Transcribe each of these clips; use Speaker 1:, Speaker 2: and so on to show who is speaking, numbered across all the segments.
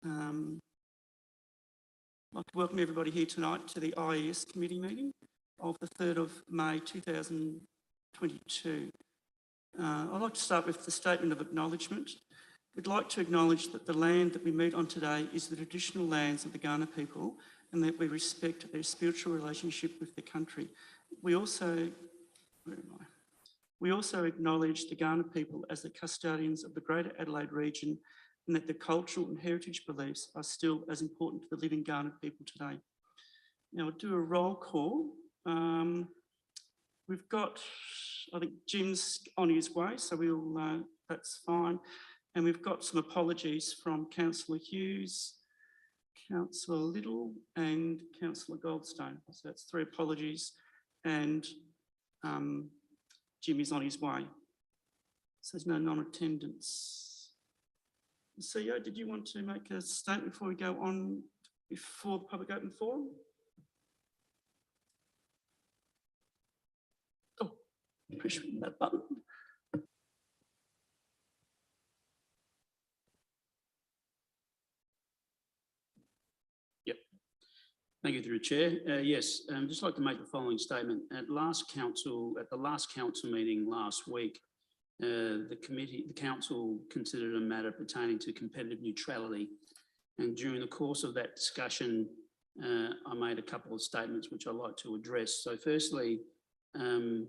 Speaker 1: I'd like to welcome everybody here tonight to the IES committee meeting of the 3rd of May 2022. I'd like to start with the statement of acknowledgement. We'd like to acknowledge that the land that we meet on today is the traditional lands of the Kaurna people and that we respect their spiritual relationship with the country. We also acknowledge the Kaurna people as the custodians of the Greater Adelaide region and that the cultural and heritage beliefs are still as important to the living Kaurna people today. Now we'll do a roll call. We've got, I think Jim's on his way, so that's fine. And we've got some apologies from Councillor Hughes, Councillor Little and Councillor Goldstone. So that's 3 apologies, and Jim is on his way. So there's no non-attendance. CEO, did you want to make a statement before we go on before the public open forum? Oh, push that button.
Speaker 2: Thank you, through the Chair. Yes, just like to make the following statement. At the last council meeting last week, the council considered a matter pertaining to competitive neutrality, and during the course of that discussion, I made a couple of statements which I'd like to address. So, firstly, in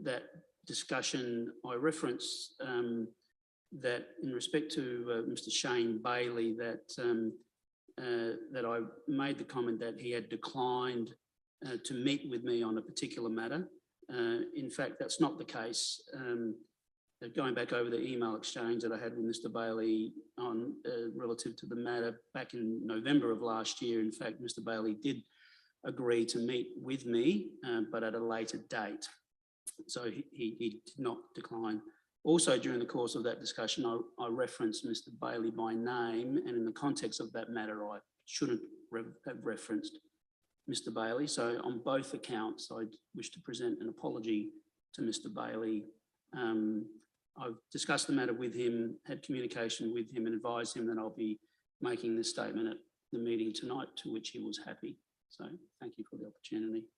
Speaker 2: that discussion, I referenced that in respect to Mr. Shane Bailey, that I made the comment that he had declined to meet with me on a particular matter. In fact, that's not the case. Going back over the email exchange that I had with Mr. Bailey on relative to the matter back in November of last year, in fact, Mr. Bailey did agree to meet with me, but at a later date. So he did not decline. Also, during the course of that discussion, I referenced Mr. Bailey by name, and in the context of that matter, I shouldn't have referenced Mr. Bailey. So on both accounts, I wish to present an apology to Mr. Bailey. I've discussed the matter with him, had communication with him, and advised him that I'll be making this statement at the meeting tonight, to which he was happy. So thank you for the opportunity.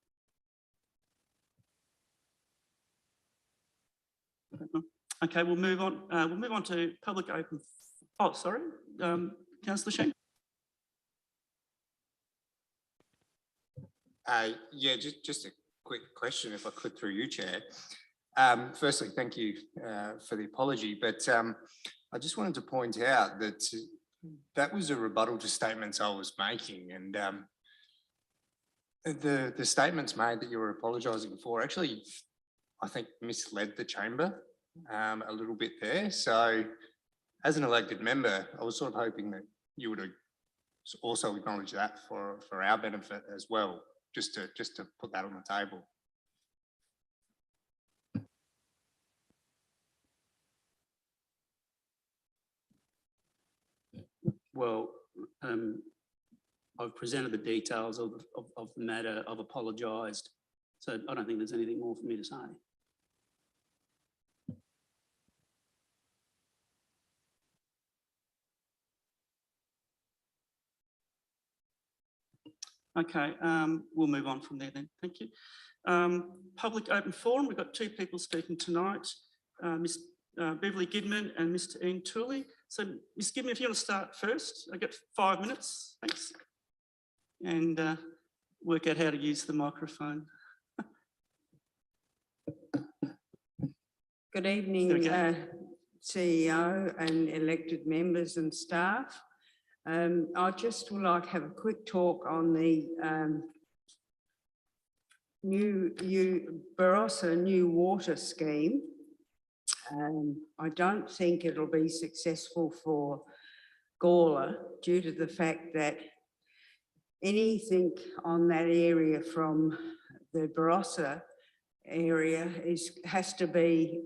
Speaker 1: Okay, we'll move on. We'll move on to public open. Oh, sorry, Councillor Shank.
Speaker 3: Yeah, just a quick question, if I could, through you, Chair. Firstly, thank you for the apology, but I just wanted to point out that that was a rebuttal to statements I was making, and the statements made that you were apologising for actually, I think, misled the chamber a little bit there. So as an elected member, I was sort of hoping that you would also acknowledge that for our benefit as well, just to put that on the table.
Speaker 2: Well, I've presented the details of the matter. I've apologised, so I don't think there's anything more for me to say.
Speaker 1: Okay, we'll move on from there then. Thank you. Public open forum. We've got 2 people speaking tonight, Ms. Beverly Gidman and Mr. Ian Tooley. So, Ms. Gidman, if you want to start first, I get 5 minutes, thanks, and work out how to use the microphone.
Speaker 4: Good evening, CEO and elected members and staff. I just would like to have a quick talk on the Barossa New Water Scheme. I don't think it'll be successful for Gawler due to the fact that anything on that area from the Barossa area has to be,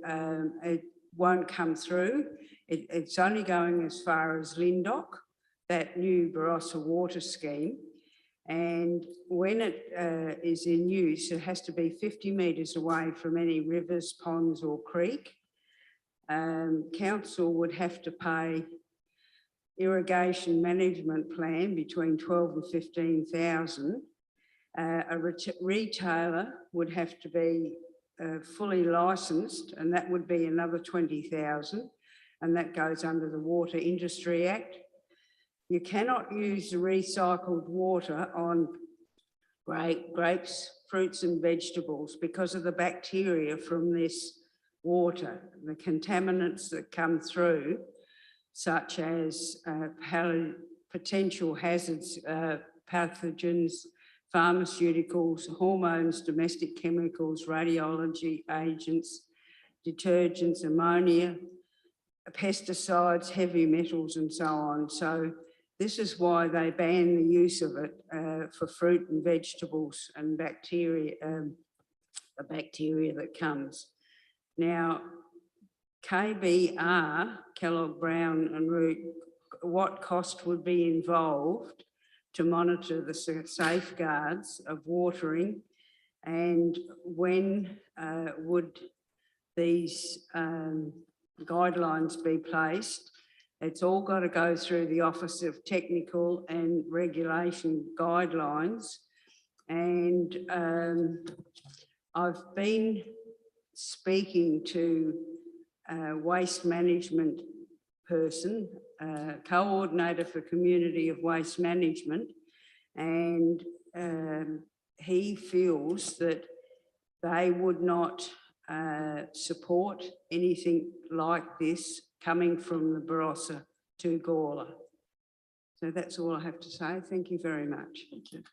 Speaker 4: it won't come through. It's only going as far as Lindock, that new Barossa water scheme. And when it is in use, it has to be 50 metres away from any rivers, ponds or creek. Council would have to pay irrigation management plan between 12 and 15,000. A retailer would have to be fully licensed, and that would be another 20,000, and that goes under the Water Industry Act. You cannot use the recycled water on grapes, fruits and vegetables because of the bacteria from this water, the contaminants that come through, such as potential hazards, pathogens, pharmaceuticals, hormones, domestic chemicals, radiology agents, detergents, ammonia, pesticides, heavy metals and so on. So this is why they ban the use of it for fruit and vegetables and bacteria, the bacteria that comes. Now, KBR, Kellogg, Brown and Root, what cost would be involved to monitor the safeguards of watering, and when would these guidelines be placed? It's all got to go through the Office of Technical and Regulation Guidelines. And I've been speaking to a waste management person, coordinator for Community of Waste Management, and he feels that they would not support anything like this coming from the Barossa to Gawler. So that's all I have to say. Thank you very much.
Speaker 1: Thank you.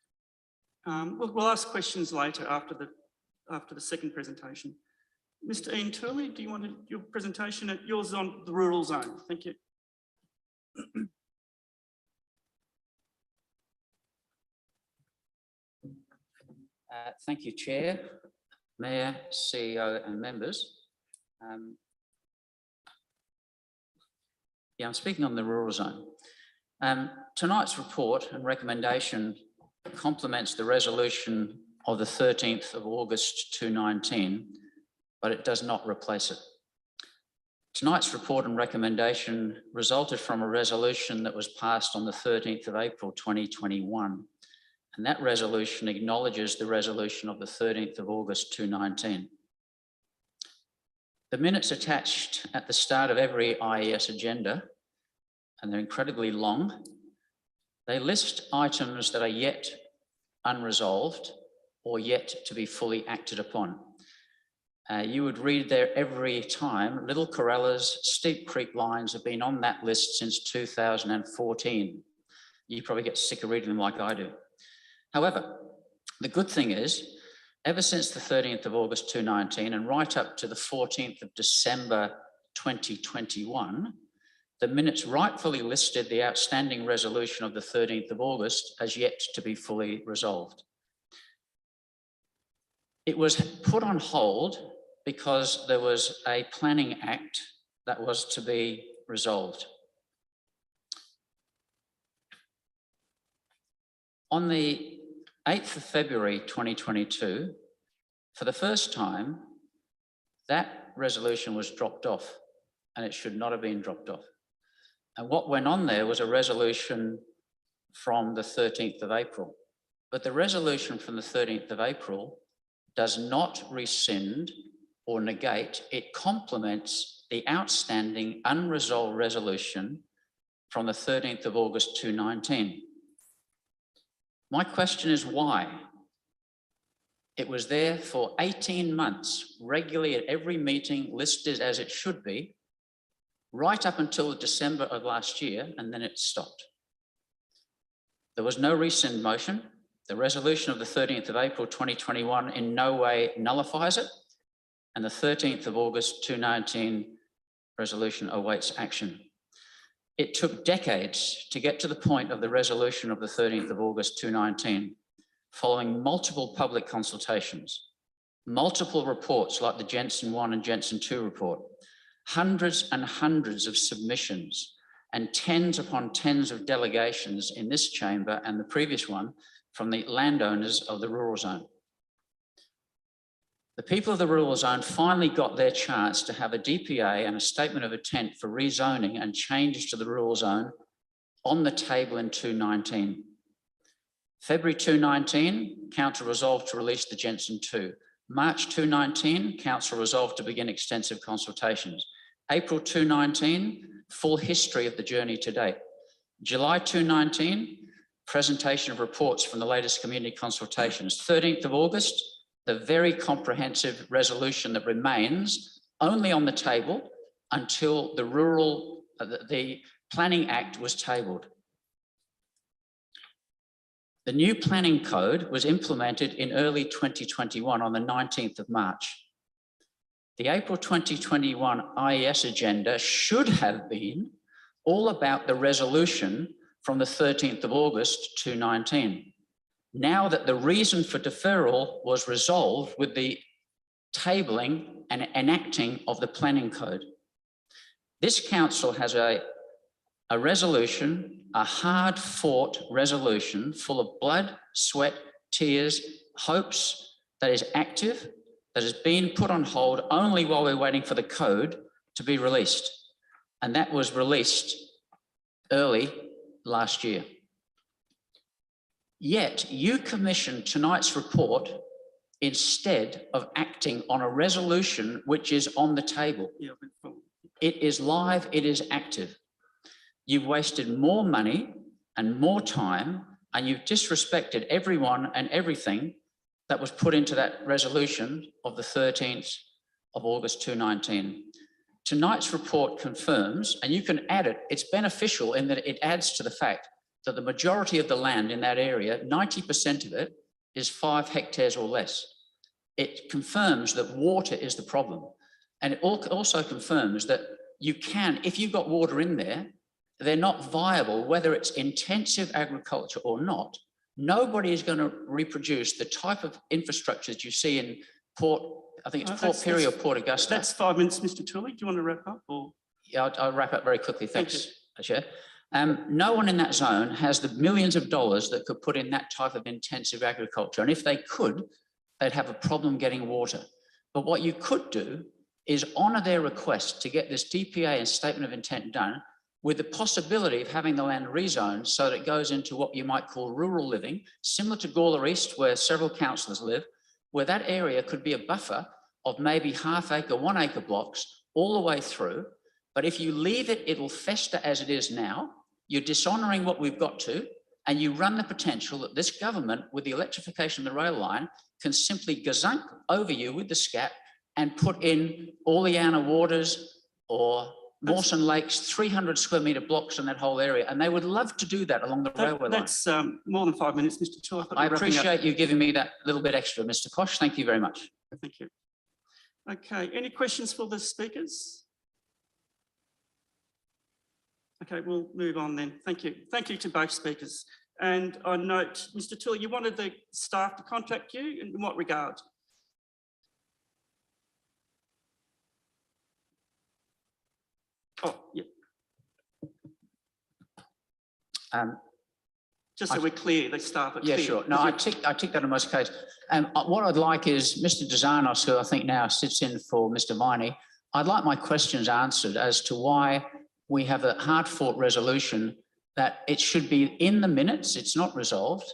Speaker 1: We'll ask questions later after the second presentation. Mr. Ian Turley, do you want your presentation? Yours on the rural zone. Thank you.
Speaker 5: Thank you, Chair, Mayor, CEO and members. I'm speaking on the rural zone. Tonight's report and recommendation complements the resolution of the 13th of August 2019, but it does not replace it. Tonight's report and recommendation resulted from a resolution that was passed on the 13th of April 2021, and that resolution acknowledges the resolution of the 13th of August 2019. The minutes attached at the start of every IES agenda, and they're incredibly long, they list items that are yet unresolved or yet to be fully acted upon. You would read there every time, Little Corellas, Steep Creek lines have been on that list since 2014. You probably get sick of reading them like I do. However, the good thing is, ever since the 13th of August 2019 and right up to the 14th of December 2021, the minutes rightfully listed the outstanding resolution of the 13th of August as yet to be fully resolved. It was put on hold because there was a planning act that was to be resolved. On the 8th of February 2022, for the first time, that resolution was dropped off, and it should not have been dropped off. And what went on there was a resolution from the 13th of April. But the resolution from the 13th of April does not rescind or negate, it complements the outstanding unresolved resolution from the 13th of August 2019. My question is why? It was there for 18 months, regularly at every meeting, listed as it should be, right up until December of last year, and then it stopped. There was no rescind motion. The resolution of the 13th of April 2021 in no way nullifies it, and the 13th of August 2019 resolution awaits action. It took decades to get to the point of the resolution of the 13th of August 2019, following multiple public consultations, multiple reports like the Jensen 1 and Jensen 2 report, hundreds and hundreds of submissions, and tens upon tens of delegations in this chamber and the previous one from the landowners of the rural zone. The people of the rural zone finally got their chance to have a DPA and a statement of intent for rezoning and changes to the rural zone on the table in 2019. February 2019, Council resolved to release the Jensen 2. March 2019, Council resolved to begin extensive consultations. April 2019, full history of the journey to date. July 2019, presentation of reports from the latest community consultations. 13th of August, the very comprehensive resolution that remains only on the table until the Planning Act was tabled. The new planning code was implemented in early 2021 on the 19th of March. The April 2021 IES agenda should have been all about the resolution from the 13th of August 2019. Now that the reason for deferral was resolved with the tabling and enacting of the planning code. This council has a resolution, a hard-fought resolution full of blood, sweat, tears, hopes, that is active, that has been put on hold only while we're waiting for the code to be released. And that was released early last year. Yet you commissioned tonight's report instead of acting on a resolution which is on the table. It is live, it is active. You've wasted more money and more time, and you've disrespected everyone and everything that was put into that resolution of the 13th of August 2019. Tonight's report confirms, and you can add it, it's beneficial in that it adds to the fact that the majority of the land in that area, 90% of it, is 5 hectares or less. It confirms that water is the problem. And it also confirms that you can, if you've got water in there, they're not viable, whether it's intensive agriculture or not. Nobody is going to reproduce the type of infrastructure that you see in Port, I think it's Port Pirie or Port Augusta.
Speaker 1: That's 5 minutes, Mr. Tully. Do you want to wrap up? Or?
Speaker 5: Yeah, I'll wrap up very quickly. Thanks, Chair. No one in that zone has the millions of dollars that could put in that type of intensive agriculture. And if they could, they'd have a problem getting water. But what you could do is honour their request to get this DPA and statement of intent done with the possibility of having the land rezoned so that it goes into what you might call rural living, similar to Gawler East, where several councillors live, where that area could be a buffer of maybe half-acre, 1 acre blocks all the way through. But if you leave it, it'll fester as it is now. You're dishonouring what we've got to, and you run the potential that this government, with the electrification of the rail line, can simply gazunk over you with the SCAP and put in Oleana Waters or Mawson Lakes, 300 square metre blocks in that whole area. And they would love to do that along the railway line.
Speaker 1: That's more than 5 minutes, Mr. Tully.
Speaker 5: I appreciate you giving me that little bit extra, Mr. Koch. Thank you very much.
Speaker 1: Thank you. Okay, any questions for the speakers? Okay, we'll move on then. Thank you. Thank you to both speakers. And I note, Mr. Tully, you wanted the staff to contact you in what regard? Oh, yeah. Just so we're clear, the staff are clear.
Speaker 5: Yeah, sure. No, I tick that in most cases. What I'd like is Mr. Dezanos, who I think now sits in for Mr. Viney, I'd like my questions answered as to why we have a hard-fought resolution that it should be in the minutes. It's not resolved.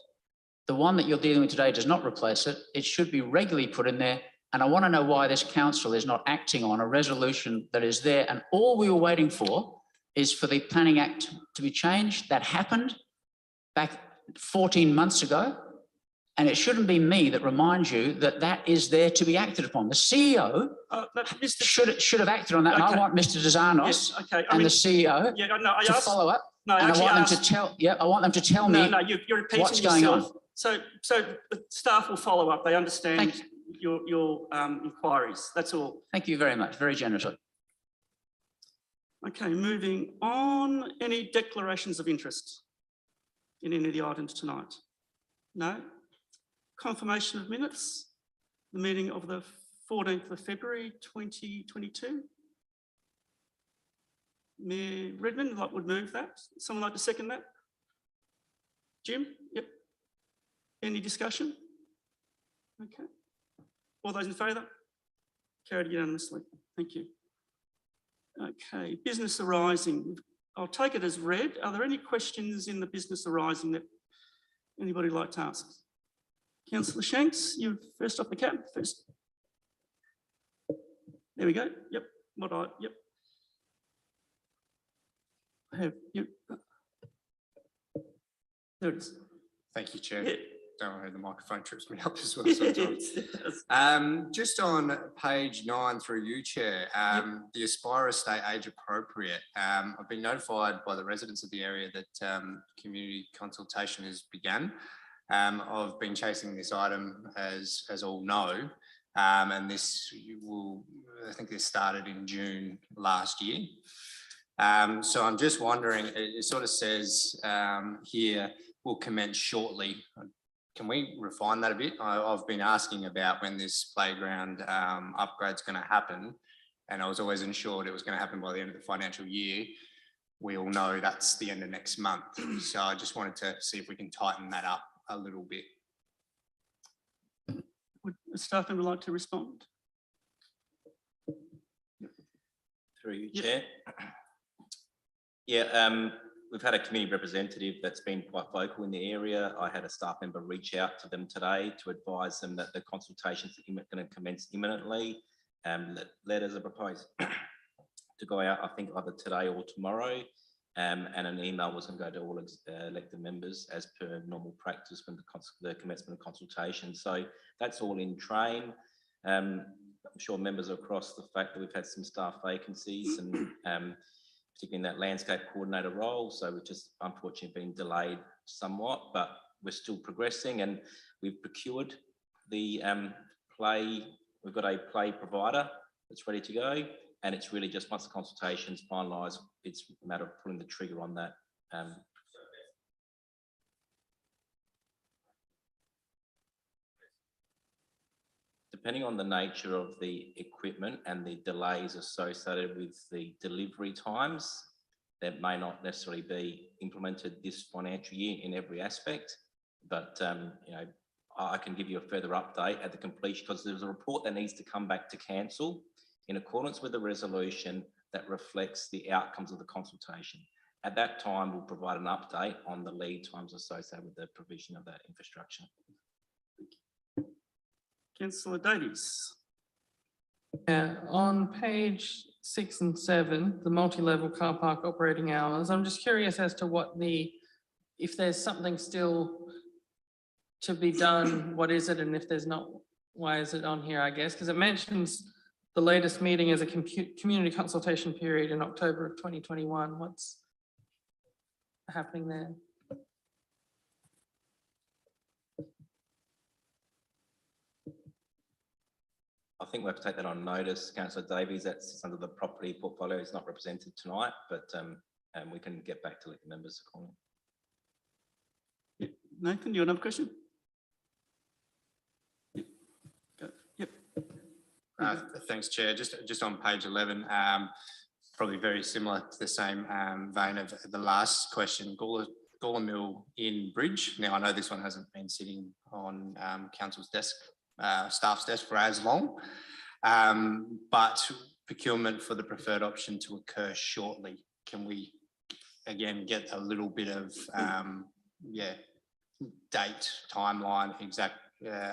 Speaker 5: The one that you're dealing with today does not replace it. It should be regularly put in there. And I want to know why this council is not acting on a resolution that is there. And all we were waiting for is for the Planning Act to be changed. That happened back 14 months ago. And it shouldn't be me that reminds you that that is there to be acted upon. The CEO should have acted on that. Okay. And I want Mr. Dezanos and the CEO to follow up.
Speaker 1: No,
Speaker 5: and I want them to tell. Yeah, I want them to tell me.
Speaker 1: No, you're repeating
Speaker 5: what's going on.
Speaker 1: So the staff will follow up. They understand your inquiries. That's all.
Speaker 5: Thank you very much. Very generously.
Speaker 1: Okay, moving on. Any declarations of interest in any of the items tonight? No. Confirmation of minutes. The meeting of the 14th of February 2022. Mayor Redmond would move that. Someone like to second that? Jim? Yep. Any discussion? Okay. All those in favour? Carried unanimously. Thank you. Okay. Business arising. I'll take it as read. Are there any questions in the business arising that anybody would like to ask? Councillor Shanks, you're first off the cab. First. There we go. Yep. Yep. I have. Yep. There it is.
Speaker 3: Thank you, Chair.
Speaker 1: Yeah.
Speaker 3: Don't worry, the microphone trips me up as well sometimes. Just on page 9 through you, Chair, the Aspire Estate age appropriate. I've been notified by the residents of the area that community consultation has begun. I've been chasing this item, as all know, and this will, I think this started in June last year. So I'm just wondering, it sort of says here, will commence shortly. Can we refine that a bit? I've been asking about when this playground upgrade's going to happen, and I was always ensured it was going to happen by the end of the financial year. We all know that's the end of next month. So I just wanted to see if we can tighten that up a little bit.
Speaker 1: Would a staff member like to respond?
Speaker 6: Through you, Chair. Yeah, we've had a community representative that's been quite vocal in the area. I had a staff member reach out to them today to advise them that the consultations are going to commence imminently. Letters are proposed to go out, I think, either today or tomorrow. And an email was going to go to all elected members as per normal practice when the commencement of consultation. So that's all in train. I'm sure members are across the fact that we've had some staff vacancies and particularly in that landscape coordinator role. So we've just unfortunately been delayed somewhat, but we're still progressing, and we've procured the play. We've got a play provider that's ready to go, and it's really just once the consultation's finalised, it's a matter of pulling the trigger on that. Depending on the nature of the equipment and the delays associated with the delivery times, that may not necessarily be implemented this financial year in every aspect. But you know, I can give you a further update at the completion, because there's a report that needs to come back to council in accordance with the resolution that reflects the outcomes of the consultation. At that time, we'll provide an update on the lead times associated with the provision of that infrastructure.
Speaker 1: Councillor Davies.
Speaker 7: Yeah, on page 6 and 7, the multi-level car park operating hours, I'm just curious as to if there's something still to be done, what is it? And if there's not, why is it on here, I guess? Because it mentions the latest meeting as a community consultation period in October of 2021. What's happening there?
Speaker 6: I think we have to take that on notice, Councillor Davies. That's under the property portfolio. It's not represented tonight, but we can get back to let the members comment.
Speaker 1: Yeah. Nathan, do you have another question? Yep. Go. Yep.
Speaker 3: Thanks, Chair. Just on page 11, probably very similar to the same vein of the last question. Gawler Mill in Bridge. Now, I know this one hasn't been sitting on council's desk, staff's desk for as long, but procurement for the preferred option to occur shortly. Can we again get a little bit of date, timeline exact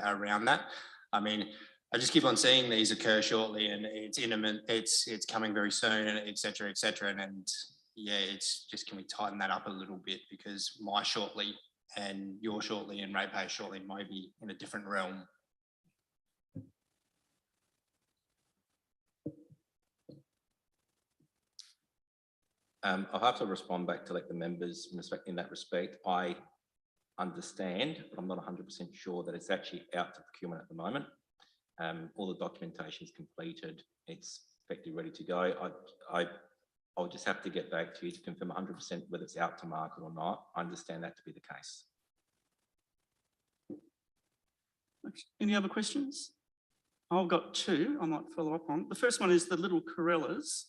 Speaker 3: around that? I mean, I just keep on seeing these occur shortly, and it's imminent, it's coming very soon, and et cetera, and yeah, it's just, can we tighten that up a little bit, because my shortly and your shortly and ratepayer shortly might be in a different realm.
Speaker 6: I'll have to respond back to let the members in that respect. I understand, but I'm not 100% sure that it's actually out to procurement at the moment. All the documentation is completed. It's effectively ready to go. I'll just have to get back to you to confirm 100% whether it's out to market or not. I understand that to be the case.
Speaker 1: Any other questions? I've got two I might follow up on. The first one is the Little Corellas.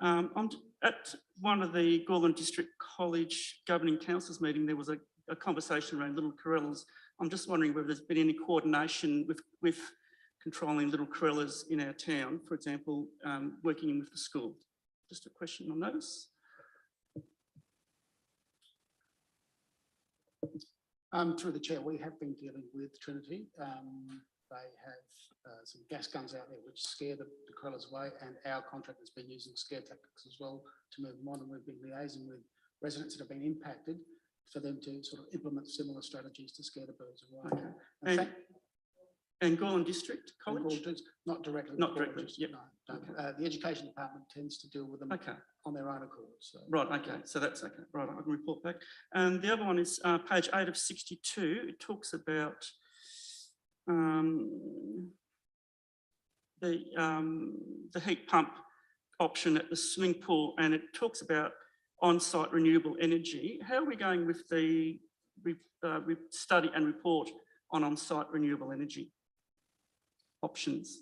Speaker 1: I'm at one of the Gawler District College Governing Councils meeting, there was a conversation around Little Corellas. I'm just wondering whether there's been any coordination with controlling Little Corellas in our town, for example, working in with the school. Just a question on those.
Speaker 8: Through the chair, we have been dealing with Trinity. They have some gas guns out there which scare the crawlers away, and our contractor has been using scare tactics as well to move them on, and we've been liaising with residents that have been impacted for them to sort of implement similar strategies to scare the birds away.
Speaker 1: Okay. And Gorham District College?
Speaker 8: Not directly.
Speaker 1: Not directly, yep.
Speaker 8: No. The education department tends to deal with them on their own accord. So.
Speaker 1: Right, okay, so that's okay. Right, I can report back. And the other one is page 8 of 62. It talks about the heat pump option at the swimming pool, and it talks about on-site renewable energy. How are we going with the study and report on-site renewable energy options?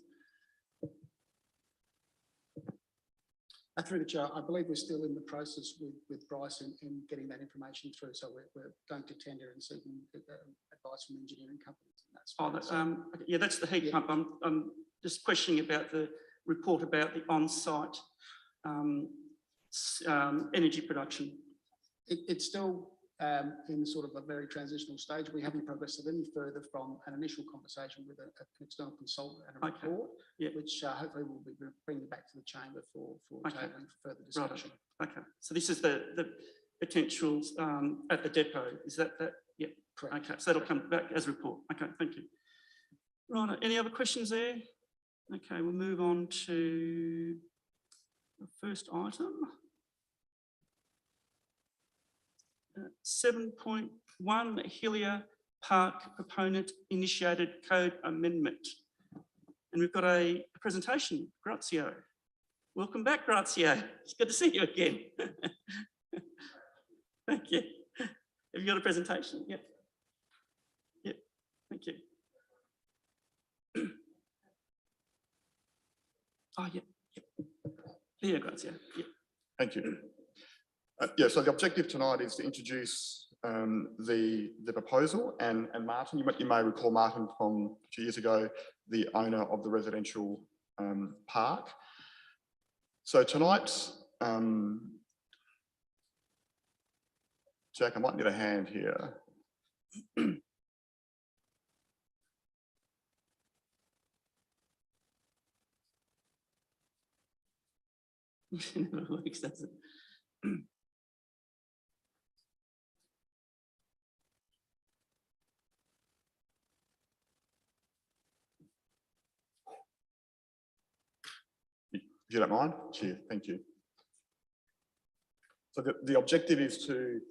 Speaker 8: Through the chair, I believe we're still in the process with Bryce in getting that information through. So we're going to tender and seeking advice from engineering companies. And that's
Speaker 1: yeah, that's the heat pump. I'm just questioning about the report about the on-site energy production.
Speaker 8: It's still in sort of a very transitional stage. We haven't progressed it any further from an initial conversation with an external consultant and a report, which hopefully we'll be bringing back to the chamber for tabling for further discussion.
Speaker 1: Right. Okay, so this is the potentials at the depot. Is that? Yeah,
Speaker 8: correct.
Speaker 1: Okay, so that'll come back as a report. Okay, thank you. Right, any other questions there? Okay, we'll move on to the first item. 7.1 Hillier Park proponent initiated code amendment. And we've got a presentation. Grazio. Welcome back, Grazio. It's good to see you again. Thank you. Have you got a presentation? Yep. Yep. Thank you. Oh, yeah. Yep. Here, Grazio. Yep.
Speaker 9: Thank you. So the objective tonight is to introduce the proposal, and Martin, you may recall Martin from 2 years ago, the owner of the residential park. So tonight, Jack, I might need a hand here.
Speaker 1: Never works, does it?
Speaker 9: If you don't mind, cheers, thank you. So the objective is to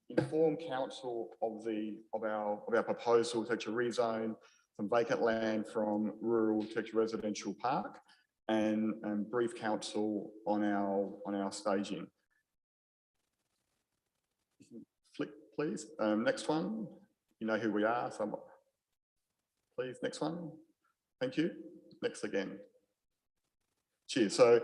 Speaker 9: inform council of our proposal to actually rezone some vacant land from rural to residential park, and brief council on our staging. Flick, please. Next one. You know who we are, so please, next one. Thank you. Next again. Cheers. So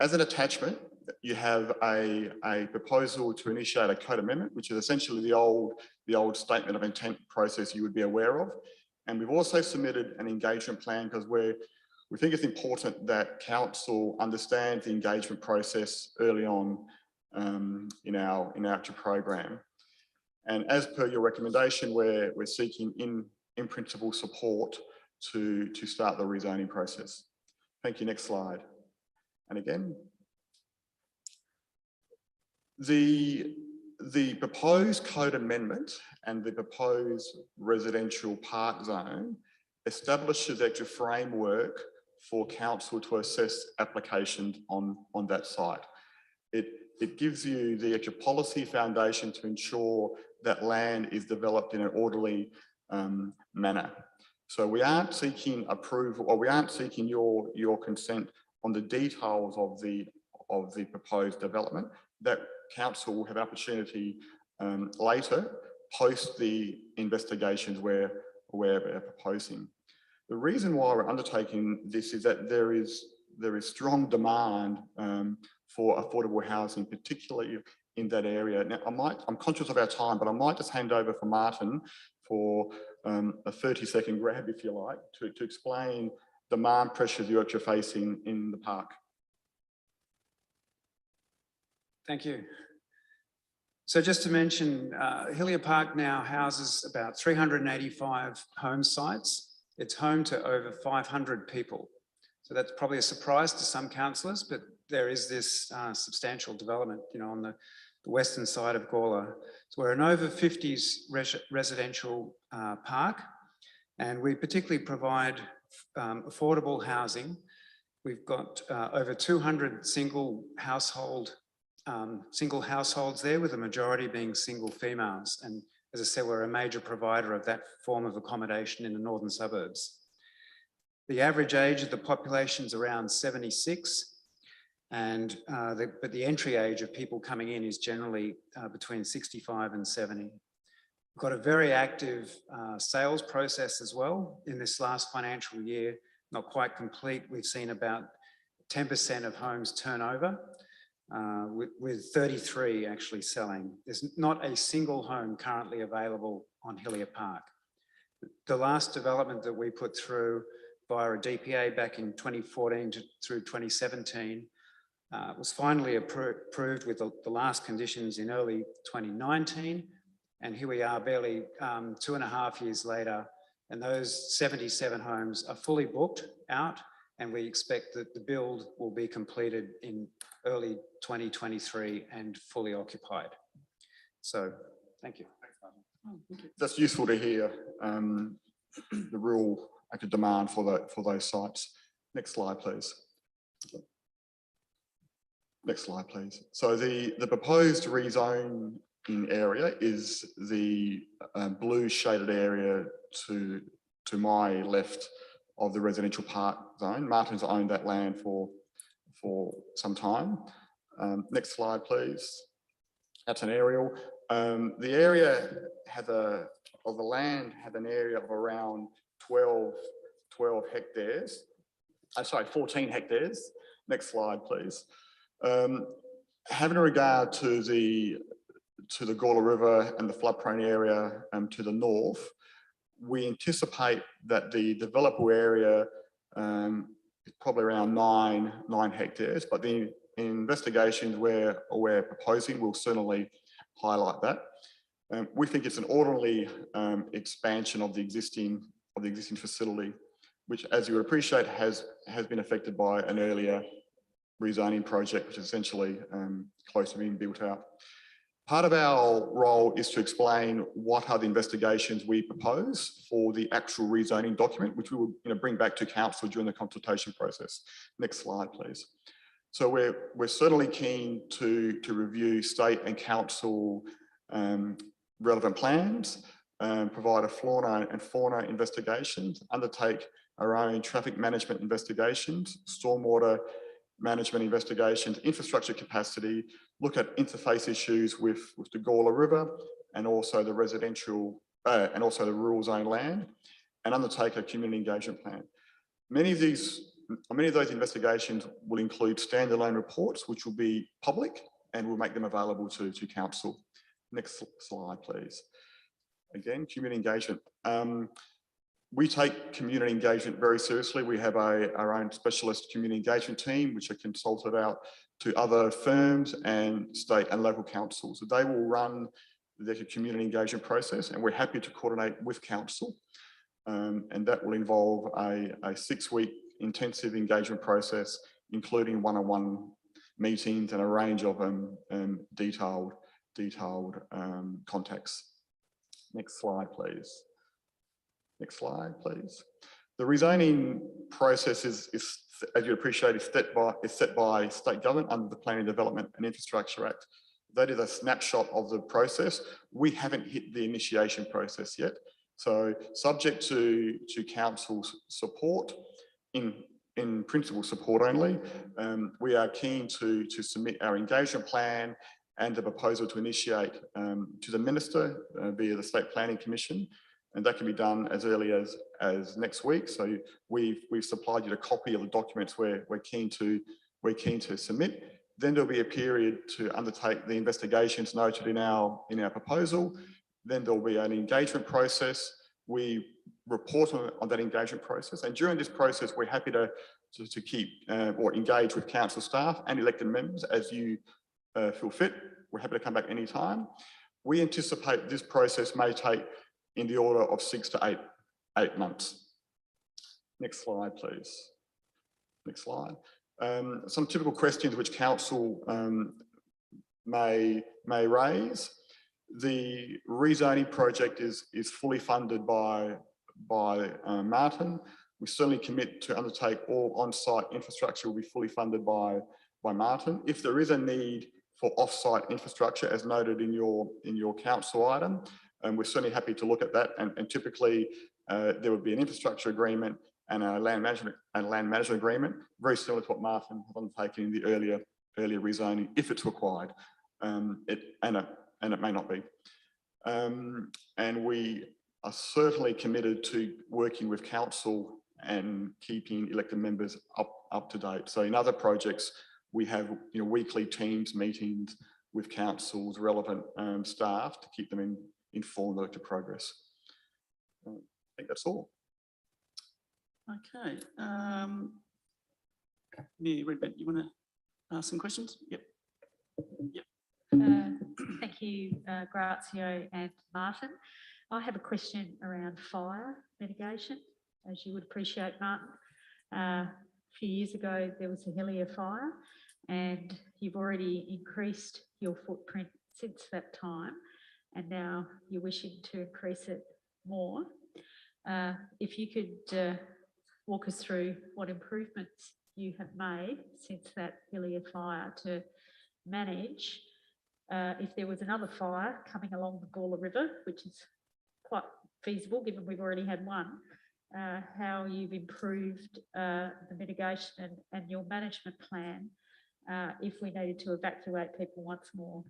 Speaker 9: as an attachment, you have a proposal to initiate a code amendment, which is essentially the old statement of intent process you would be aware of. And we've also submitted an engagement plan because we think it's important that council understands the engagement process early on in our actual program. And as per your recommendation, we're seeking in principle support to start the rezoning process. Thank you. Next slide. And again, the proposed code amendment and the proposed residential park zone establishes actual framework for council to assess applications on that site. It gives you the actual policy foundation to ensure that land is developed in an orderly manner. So we aren't seeking approval, or we aren't seeking your consent on the details of the proposed development. That council will have opportunity later, post the investigations we're proposing. The reason why we're undertaking this is that there is strong demand for affordable housing, particularly in that area. Now, I'm conscious of our time, but I might just hand over for Martin for a 30-second grab, if you like, to explain demand pressures you're facing in the park.
Speaker 10: Thank you. So just to mention, Hillier Park now houses about 385 home sites. It's home to over 500 people. So that's probably a surprise to some councillors, but there is this substantial development, you know, on the western side of Gawler. So we're an over 50s residential park, and we particularly provide affordable housing. We've got over 200 single households there, with the majority being single females. And as I said, we're a major provider of that form of accommodation in the northern suburbs. The average age of the population is around 76, and but the entry age of people coming in is generally between 65 and 70. We've got a very active sales process as well. In this last financial year, not quite complete, we've seen about 10% of homes turn over, with 33 actually selling. There's not a single home currently available on Hillier Park. The last development that we put through via a DPA back in 2014 through 2017 was finally approved with the last conditions in early 2019. And here we are barely 2.5 years later, and those 77 homes are fully booked out, and we expect that the build will be completed in early 2023 and fully occupied. So, thank you.
Speaker 9: That's useful to hear the real demand for those sites. Next slide, please. Next slide, please. So the proposed rezoning area is the blue shaded area to my left of the residential park zone. Martin's owned that land for some time. Next slide, please. That's an aerial. The area had the land had an area of around 12 hectares. Sorry, 14 hectares. Next slide, please. Having regard to the Gawler River and the floodplain area to the north, we anticipate that the developable area is probably around 9 hectares, but the investigations we're proposing will certainly highlight that. We think it's an orderly expansion of the existing facility, which, as you would appreciate, has been affected by an earlier rezoning project, which is essentially close to being built out. Part of our role is to explain what are the investigations we propose for the actual rezoning document, which we will bring back to council during the consultation process. Next slide, please. So we're certainly keen to review state and council relevant plans, provide a flora and fauna investigations, undertake our own traffic management investigations, stormwater management investigations, infrastructure capacity, look at interface issues with the Gawler River and also the residential and also the rural zone land, and undertake a community engagement plan. Many of those investigations will include standalone reports, which will be public, and we'll make them available to council. Next slide, please. Again, community engagement. We take community engagement very seriously. We have our own specialist community engagement team, which are consulted out to other firms and state and local councils. So they will run the community engagement process, and we're happy to coordinate with council. And that will involve a 6-week intensive engagement process, including one-on-one meetings and a range of detailed contacts. Next slide, please. Next slide, please. The rezoning process is as you appreciate, is set by state government under the Planning, Development and Infrastructure Act. That is a snapshot of the process. We haven't hit the initiation process yet. So subject to council's support, in principle support only, we are keen to submit our engagement plan and the proposal to initiate to the Minister via the State Planning Commission. And that can be done as early as next week. So we've supplied you a copy of the documents we're keen to submit. Then there'll be a period to undertake the investigations noted in our proposal. Then there'll be an engagement process. We report on that engagement process. And during this process, we're happy to keep or engage with council staff and elected members as you feel fit. we're happy to come back anytime. We anticipate this process may take in the order of 6 to 8 months. Next slide, please. Next slide. Some typical questions which council may raise. The rezoning project is fully funded by Martin. We certainly commit to undertake all on-site infrastructure will be fully funded by Martin. If there is a need for off-site infrastructure, as noted in your council item, we're certainly happy to look at that. And typically, there would be an infrastructure agreement and a land management agreement, very similar to what Martin has undertaken in the earlier rezoning, if it's required. And it may not be. And we are certainly committed to working with council and keeping elected members up to date. So in other projects, we have weekly Teams meetings with council's relevant staff to keep them informed of the progress. I think that's all.
Speaker 1: Okay. Yeah, Redbed, you want to ask some questions? Yep. Yep.
Speaker 11: Thank you, Grazio and Martin. I have a question around fire mitigation. As you would appreciate, Martin, a few years ago there was a Hillier fire, and you've already increased your footprint since that time, and now you're wishing to increase it more. If you could walk us through what improvements you have made since that Hillier fire to manage if there was another fire coming along the Gawler River, which is quite feasible given we've already had one, how you've improved the mitigation and your management plan if we needed to evacuate people once more.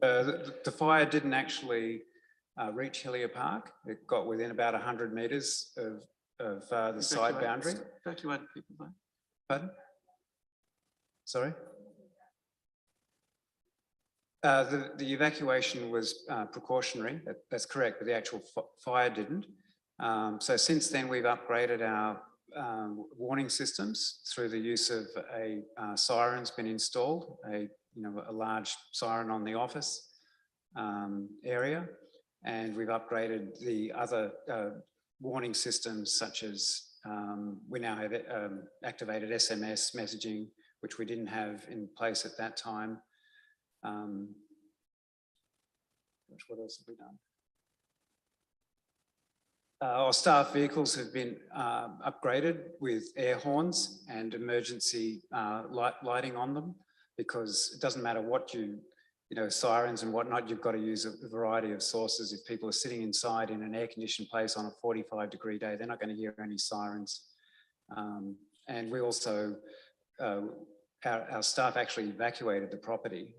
Speaker 10: The fire didn't actually reach Hillier Park. It got within about 100 metres of the side boundary.
Speaker 1: Evacuated people, though.
Speaker 10: Pardon? Sorry? The evacuation was precautionary, that's correct, but the actual fire didn't. So since then, we've upgraded our warning systems through the use of a siren's been installed, a large siren on the office area, and we've upgraded the other warning systems, such as we now have activated SMS messaging, which we didn't have in place at that time. What else have we done? Our staff vehicles have been upgraded with air horns and emergency lighting on them, because it doesn't matter what sirens and whatnot, you've got to use a variety of sources. If people are sitting inside in an air-conditioned place on a 45-degree day, they're not going to hear any sirens. And we also, our staff actually evacuated the property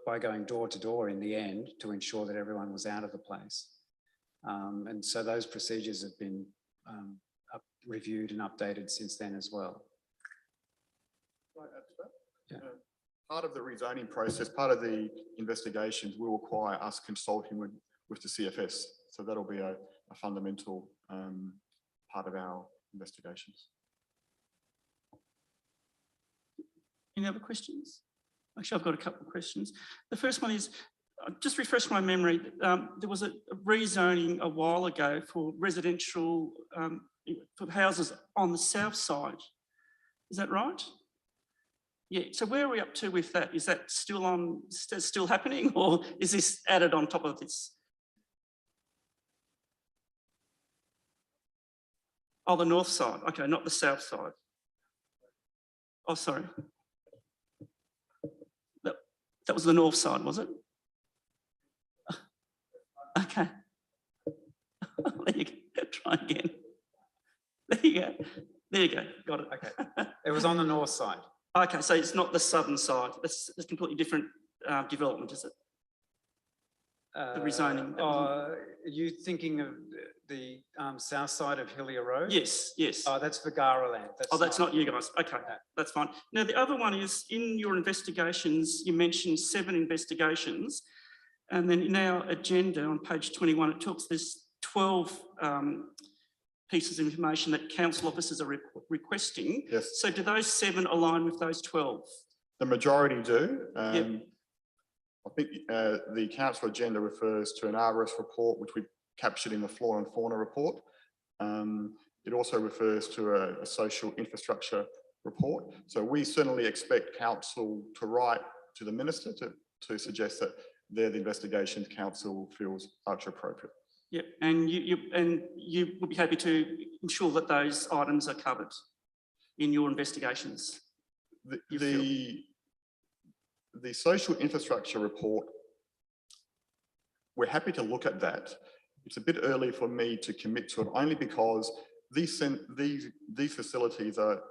Speaker 10: by going door to door in the end to ensure that everyone was out of the place. And so those procedures have been reviewed and updated since then as well. Yeah.
Speaker 9: Part of the rezoning process, part of the investigations will require us consulting with the CFS. So that'll be a fundamental part of our investigations.
Speaker 1: Any other questions? Actually, I've got a couple of questions. The first one is, just refresh my memory, there was a rezoning a while ago for residential, for houses on the south side. Is that right? Yeah, so where are we up to with that? Is that still happening, or is this added on top of this? Oh, the north side. Okay, not the south side. Oh, sorry. That was the north side, was it? Okay. There you go. Try again. There you go. There you go. Got it.
Speaker 10: Okay. It was on the north side.
Speaker 1: Okay, so it's not the southern side. That's a completely different development, is it? The rezoning.
Speaker 10: Are you thinking of the south side of Hillier Road?
Speaker 1: Yes, yes.
Speaker 10: Oh, that's Vergara land.
Speaker 1: That's not you guys. Okay, that's fine. Now, the other one is, in your investigations, you mentioned 7 investigations, and then in our agenda on page 21, it talks there's 12 pieces of information that council officers are requesting.
Speaker 9: Yes.
Speaker 1: So do those 7 align with those 12?
Speaker 9: The majority do.
Speaker 1: Yep.
Speaker 9: I think the council agenda refers to an RS report, which we captured in the flora and fauna report. It also refers to a social infrastructure report. So we certainly expect council to write to the minister to suggest that they're the investigations council feels are appropriate.
Speaker 1: Yep, and you would be happy to ensure that those items are covered in your investigations?
Speaker 9: The social infrastructure report, we're happy to look at that. It's a bit early for me to commit to it, only because these facilities are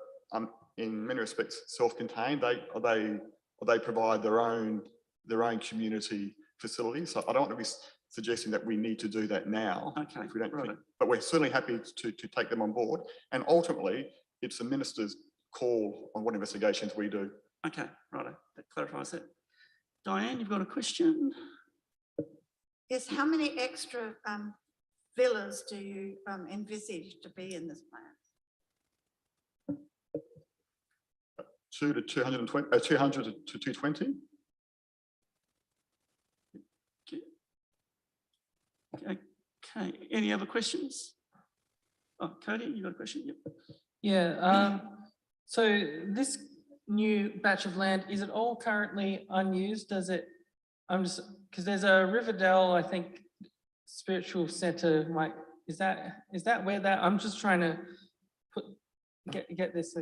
Speaker 9: in many respects self-contained. They provide their own community facilities. So I don't want to be suggesting that we need to do that now.
Speaker 1: Okay,
Speaker 9: if we don't
Speaker 1: right.
Speaker 9: think, but we're certainly happy to take them on board. And ultimately, it's the minister's call on what investigations we do.
Speaker 1: Okay, right. That clarifies that. Diane, you've got a question?
Speaker 12: Yes, how many extra villas do you envisage to be in this plan?
Speaker 9: 200 to 220.
Speaker 1: Okay, any other questions? Oh, Cody, you got a question? Yep.
Speaker 7: Yeah, so this new batch of land, is it all currently unused? Does it, because there's a Riverdale, I think, spiritual center, like, is that where that, I'm just trying to get this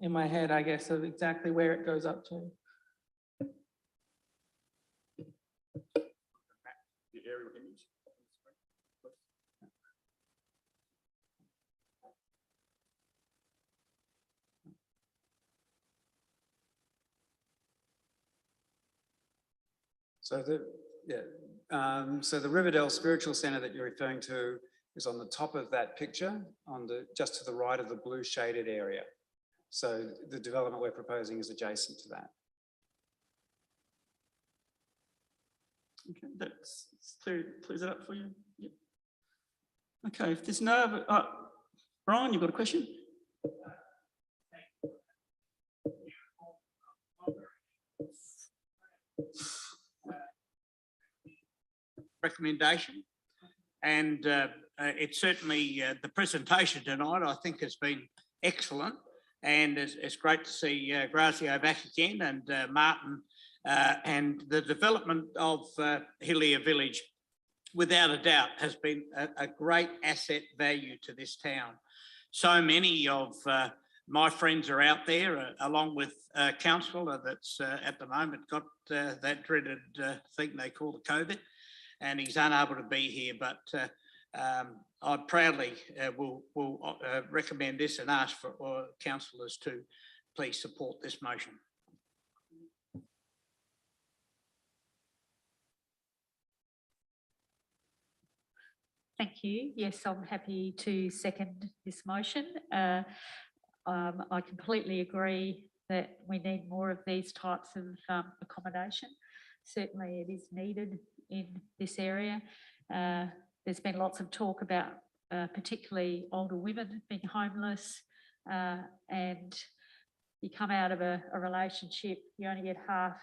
Speaker 7: in my head, I guess, of exactly where it goes up to.
Speaker 9: The aerial image.
Speaker 10: So so the Riverdale Spiritual Centre that you're referring to is on the top of that picture, just to the right of the blue shaded area. So the development we're proposing is adjacent to that.
Speaker 1: Okay, that's clears it up for you. Yep. Okay, if there's no other, Brian, you've got a question?
Speaker 13: Recommendation, and it's certainly the presentation tonight I think has been excellent, and it's great to see Grazio back again, and Martin, and the development of Hillier Village without a doubt has been a great asset value to this town. So many of my friends are out there, along with a councillor that's at the moment got that dreaded thing they call the COVID, and he's unable to be here, but I proudly will recommend this and ask for councillors to please support this motion.
Speaker 11: Thank you. Yes, I'm happy to second this motion. I completely agree that we need more of these types of accommodation. Certainly it is needed in this area. There's been lots of talk about particularly older women being homeless, and you come out of a relationship, you only get half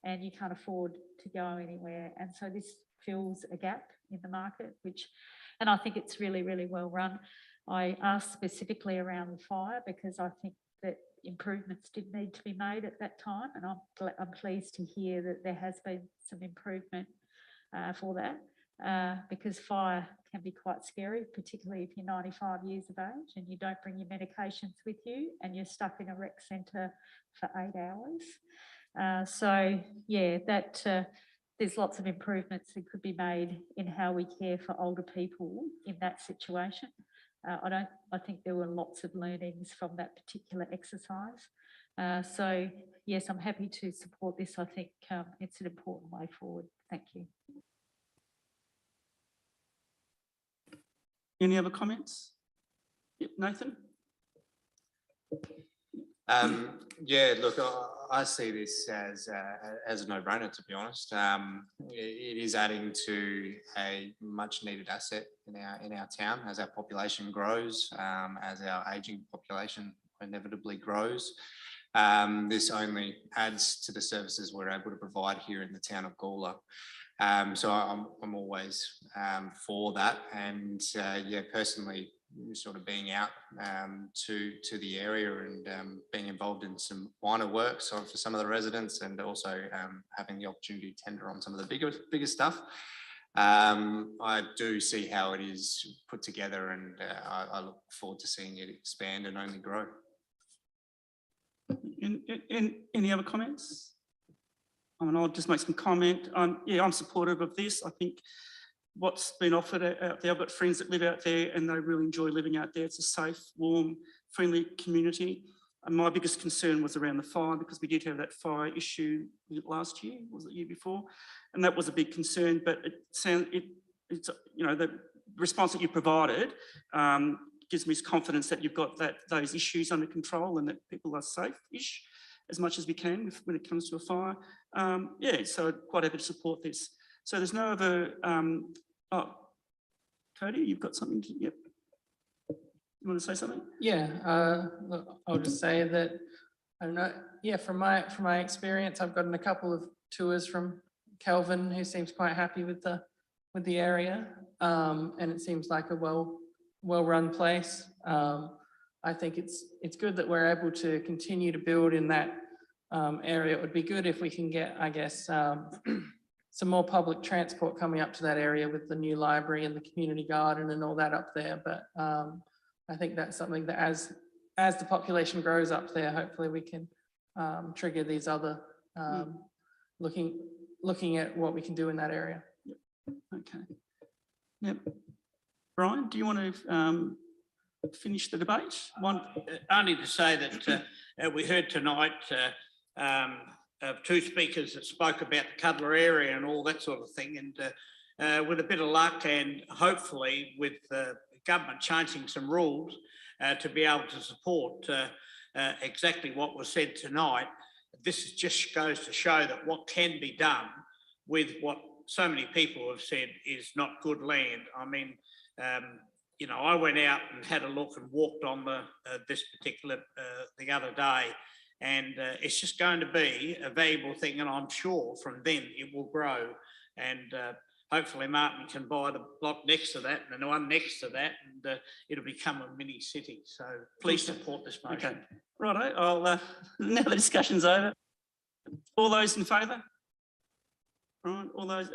Speaker 11: and you can't afford to go anywhere. And so this fills a gap in the market, and I think it's really, really well run. I asked specifically around the fire because I think that improvements did need to be made at that time, and I'm pleased to hear that there has been some improvement for that, because fire can be quite scary, particularly if you're 95 years of age and you don't bring your medications with you and you're stuck in a rec centre for 8 hours. So yeah, there's lots of improvements that could be made in how we care for older people in that situation. I think there were lots of learnings from that particular exercise. So yes, I'm happy to support this. I think it's an important way forward. Thank you.
Speaker 1: Any other comments? Yep, Nathan?
Speaker 3: Yeah, look, I see this as a no-brainer, to be honest. It is adding to a much-needed asset in our town as our population grows, as our ageing population inevitably grows. This only adds to the services we're able to provide here in the town of Gawler. So I'm always for that, and yeah, personally, sort of being out to the area and being involved in some minor works for some of the residents, and also having the opportunity to tender on some of the bigger stuff. I do see how it is put together, and I look forward to seeing it expand and only grow.
Speaker 1: Any other comments? I mean, I'll just make some comment. Yeah, I'm supportive of this. I think what's been offered out there, I've got friends that live out there and they really enjoy living out there. It's a safe, warm, friendly community. And my biggest concern was around the fire, because we did have that fire issue last year, was it the year before? And that was a big concern, but it's, you know, the response that you provided gives me confidence that you've got those issues under control and that people are safe-ish as much as we can when it comes to a fire. Yeah, so quite happy to support this. So there's no other, oh, Cody, you've got something to, yep. You want to say something?
Speaker 7: Yeah, look, I'll just say that, I don't know, yeah, from my experience, I've gotten a couple of tours from Kelvin, who seems quite happy with the area. And it seems like a well-run place. I think it's good that we're able to continue to build in that area. It would be good if we can get, I guess, some more public transport coming up to that area with the new library and the community garden and all that up there. But I think that's something that as the population grows up there, hopefully we can trigger these other looking at what we can do in that area.
Speaker 1: Yep. Okay. Yep. Brian, do you want to finish the debate?
Speaker 13: Only to say that we heard tonight of two speakers that spoke about the Cutler area and all that sort of thing, and with a bit of luck and hopefully with the government changing some rules to be able to support exactly what was said tonight, this just goes to show that what can be done with what so many people have said is not good land. I mean, you know, I went out and had a look and walked on this particular the other day, and it's just going to be a valuable thing, and I'm sure from then it will grow, and hopefully Martin can buy the block next to that and the one next to that, and it'll become a mini city. So please support this motion.
Speaker 1: Okay, righto. I'll now the discussion's over. All those in favour? Right, all those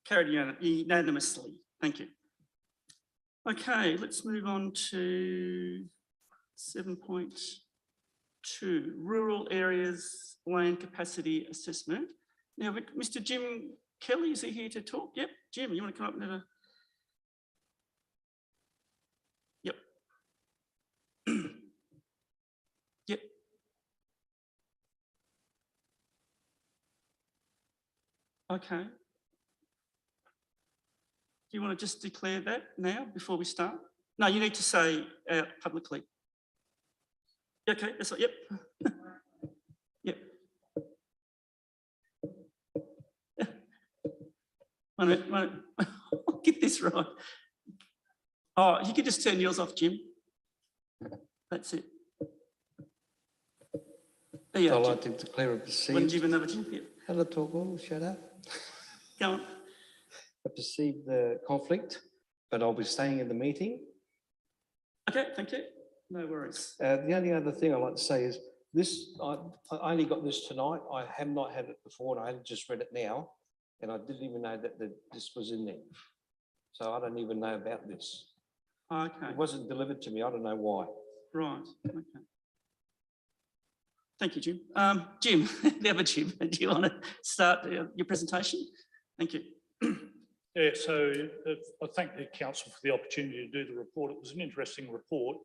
Speaker 1: carried unanimously. Thank you. Okay, let's move on to 7.2, rural areas land capacity assessment. Now, Mr. Jim Kelly, is he here to talk? Yep, Jim, you want to come up and have a... Yep. Yep. Okay. Do you want to just declare that now before we start? No, you need to say out publicly. Okay, that's right. Yep. Yep. I'll get this right. Oh, you could just turn yours off, Jim. That's it. There you
Speaker 14: I'd
Speaker 1: are,
Speaker 14: like
Speaker 1: Jim.
Speaker 14: to declare a perceived.
Speaker 1: Wouldn't you have another Jim? Yep.
Speaker 14: Hello, talk all, shut up.
Speaker 1: Go on.
Speaker 14: I perceived conflict, but I'll be staying in the meeting.
Speaker 1: Okay, thank you. No worries.
Speaker 14: The only other thing I'd like to say is this, I only got this tonight. I have not had it before, and I had just read it now, and I didn't even know that this was in there. So I don't even know about this.
Speaker 1: Okay.
Speaker 14: It wasn't delivered to me. I don't know why.
Speaker 1: Right. Okay. Thank you, Jim. Jim, the other Jim, do you want to start your presentation? Thank you.
Speaker 15: Yeah, so I thank the council for the opportunity to do the report. It was an interesting report.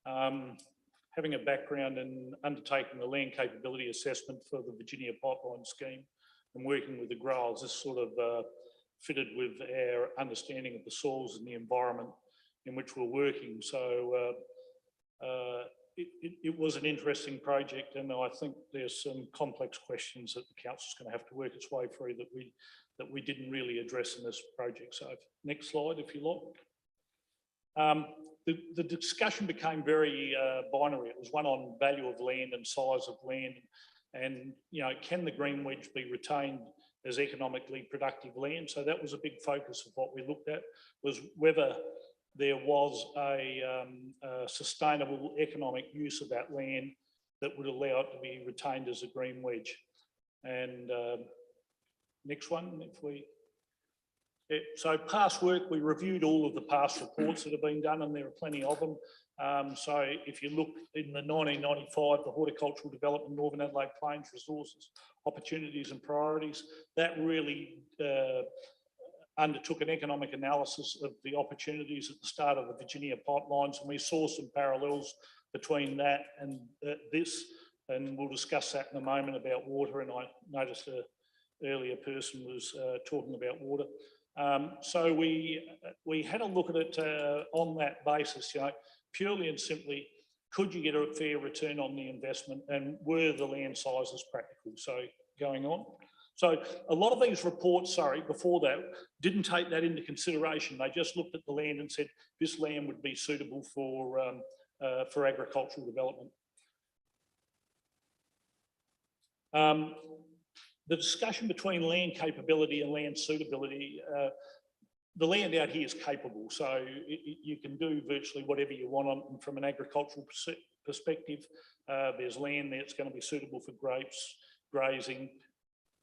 Speaker 15: Having a background in undertaking the land capability assessment for the Virginia Pipeline Scheme and working with the growers, this sort of fitted with our understanding of the soils and the environment in which we're working. So it was an interesting project, and I think there's some complex questions that the council's going to have to work its way through that we didn't really address in this project. So next slide, if you like. The discussion became very binary. It was one on value of land and size of land, and can the green wedge be retained as economically productive land? So that was a big focus of what we looked at, was whether there was a sustainable economic use of that land that would allow it to be retained as a green wedge. And next one, if we... So past work, we reviewed all of the past reports that have been done, and there are plenty of them. So if you look in the 1995, the Horticultural Development, Northern Adelaide Plains Resources, Opportunities and Priorities, that really undertook an economic analysis of the opportunities at the start of the Virginia pipelines, and we saw some parallels between that and this, and we'll discuss that in a moment about water, and I noticed an earlier person was talking about water. So we had a look at it on that basis, purely and simply, could you get a fair return on the investment, and were the land sizes practical? So going on. So a lot of these reports, before that, didn't take that into consideration. They just looked at the land and said, this land would be suitable for agricultural development. The discussion between land capability and land suitability, the land out here is capable, so you can do virtually whatever you want on from an agricultural perspective. There's land that's going to be suitable for grapes, grazing,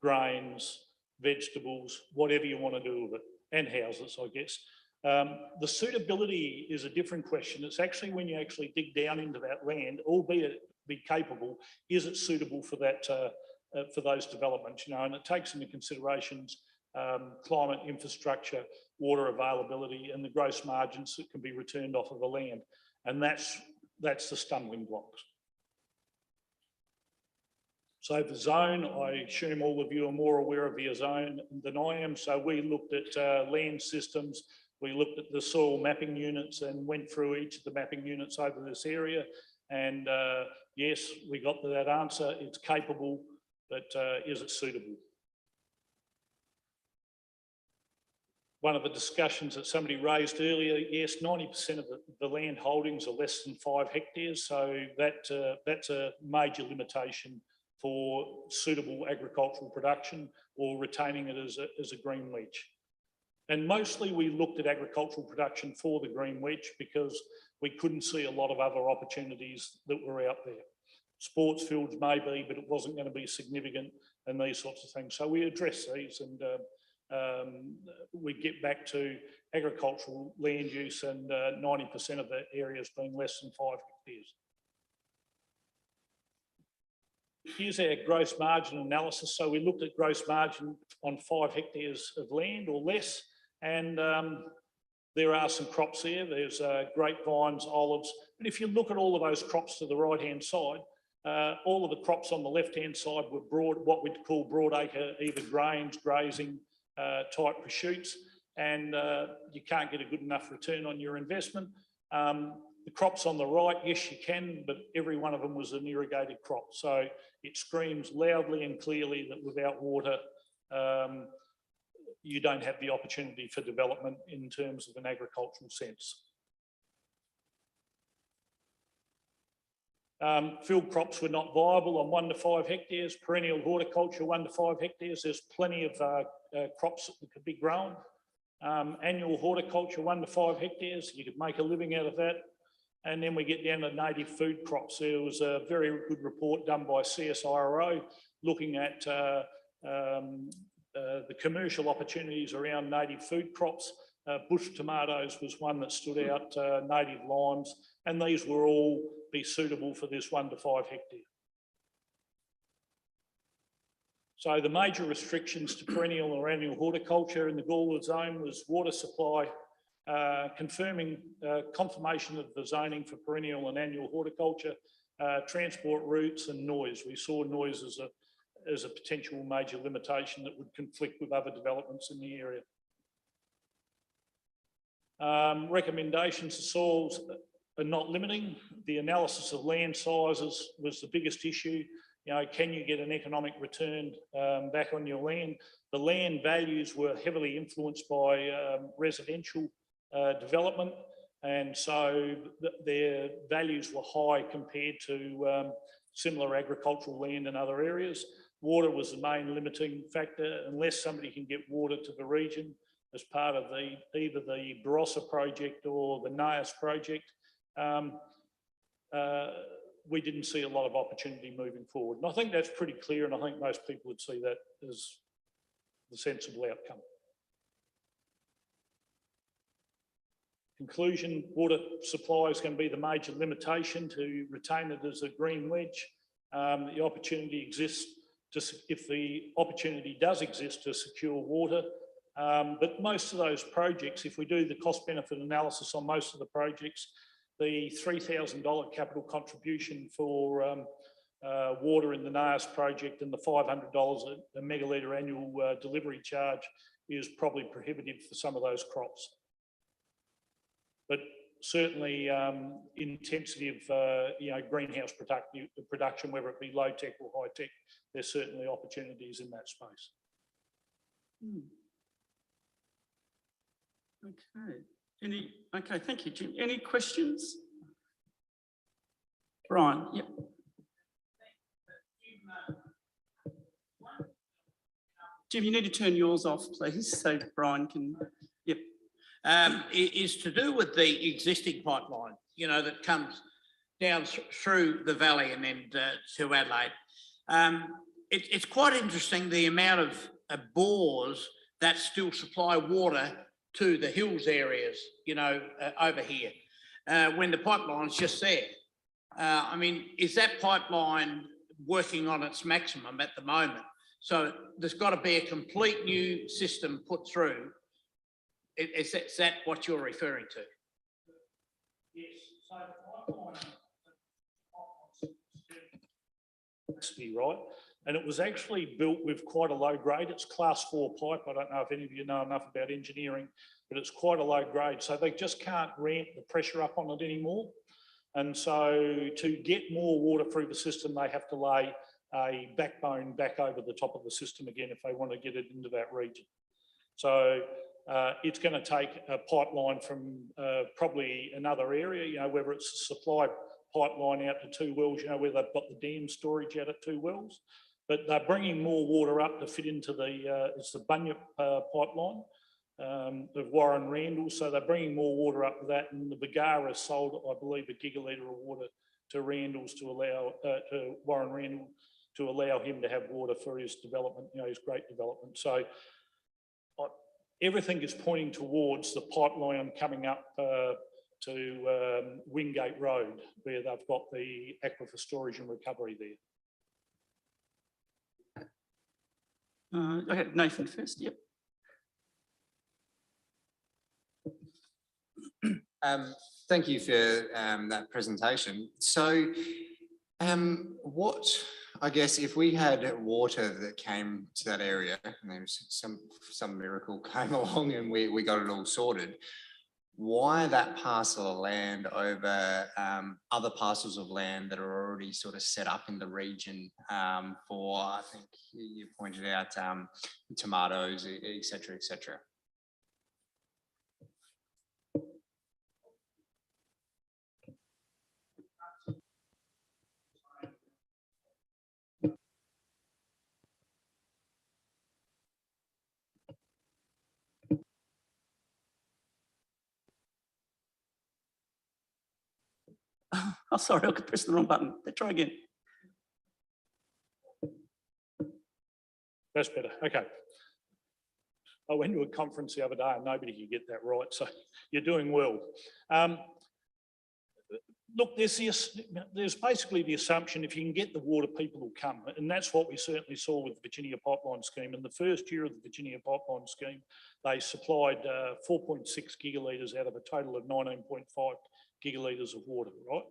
Speaker 15: grains, vegetables, whatever you want to do with it, and houses, I guess. The suitability is a different question. It's actually when you actually dig down into that land, albeit be capable, is it suitable for that, for those developments, and it takes into considerations climate, infrastructure, water availability, and the gross margins that can be returned off of the land. And that's the stumbling blocks. So the zone, I assume all of you are more aware of the zone than I am. So we looked at land systems, we looked at the soil mapping units and went through each of the mapping units over this area. And yes, we got to that answer. It's capable, but is it suitable? One of the discussions that somebody raised earlier, yes, 90% of the land holdings are less than 5 hectares. So that's a major limitation for suitable agricultural production or retaining it as a green wedge. And mostly we looked at agricultural production for the green wedge because we couldn't see a lot of other opportunities that were out there. Sports fields maybe, but it wasn't going to be significant and these sorts of things. So we address these, and we get back to agricultural land use and 90% of the areas being less than 5 hectares. Here's our gross margin analysis. So we looked at gross margin on 5 hectares of land or less, and there are some crops there. There's grapevines, olives. But if you look at all of those crops to the right-hand side, all of the crops on the left-hand side were what we'd call broadacre, either grains, grazing type pursuits, and you can't get a good enough return on your investment. The crops on the right, yes, you can, but every one of them was an irrigated crop. So it screams loudly and clearly that without water, you don't have the opportunity for development in terms of an agricultural sense. Field crops were not viable on 1 to 5 hectares. Perennial horticulture, 1 to 5 hectares. There's plenty of crops that could be grown. Annual horticulture, 1 to 5 hectares. You could make a living out of that. And then we get down to native food crops. There was a very good report done by CSIRO looking at the commercial opportunities around native food crops. Bush tomatoes was one that stood out, native limes, and these will all be suitable for this 1 to 5 hectare. So the major restrictions to perennial or annual horticulture in the Gawler zone was water supply, confirmation of the zoning for perennial and annual horticulture, transport routes and noise. We saw noise as a potential major limitation that would conflict with other developments in the area. Recommendations to soils. not limiting. The analysis of land sizes was the biggest issue. You know, can you get an economic return back on your land? The land values were heavily influenced by residential development, and so their values were high compared to similar agricultural land in other areas. Water was the main limiting factor. Unless somebody can get water to the region as part of either the Barossa project or the NAIAS project, we didn't see a lot of opportunity moving forward. And I think that's pretty clear, and I think most people would see that as the sensible outcome. Conclusion, water supply is going to be the major limitation to retain it as a green wedge. The opportunity exists if the opportunity does exist to secure water. But most of those projects, if we do the cost benefit analysis on most of the projects, the $3,000 capital contribution for water in the NAIAS project and the $500 a megalitre annual delivery charge is probably prohibitive for some of those crops. But certainly intensity of greenhouse production, whether it be low tech or high tech, there's certainly opportunities in that space.
Speaker 1: Okay, thank you, Jim. Any questions? Brian, yep. Jim, you need to turn yours off, please, so Brian can, yep.
Speaker 13: Is to do with the existing pipeline, you know, that comes down through the valley and then to Adelaide. It's quite interesting the amount of bores that still supply water to the hills areas, you know, over here, when the pipeline's just there. I mean, is that pipeline working on its maximum at the moment? So there's got to be a complete new system put through. Is that what you're referring to?
Speaker 15: Yes, so the pipeline right? And it was actually built with quite a low grade. It's class 4 pipe. I don't know if any of you know enough about engineering, but it's quite a low grade. So they just can't ramp the pressure up on it anymore. And so to get more water through the system, they have to lay a backbone back over the top of the system again if they want to get it into that region. So it's going to take a pipeline from probably another area, you know, whether it's a supply pipeline out to 2 wells, you know, where they've got the dam storage out at 2 wells. But they're bringing more water up to fit into it's the Bunyip pipeline of Warren Randall. So they're bringing more water up to that, and the Bagara sold, I believe, a gigalitre of water to Randall's to allow, to Warren Randall, to allow him to have water for his development, you know, his great development. So everything is pointing towards the pipeline coming up to Wingate Road, where they've got the aquifer storage and recovery there.
Speaker 1: Okay, Nathan first, yep.
Speaker 3: Thank you for that presentation. So what, I guess, if we had water that came to that area and there was some miracle came along and we got it all sorted, why that parcel of land over other parcels of land that are already sort of set up in the region for, I think you pointed out, tomatoes, et cetera, et cetera?
Speaker 1: Oh, sorry, I could press the wrong button. Let's try again.
Speaker 15: That's better. Okay. I went to a conference the other day and nobody could get that right, so you're doing well. Look, there's basically the assumption if you can get the water, people will come, and that's what we certainly saw with the Virginia Pipeline Scheme. In the first year of the Virginia Pipeline Scheme, they supplied 4.6 gigalitres out of a total of 19.5 gigalitres of water, right?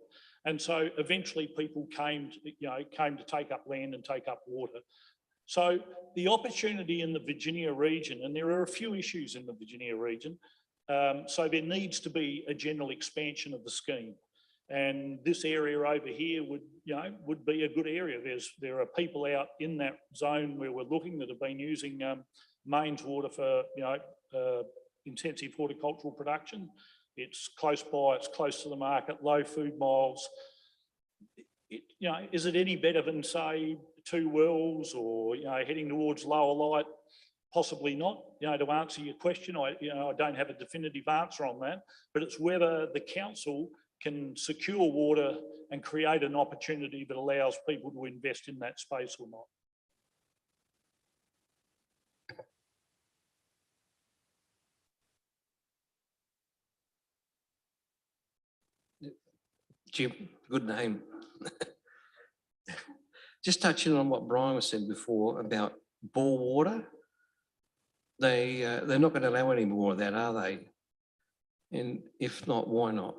Speaker 15: And so eventually people came to take up land and take up water. So the opportunity in the Virginia region, and there are a few issues in the Virginia region, so there needs to be a general expansion of the scheme. And this area over here would, would be a good area. There are people out in that zone where we're looking that have been using mains water for, intensive horticultural production. It's close by, it's close to the market, low food miles. Is it any better than, say, Two Wells or, heading towards Lower Light? Possibly not. To answer your question, I don't have a definitive answer on that, but it's whether the council can secure water and create an opportunity that allows people to invest in that space or not.
Speaker 14: Jim, good name. Just touching on what Brian was said before about bore water. They're not going to allow any more of that, are they? And if not, why not?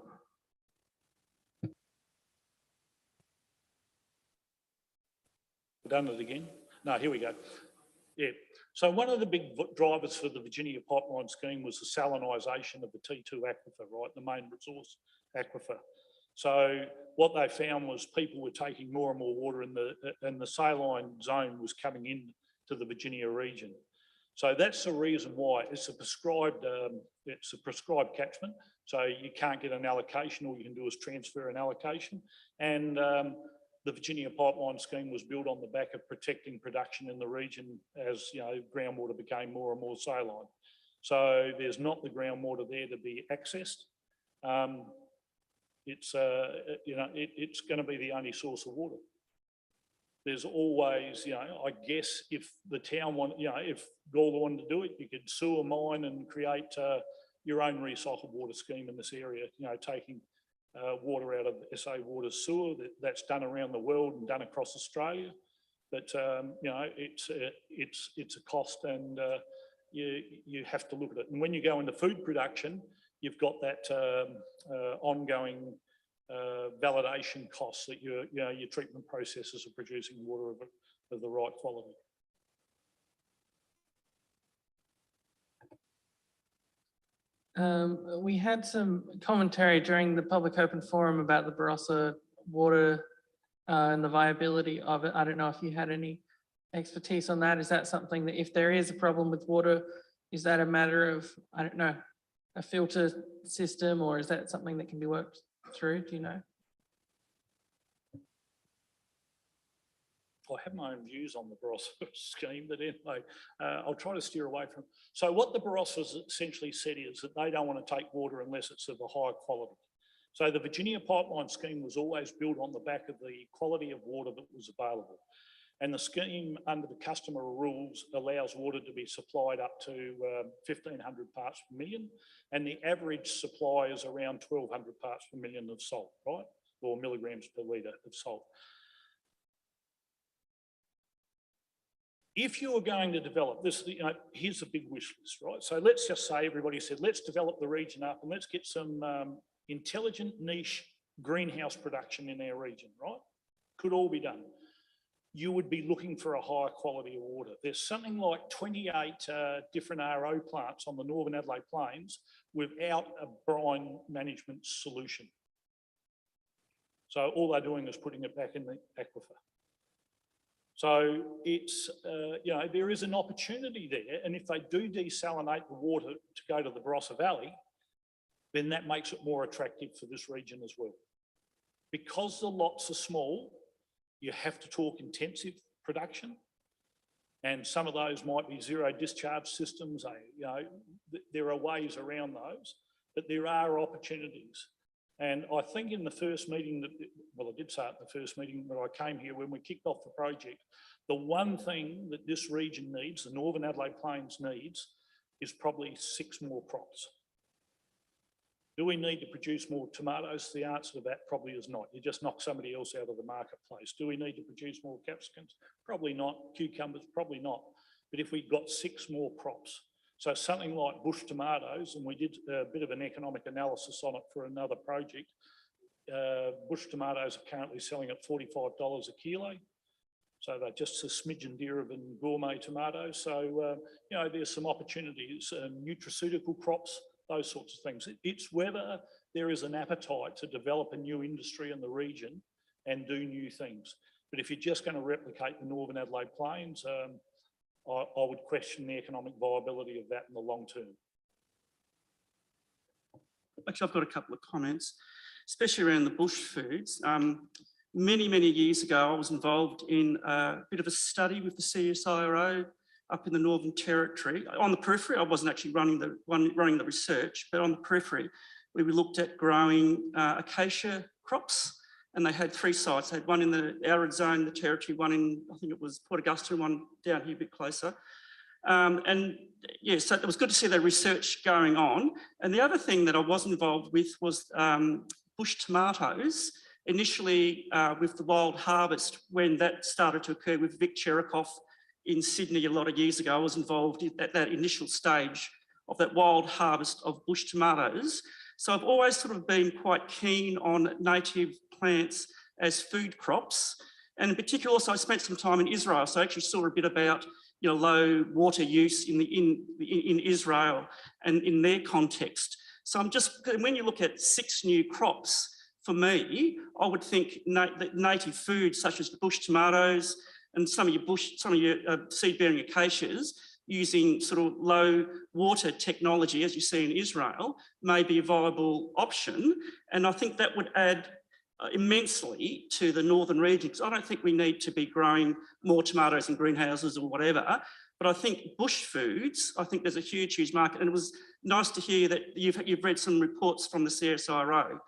Speaker 15: Done it again? No, here we go. Yeah. So one of the big drivers for the Virginia pipeline scheme was the salinisation of the T2 aquifer, right? The main resource aquifer. So what they found was people were taking more and more water and the saline zone was coming in to the Virginia region. So that's the reason why it's a prescribed catchment. So you can't get an allocation. All you can do is transfer an allocation. And the Virginia pipeline scheme was built on the back of protecting production in the region as groundwater became more and more saline. So there's not the groundwater there to be accessed. It's going to be the only source of water. There's always, I guess if the town if Gawler wanted to do it, you could sewer mine and create your own recycled water scheme in this area, taking water out of SA Water sewer. That's done around the world and done across Australia. But, it's a cost and you have to look at it. And when you go into food production, you've got that ongoing validation costs that your treatment processes are producing water of the right quality.
Speaker 7: We had some commentary during the public open forum about the Barossa water and the viability of it. I don't know if you had any expertise on that. Is that something that if there is a problem with water, is that a matter of, I don't know, a filter system, or is that something that can be worked through? Do you know?
Speaker 15: I have my own views on the Barossa scheme, but anyway, I'll try to steer away from. So what the Barossas essentially said is that they don't want to take water unless it's of a high quality. So the Virginia pipeline scheme was always built on the back of the quality of water that was available. And the scheme under the customer rules allows water to be supplied up to 1,500 parts per million. And the average supply is around 1,200 parts per million of salt, right? Or milligrams per litre of salt. If you are going to develop this, here's a big wish list, right? So let's just say everybody said, let's develop the region up and let's get some intelligent niche greenhouse production in our region, right? Could all be done. You would be looking for a higher quality of water. There's something like 28 different RO plants on the Northern Adelaide Plains without a brine management solution. So all they're doing is putting it back in the aquifer. So it's, there is an opportunity there. And if they do desalinate the water to go to the Barossa Valley, then that makes it more attractive for this region as well. Because the lots are small, you have to talk intensive production. And some of those might be zero discharge systems. There are ways around those, but there are opportunities. And I think in the first meeting, I did say it in the first meeting that I came here when we kicked off the project, the one thing that this region needs, the Northern Adelaide Plains needs, is probably 6 more crops. Do we need to produce more tomatoes? The answer to that probably is not. You just knock somebody else out of the marketplace. Do we need to produce more capsicums? Probably not. Cucumbers? Probably not. But if we got 6 more crops, so something like bush tomatoes, and we did a bit of an economic analysis on it for another project. Bush tomatoes are currently selling at $45 a kilo. So they're just a smidgen dearer than gourmet tomatoes. So, there's some opportunities, nutraceutical crops, those sorts of things. It's whether there is an appetite to develop a new industry in the region and do new things. But if you're just going to replicate the Northern Adelaide Plains, I would question the economic viability of that in the long term.
Speaker 1: Actually, I've got a couple of comments, especially around the bush foods. Many years ago, I was involved in a bit of a study with the CSIRO up in the Northern Territory. On the periphery, I wasn't actually running the research, but on the periphery, we looked at growing acacia crops, and they had 3 sites. They had one in the arid zone, the territory, one in, I think it was Port Augusta, and one down here a bit closer. And yeah, so it was good to see the research going on. And the other thing that I was involved with was bush tomatoes. Initially with the wild harvest, when that started to occur with Vic Cherikoff in Sydney a lot of years ago, I was involved at that initial stage of that wild harvest of bush tomatoes. So I've always sort of been quite keen on native plants as food crops. And in particular, also I spent some time in Israel, so I actually saw a bit about low water use in Israel and in their context. So I'm just, when you look at 6 new crops, for me, I would think that native foods such as the bush tomatoes and some of your seed-bearing acacias using sort of low water technology, as you see in Israel, may be a viable option. And I think that would add immensely to the northern region, because I don't think we need to be growing more tomatoes in greenhouses or whatever. But I think bush foods, I think there's a huge market. And it was nice to hear that you've read some reports from the CSIRO.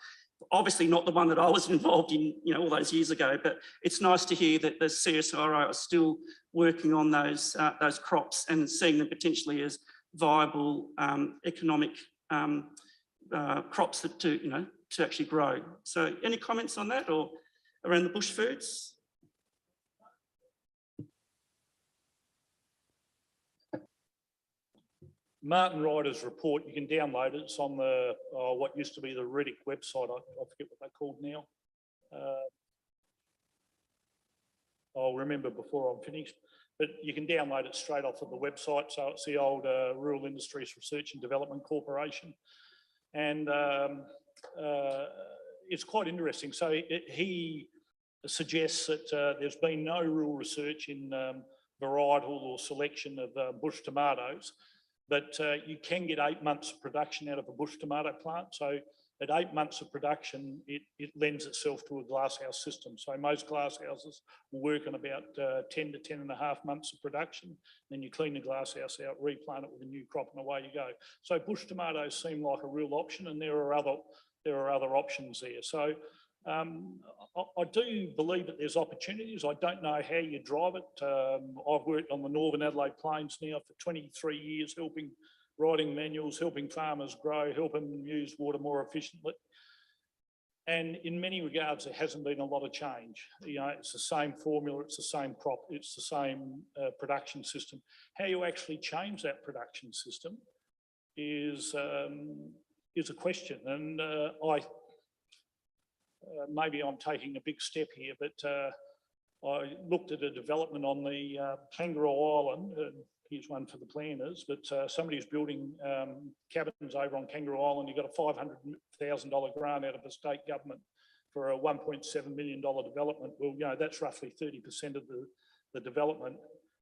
Speaker 1: Obviously not the one that I was involved in, all those years ago, but it's nice to hear that the CSIRO are still working on those crops and seeing them potentially as viable economic crops that to actually grow. So any comments on that or around the bush foods?
Speaker 15: Martin Ryder's report, you can download it. It's on the what used to be the Reddick website. I forget what they're called now. I'll remember before I'm finished. But you can download it straight off of the website. So it's the old Rural Industries Research and Development Corporation. And it's quite interesting. So he suggests that there's been no real research in varietal or selection of bush tomatoes. But you can get 8 months of production out of a bush tomato plant. So at 8 months of production, it lends itself to a glasshouse system. So most glasshouses will work on about 10 to 10 and a half months of production. Then you clean the glasshouse out, replant it with a new crop, and away you go. So bush tomatoes seem like a real option, and there are other options there. So I do believe that there's opportunities. I don't know how you drive it. I've worked on the Northern Adelaide Plains now for 23 years, writing manuals, helping farmers grow, helping them use water more efficiently. And in many regards, there hasn't been a lot of change. It's the same formula, it's the same crop, it's the same production system. How you actually change that production system is a question. And maybe I'm taking a big step here, but I looked at a development on the Kangaroo Island. Here's one for the planners, but somebody's building cabins over on Kangaroo Island. He got a $500,000 grant out of the state government for a $1.7 million development. Well, that's roughly 30% of the development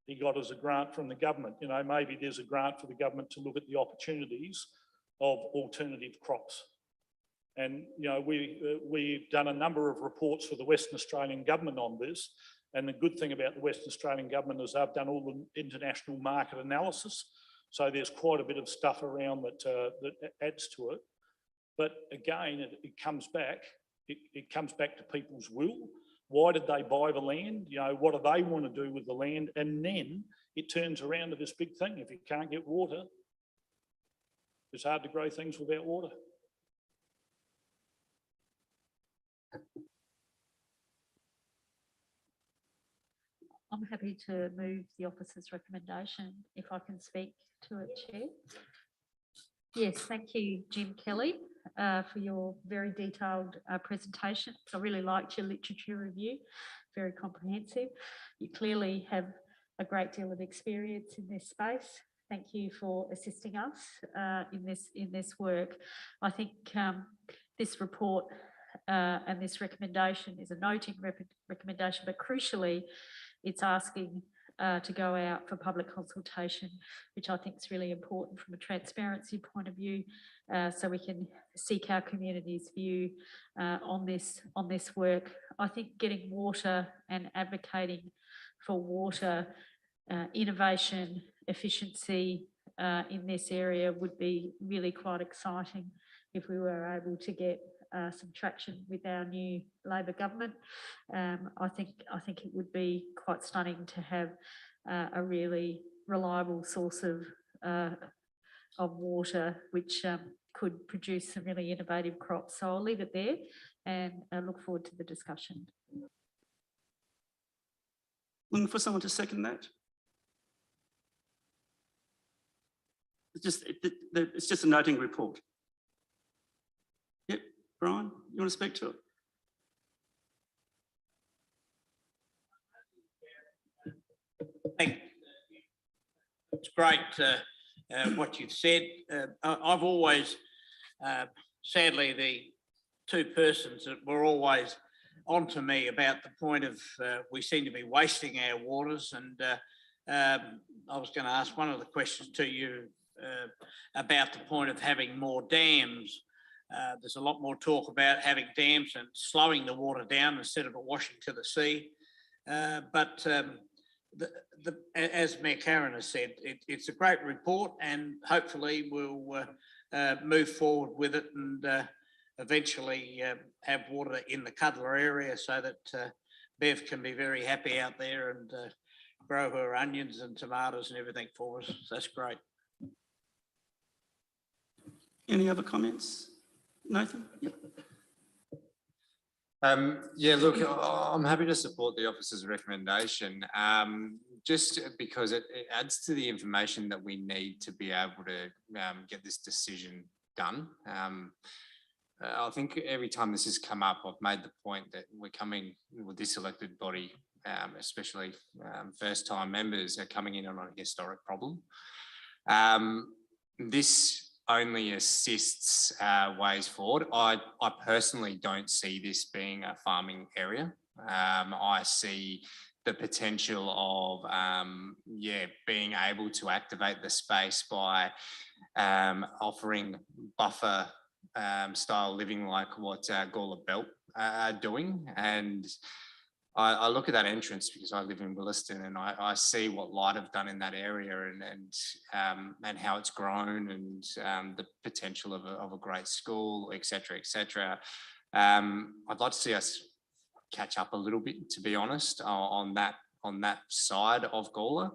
Speaker 15: he got as a grant from the government. Maybe there's a grant for the government to look at the opportunities of alternative crops. And we've done a number of reports for the Western Australian government on this. And the good thing about the Western Australian government is they've done all the international market analysis. So there's quite a bit of stuff around that adds to it. But again, it comes back. It comes back to people's will. Why did they buy the land? What do they want to do with the land? And then it turns around to this big thing. If you can't get water, it's hard to grow things without water.
Speaker 11: I'm happy to move the officer's recommendation if I can speak to it, Chair. Yes, thank you, Jim Kelly, for your very detailed presentation. I really liked your literature review, very comprehensive. You clearly have a great deal of experience in this space. Thank you for assisting us in this work. I think this report and this recommendation is a noting recommendation, but crucially, it's asking to go out for public consultation, which I think is really important from a transparency point of view, so we can seek our community's view on this work. I think getting water and advocating for water innovation, efficiency in this area would be really quite exciting if we were able to get some traction with our new Labor government. I think it would be quite stunning to have a really reliable source of water, which could produce some really innovative crops. So I'll leave it there and I look forward to the discussion.
Speaker 1: Looking for someone to second that? It's just a noting report. Yep, Brian, you want to speak to it?
Speaker 13: It's great what you've said. I've always, sadly, the two persons that were always on to me about the point of we seem to be wasting our waters, and I was going to ask one of the questions to you about the point of having more dams. There's a lot more talk about having dams and slowing the water down instead of it washing to the sea. But as Mayor Karen has said, it's a great report, and hopefully we'll move forward with it and eventually have water in the Cuddler area so that Bev can be very happy out there and grow her onions and tomatoes and everything for us. So that's great.
Speaker 1: Any other comments? Nathan? Yep.
Speaker 3: Yeah, look, I'm happy to support the officer's recommendation, just because it adds to the information that we need to be able to get this decision done. I think every time this has come up, I've made the point that we're coming with this elected body, especially first-time members, are coming in on a historic problem. This only assists ways forward. I personally don't see this being a farming area. I see the potential of, being able to activate the space by offering buffer style living like what Gawler Belt are doing. And I look at that entrance because I live in Williston, and I see what Light have done in that area and how it's grown, and the potential of a great school, etc., etc. I'd like to see us catch up a little bit, to be honest, on that side of Gawler,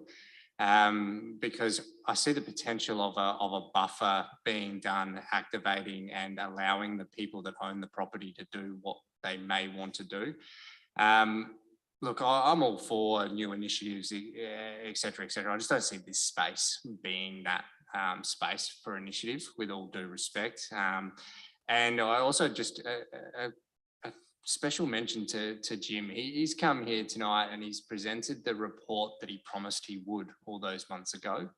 Speaker 3: because I see the potential of a buffer being done, activating and allowing the people that own the property to do what they may want to do. Look, I'm all for new initiatives, etc., etc. I just don't see this space being that space for initiative, with all due respect. And I also just a special mention to Jim. He's come here tonight and he's presented the report that he promised he would all those months ago.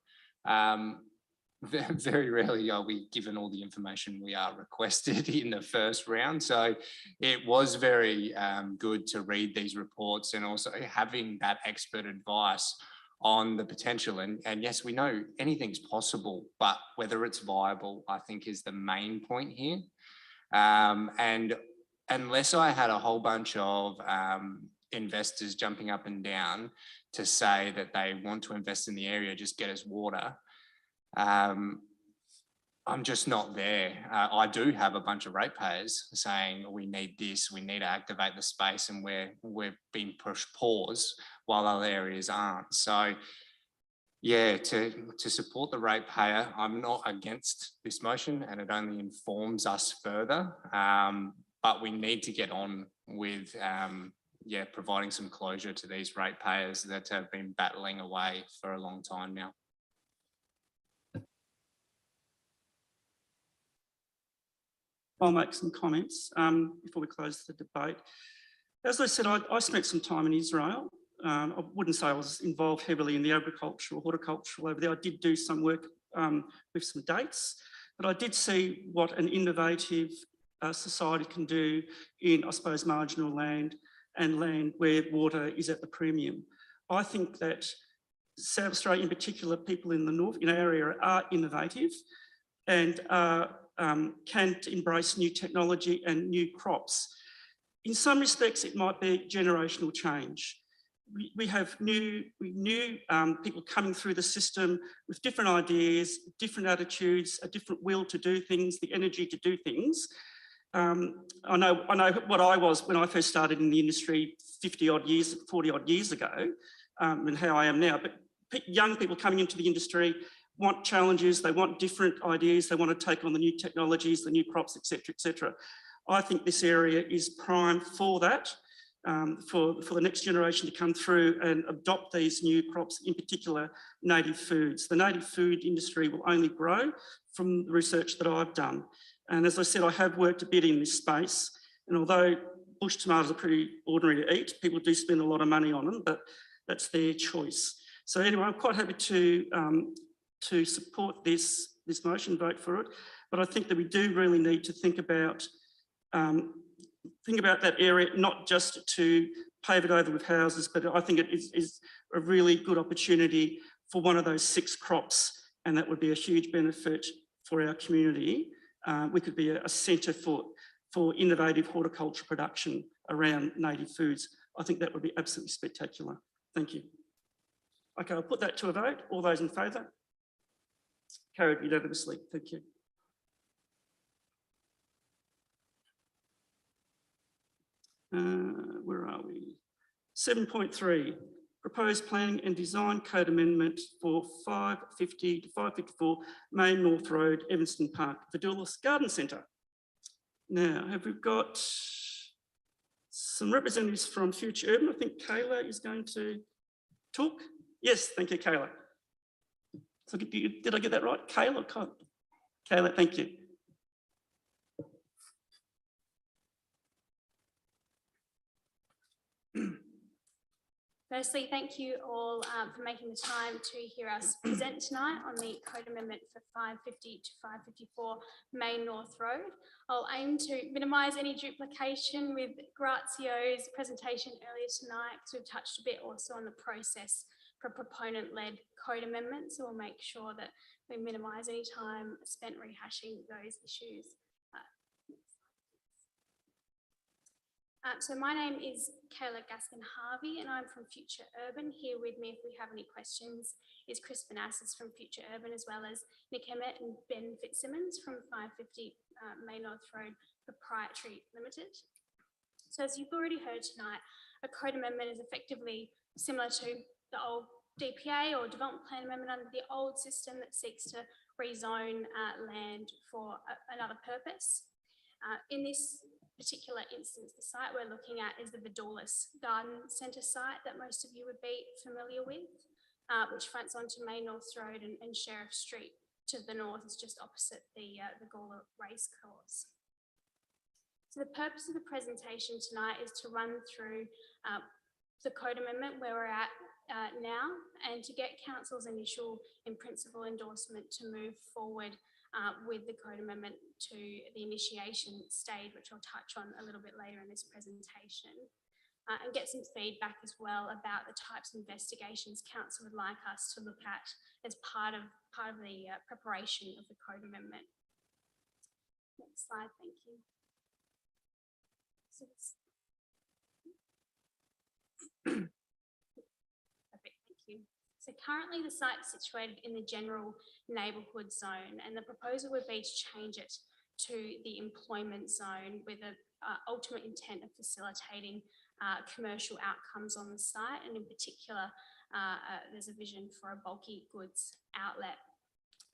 Speaker 3: Very rarely are we given all the information we are requested in the first round. So it was very good to read these reports and also having that expert advice on the potential. And yes, we know anything's possible, but whether it's viable, I think, is the main point here. And unless I had a whole bunch of investors jumping up and down to say that they want to invest in the area, just get us water, I'm just not there. I do have a bunch of ratepayers saying we need this, we need to activate the space, and we're being pushed pause while other areas aren't. So yeah, to support the ratepayer, I'm not against this motion, and it only informs us further. But we need to get on with providing some closure to these ratepayers that have been battling away for a long time now.
Speaker 1: I'll make some comments before we close the debate. As I said, I spent some time in Israel. I wouldn't say I was involved heavily in the agricultural, horticultural over there. I did do some work with some dates, but I did see what an innovative society can do in, I suppose, marginal land and land where water is at the premium. I think that South Australia in particular, people in the north, in our area, are innovative and can embrace new technology and new crops. In some respects, it might be generational change. We have new people coming through the system with different ideas, different attitudes, a different will to do things, the energy to do things. I know what I was when I first started in the industry 40 odd years ago, and how I am now. But young people coming into the industry want challenges, they want different ideas, they want to take on the new technologies, the new crops, etc., etc. I think this area is prime for that, for the next generation to come through and adopt these new crops, in particular native foods. The native food industry will only grow from the research that I've done. And as I said, I have worked a bit in this space, and although bush tomatoes are pretty ordinary to eat, people do spend a lot of money on them, but that's their choice. So anyway, I'm quite happy to support this motion, vote for it. But I think that we do really need to think about that area, not just to pave it over with houses, but I think it is a really good opportunity for one of those 6 crops, and that would be a huge benefit for our community. We could be a centre for innovative horticulture production around native foods. I think that would be absolutely spectacular. Thank you. Okay, I'll put that to a vote. All those in favour? Carried unanimously. Thank you. Where are we? 7.3, proposed planning and design code amendment for 550 to 554 Main North Road, Evanston Park, Vidulas Garden Centre. Now, have we got some representatives from Future Urban? I think Kayla is going to talk. Yes, thank you, Kayla. So did I get that right? Kayla? Kayla, thank you.
Speaker 16: Firstly, thank you all for making the time to hear us present tonight on the code amendment for 550 to 554 Main North Road. I'll aim to minimise any duplication with Grazio's presentation earlier tonight, because we've touched a bit also on the process for proponent-led code amendments. So we'll make sure that we minimise any time spent rehashing those issues. So my name is Kayla Gaskin-Harvey and I'm from Future Urban. Here with me, if we have any questions, is Chris Banassis from Future Urban, as well as Nick Emmett and Ben Fitzsimmons from 550 Main North Road Proprietary Limited. So as you've already heard tonight, a code amendment is effectively similar to the old DPA or development plan amendment under the old system that seeks to rezone land for another purpose. In this particular instance, the site we're looking at is the Vidulas Garden Centre site that most of you would be familiar with, which fronts onto Main North Road and Sheriff Street. To the north is just opposite the Gawler Racecourse. So the purpose of the presentation tonight is to run through the code amendment where we're at now, and to get Council's initial in principle endorsement to move forward with the code amendment to the initiation stage, which I'll touch on a little bit later in this presentation, and get some feedback as well about the types of investigations Council would like us to look at as part of the preparation of the code amendment. Next slide, thank you. So perfect, thank you. So currently the site is situated in the general neighbourhood zone, and the proposal would be to change it to the employment zone with an ultimate intent of facilitating commercial outcomes on the site, and in particular there's a vision for a bulky goods outlet.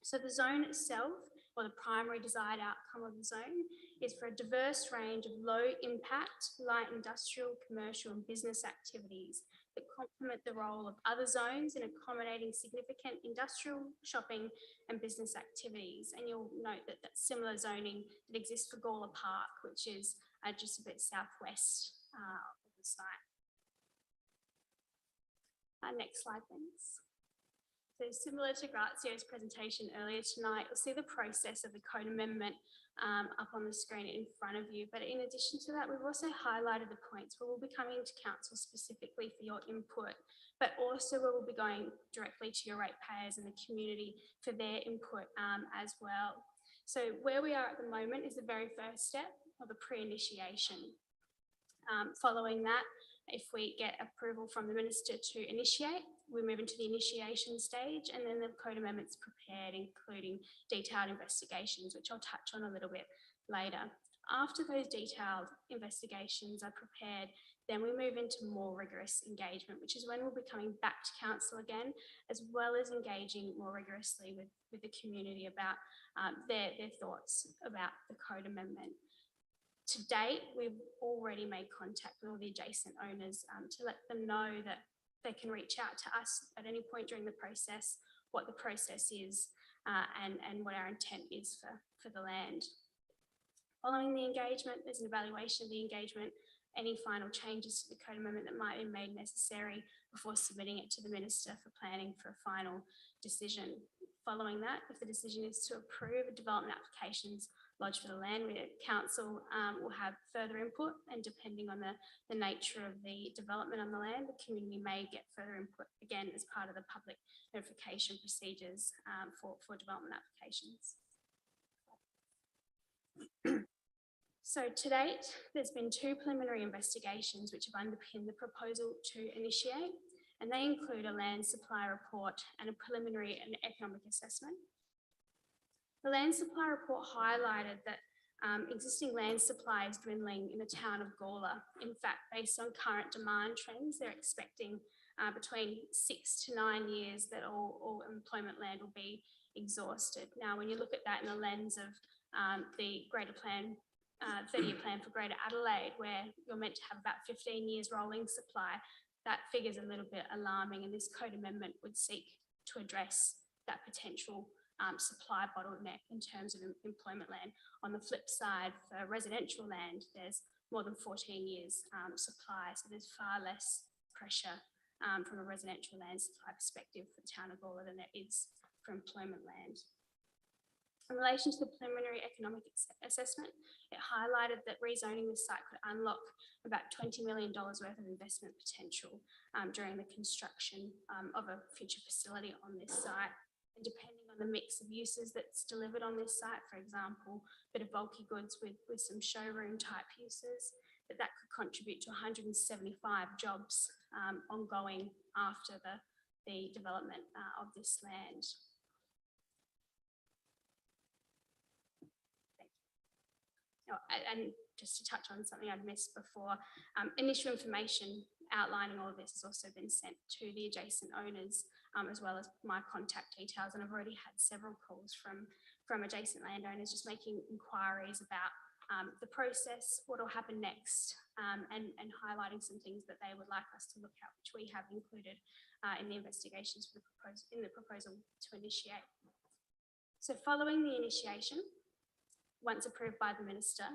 Speaker 16: So the zone itself, or the primary desired outcome of the zone, is for a diverse range of low impact, light industrial, commercial and business activities that complement the role of other zones in accommodating significant industrial, shopping and business activities. And you'll note that that's similar zoning that exists for Gawler Park, which is just a bit southwest of the site. Next slide, thanks. So similar to Grazio's presentation earlier tonight, you'll see the process of the code amendment up on the screen in front of you. But in addition to that, we've also highlighted the points where we'll be coming to council specifically for your input, but also where we'll be going directly to your ratepayers and the community for their input as well. So where we are at the moment is the very first step of the pre-initiation. Following that, if we get approval from the minister to initiate, we move into the initiation stage, and then the code amendments prepared, including detailed investigations, which I'll touch on a little bit later. After those detailed investigations are prepared, then we move into more rigorous engagement, which is when we'll be coming back to council again, as well as engaging more rigorously with the community about their thoughts about the code amendment. To date, we've already made contact with all the adjacent owners to let them know that they can reach out to us at any point during the process, what the process is, and what our intent is for the land. Following the engagement, there's an evaluation of the engagement, any final changes to the code amendment that might be made necessary before submitting it to the minister for planning for a final decision. Following that, if the decision is to approve development applications lodged for the land, council will have further input, and depending on the nature of the development on the land, the community may get further input again as part of the public notification procedures for development applications. So to date, there's been 2 preliminary investigations which have underpinned the proposal to initiate, and they include a land supply report and a preliminary and economic assessment. The land supply report highlighted that existing land supply is dwindling in the town of Gawler. In fact, based on current demand trends, they're expecting between 6 to 9 years that all employment land will be exhausted. Now, when you look at that in the lens of the greater plan, 30-year plan for Greater Adelaide, where you're meant to have about 15 years rolling supply, that figure's a little bit alarming, and this code amendment would seek to address that potential supply bottleneck in terms of employment land. On the flip side, for residential land, there's more than 14 years supply, so there's far less pressure from a residential land supply perspective for the town of Gawler than there is for employment land. In relation to the preliminary economic assessment, it highlighted that rezoning this site could unlock about $20 million worth of investment potential during the construction of a future facility on this site. And depending on the mix of uses that's delivered on this site, for example, a bit of bulky goods with some showroom type uses, that could contribute to 175 jobs ongoing after the development of this land. And just to touch on something I'd missed before, initial information outlining all of this has also been sent to the adjacent owners, as well as my contact details. And I've already had several calls from adjacent landowners just making inquiries about the process, what will happen next, and highlighting some things that they would like us to look at, which we have included in the investigations for the proposal to initiate. So following the initiation, once approved by the minister,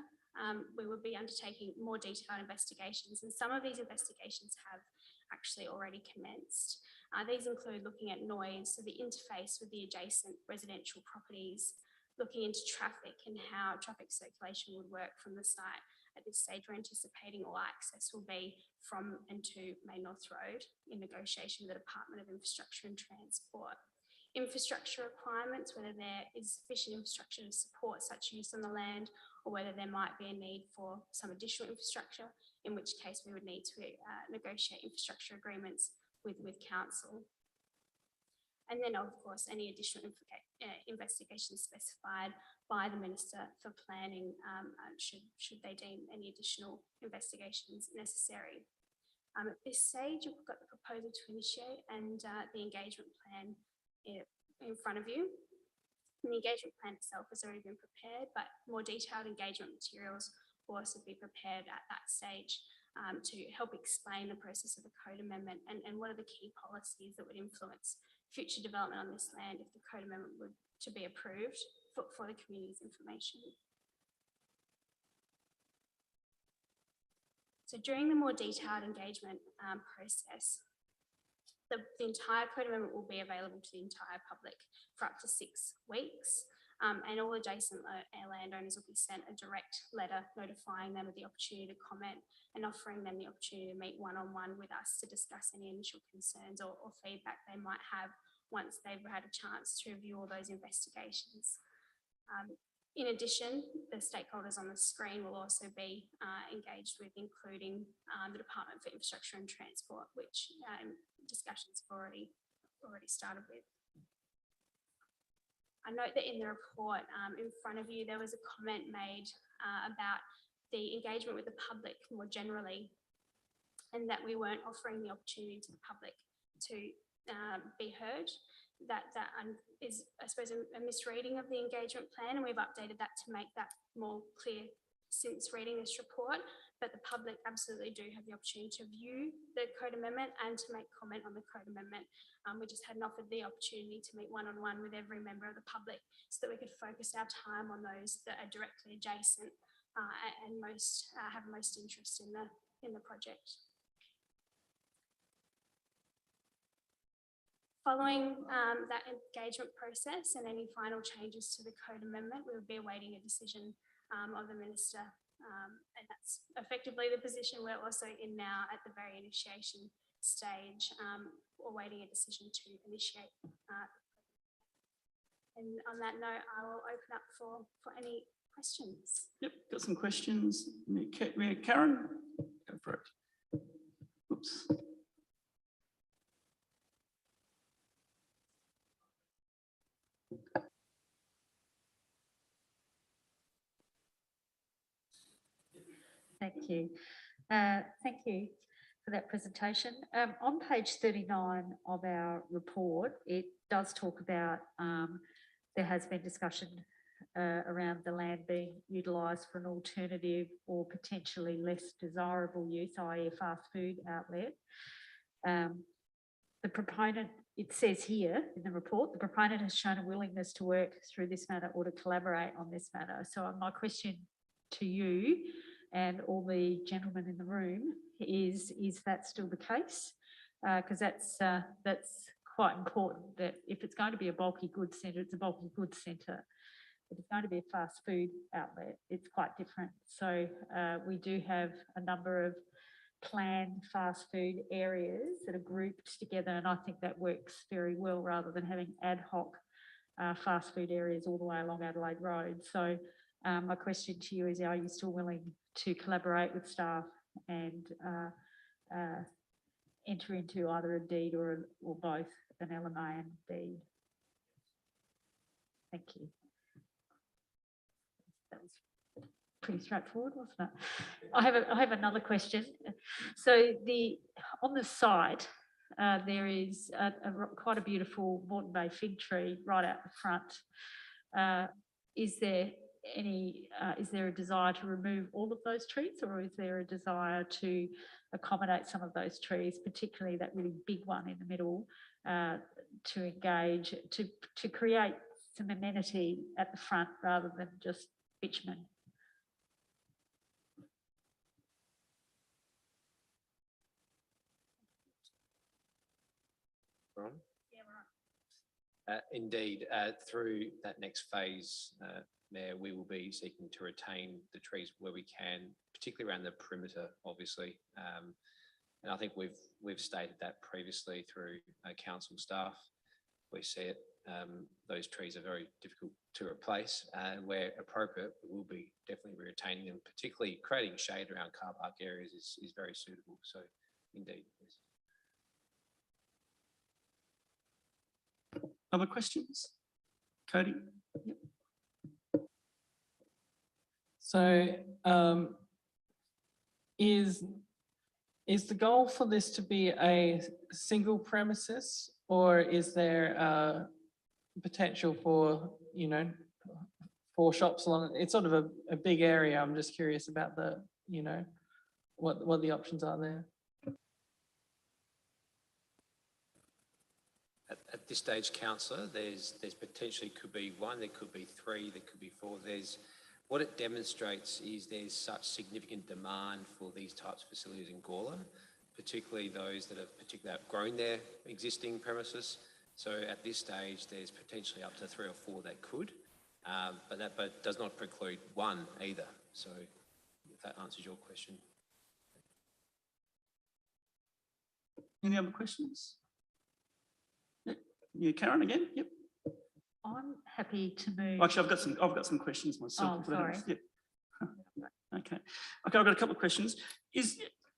Speaker 16: we will be undertaking more detailed investigations, and some of these investigations have actually already commenced. These include looking at noise, so the interface with the adjacent residential properties, looking into traffic and how traffic circulation would work from the site. At this stage, we're anticipating all access will be from and to Main North Road in negotiation with the Department of Infrastructure and Transport. Infrastructure requirements, whether there is sufficient infrastructure to support such use on the land, or whether there might be a need for some additional infrastructure, in which case we would need to negotiate infrastructure agreements with council. And then, of course, any additional investigations specified by the minister for planning should they deem any additional investigations necessary. At this stage, you've got the proposal to initiate and the engagement plan in front of you. And the engagement plan itself has already been prepared, but more detailed engagement materials will also be prepared at that stage to help explain the process of the code amendment and what are the key policies that would influence future development on this land if the code amendment were to be approved for the community's information. So during the more detailed engagement process, the entire code amendment will be available to the entire public for up to 6 weeks. And all adjacent landowners will be sent a direct letter notifying them of the opportunity to comment and offering them the opportunity to meet one-on-one with us to discuss any initial concerns or feedback they might have once they've had a chance to review all those investigations. In addition, the stakeholders on the screen will also be engaged with, including the Department for Infrastructure and Transport, which discussions have already started with. I note that in the report in front of you, there was a comment made about the engagement with the public more generally, and that we weren't offering the opportunity to the public to be heard. That is, I suppose, a misreading of the engagement plan, and we've updated that to make that more clear since reading this report. But the public absolutely do have the opportunity to view the code amendment and to make comment on the code amendment. We just hadn't offered the opportunity to meet one-on-one with every member of the public so that we could focus our time on those that are directly adjacent and have most interest in the project. Following that engagement process and any final changes to the code amendment, we will be awaiting a decision of the Minister. And that's effectively the position we're also in now at the very initiation stage, awaiting a decision to initiate. And on that note, I will open up for any questions.
Speaker 1: Yep, got some questions. Karen, go for it. Oops.
Speaker 11: Thank you. Thank you for that presentation. On page 39 of our report, it does talk about there has been discussion around the land being utilised for an alternative or potentially less desirable use, i.e. a fast food outlet. The proponent, it says here in the report, the proponent has shown a willingness to work through this matter or to collaborate on this matter. So my question to you and all the gentlemen in the room is that still the case? Because that's quite important, that if it's going to be a bulky goods centre, it's a bulky goods centre. If it's going to be a fast food outlet, it's quite different. So we do have a number of planned fast food areas that are grouped together, and I think that works very well rather than having ad hoc fast food areas all the way along Adelaide Road. So my question to you is, are you still willing to collaborate with staff and enter into either a deed or both an LMA and deed? Thank you. That was pretty straightforward, wasn't it? I have another question. So on the site, there is quite a beautiful Moreton Bay fig tree right out the front. Is there a desire to remove all of those trees, or is there a desire to accommodate some of those trees, particularly that really big one in the middle, to engage, to create some amenity at the front rather than just bitumen?
Speaker 17: We're on? Yeah, we're on. Indeed, through that next phase, Mayor, we will be seeking to retain the trees where we can, particularly around the perimeter, obviously. And I think we've stated that previously through council staff. We see it, those trees are very difficult to replace, and where appropriate, we will be definitely retaining them, particularly creating shade around car park areas is very suitable. So indeed, yes.
Speaker 1: Other questions? Cody? Yep.
Speaker 7: So is the goal for this to be a single premises, or is there potential for, 4 shops along? It's sort of a big area. I'm just curious about the, what the options are there.
Speaker 17: At this stage, councillor, there's potentially could be 1, there could be 3, there could be 4. What it demonstrates is there's such significant demand for these types of facilities in Gawler particularly those that have particularly outgrown their existing premises. So at this stage, there's potentially up to 3 or 4 that could, but does not preclude one either. So if that answers your question.
Speaker 1: Any other questions? Yeah, Karen again? Yep.
Speaker 11: I'm happy to move.
Speaker 1: Actually, I've got some questions myself.
Speaker 11: Oh,
Speaker 1: if that helps.
Speaker 11: sorry.
Speaker 1: Yep. Okay. I've got a couple of questions.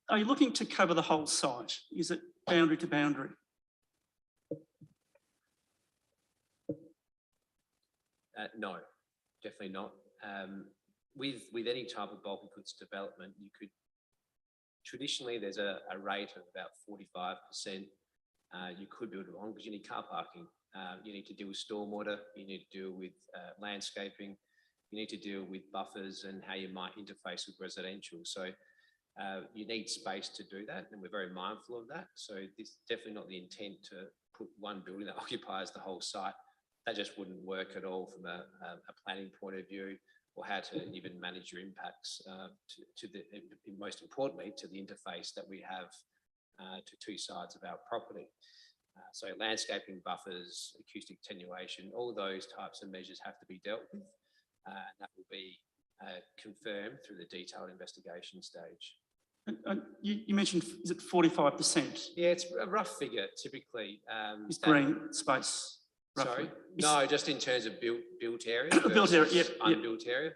Speaker 1: Are you looking to cover the whole site? Is it boundary to boundary?
Speaker 17: No, definitely not. With any type of bulky goods development, you could traditionally there's a rate of about 45%. You could build it on because you need car parking. You need to deal with stormwater. You need to deal with landscaping. You need to deal with buffers and how you might interface with residential. So you need space to do that, and we're very mindful of that. So this is definitely not the intent to put one building that occupies the whole site. That just wouldn't work at all from a planning point of view, or how to even manage your impacts most importantly, to the interface that we have to 2 sides of our property. So landscaping, buffers, acoustic attenuation, all those types of measures have to be dealt with. That will be confirmed through the detailed investigation stage.
Speaker 1: You mentioned, is it 45%?
Speaker 17: Yeah, it's a rough figure typically.
Speaker 1: Is green space? Roughly.
Speaker 17: Sorry? No, just in terms of built area.
Speaker 1: Built area, yep.
Speaker 17: Unbuilt area.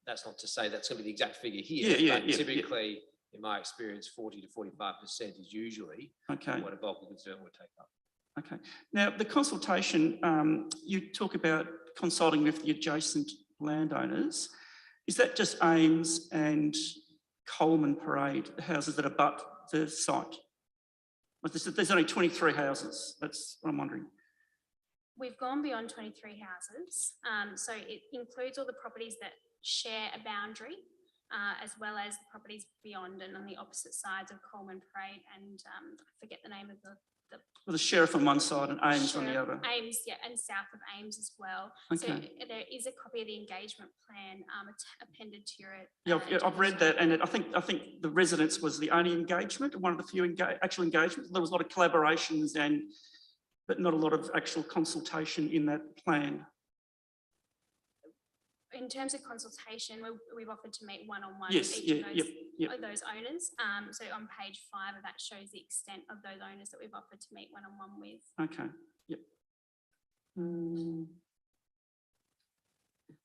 Speaker 17: That's not to say that's going to be the exact figure here. But typically, in my experience, 40 to 45% is usually what a bulk goods development would take up.
Speaker 1: Okay. Now, the consultation, you talk about consulting with the adjacent landowners. Is that just Ames and Coleman Parade, the houses that abut the site? There's only 23 houses. That's what I'm wondering.
Speaker 16: We've gone beyond 23 houses. So it includes all the properties that share a boundary, as well as the properties beyond and on the opposite sides of Coleman Parade and I forget the name of the
Speaker 1: Well, the sheriff on one side and Ames on the other.
Speaker 16: Ames, yeah, and south of Ames as well.
Speaker 1: Okay.
Speaker 16: So there is a copy of the engagement plan appended to your.
Speaker 1: Yeah, I've read that, and I think the residents was the only engagement, one of the few actual engagements. There was a lot of collaborations but not a lot of actual consultation in that plan.
Speaker 16: In terms of consultation, we've offered to meet one-on-one
Speaker 1: Yes,
Speaker 16: with each of those owners. So on page 5 of that shows the extent of those owners that we've offered to meet one-on-one with.
Speaker 1: Okay, yep.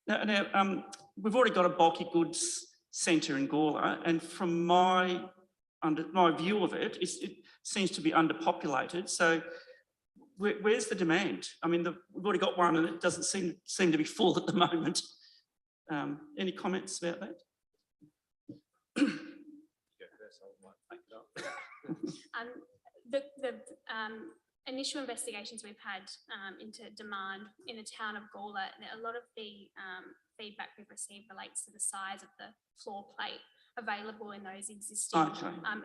Speaker 1: Now, we've already got a bulky goods centre in Gawler, and from my view of it, it seems to be underpopulated. So where's the demand? I mean, we've already got one and it doesn't seem to be full at the moment. Any comments about that?
Speaker 16: The initial investigations we've had into demand in the town of Gawler, a lot of the feedback we've received relates to the size of the floor plate available in those existing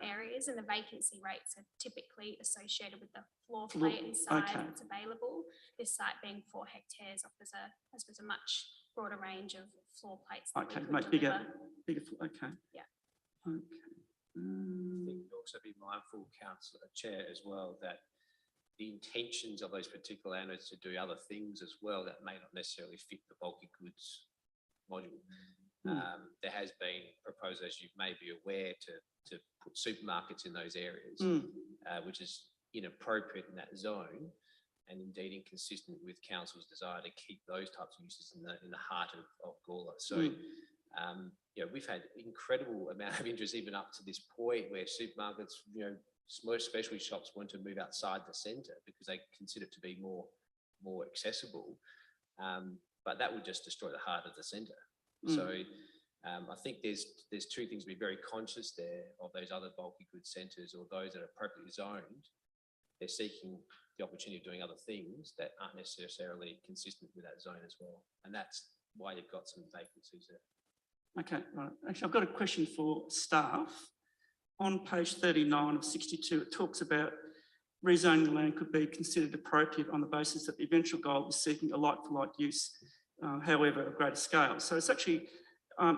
Speaker 16: areas, and the vacancy rates are typically associated with the floor plate and size that's available. This site being 4 hectares offers a much broader range of floor plates.
Speaker 1: Bigger. Okay.
Speaker 16: Yeah.
Speaker 1: Okay.
Speaker 17: I think we'd also be mindful, Councillor Chair, as well, that the intentions of those particular owners to do other things as well that may not necessarily fit the bulky goods module. There has been proposed, as you may be aware, to put supermarkets in those areas, which is inappropriate in that zone, and indeed inconsistent with council's desire to keep those types of uses in the heart of Gawler. So, we've had incredible amount of interest even up to this point, where supermarkets, most specialty shops want to move outside the centre because they consider it to be more accessible. But that would just destroy the heart of the centre. So I think there's 2 things to be very conscious there of those other bulky goods centres, or those that are appropriately zoned. They're seeking the opportunity of doing other things that aren't necessarily consistent with that zone as well. And that's why you've got some vacancies there.
Speaker 1: Okay, right. Actually, I've got a question for staff. On page 39 of 62, it talks about rezoning the land could be considered appropriate on the basis that the eventual goal is seeking a like-for-like use, however, of greater scale. So it's actually, I'm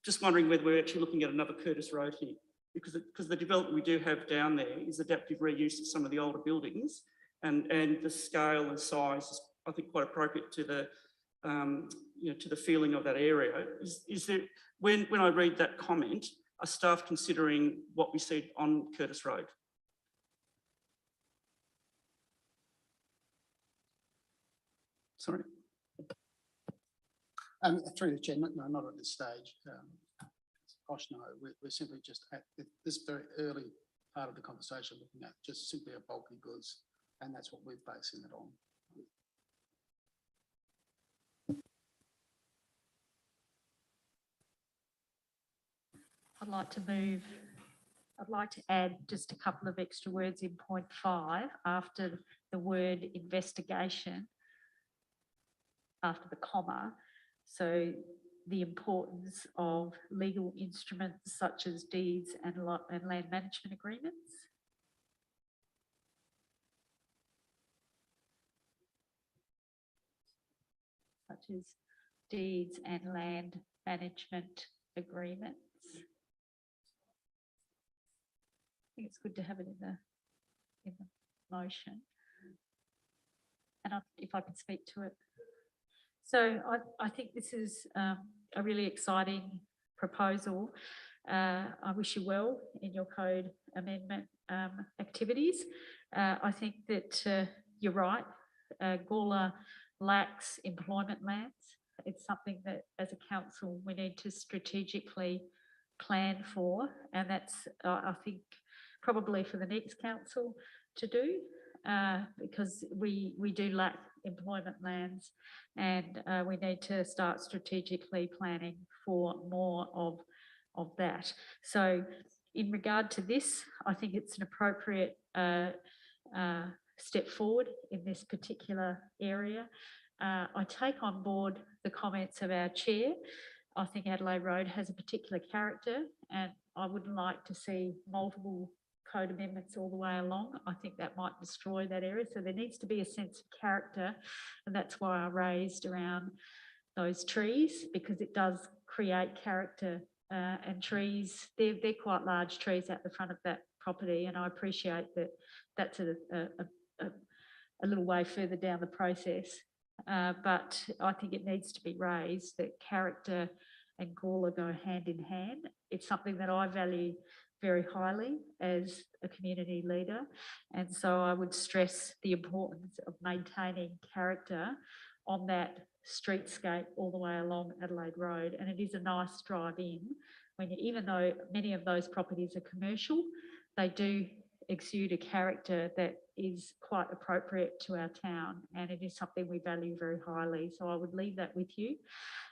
Speaker 1: just wondering whether we're actually looking at another Curtis Road here, because the development we do have down there is adaptive reuse of some of the older buildings, and the scale and size is, I think, quite appropriate to the to the feeling of that area. Is there, when I read that comment, are staff considering what we see on Curtis Road? Sorry.
Speaker 8: Through the chair, no, not at this stage. Gosh, no, we're simply just at this very early part of the conversation looking at just simply a bulky goods, and that's what we're basing it on.
Speaker 11: I'd like to add just a couple of extra words in point 5 after the word investigation, after the comma. So the importance of legal instruments such as deeds and land management agreements. Such as deeds and land management agreements. I think it's good to have it in the motion. And if I can speak to it. So I think this is a really exciting proposal. I wish you well in your code amendment activities. I think that you're right. Gawler lacks employment lands. It's something that as a council we need to strategically plan for, and that's I think probably for the next council to do, because we do lack employment lands, and we need to start strategically planning for more of that. So in regard to this, I think it's an appropriate step forward in this particular area. I take on board the comments of our chair. I think Adelaide Road has a particular character, and I wouldn't like to see multiple code amendments all the way along. I think that might destroy that area. So there needs to be a sense of character, and that's why I raised around those trees, because it does create character. And trees, they're quite large trees out the front of that property, and I appreciate that that's a little way further down the process. But I think it needs to be raised that character and Gawler go hand in hand. It's something that I value very highly as a community leader, and so I would stress the importance of maintaining character on that streetscape all the way along Adelaide Road. And it is a nice drive in when you, even though many of those properties are commercial, they do exude a character that is quite appropriate to our town, and it is something we value very highly. So I would leave that with you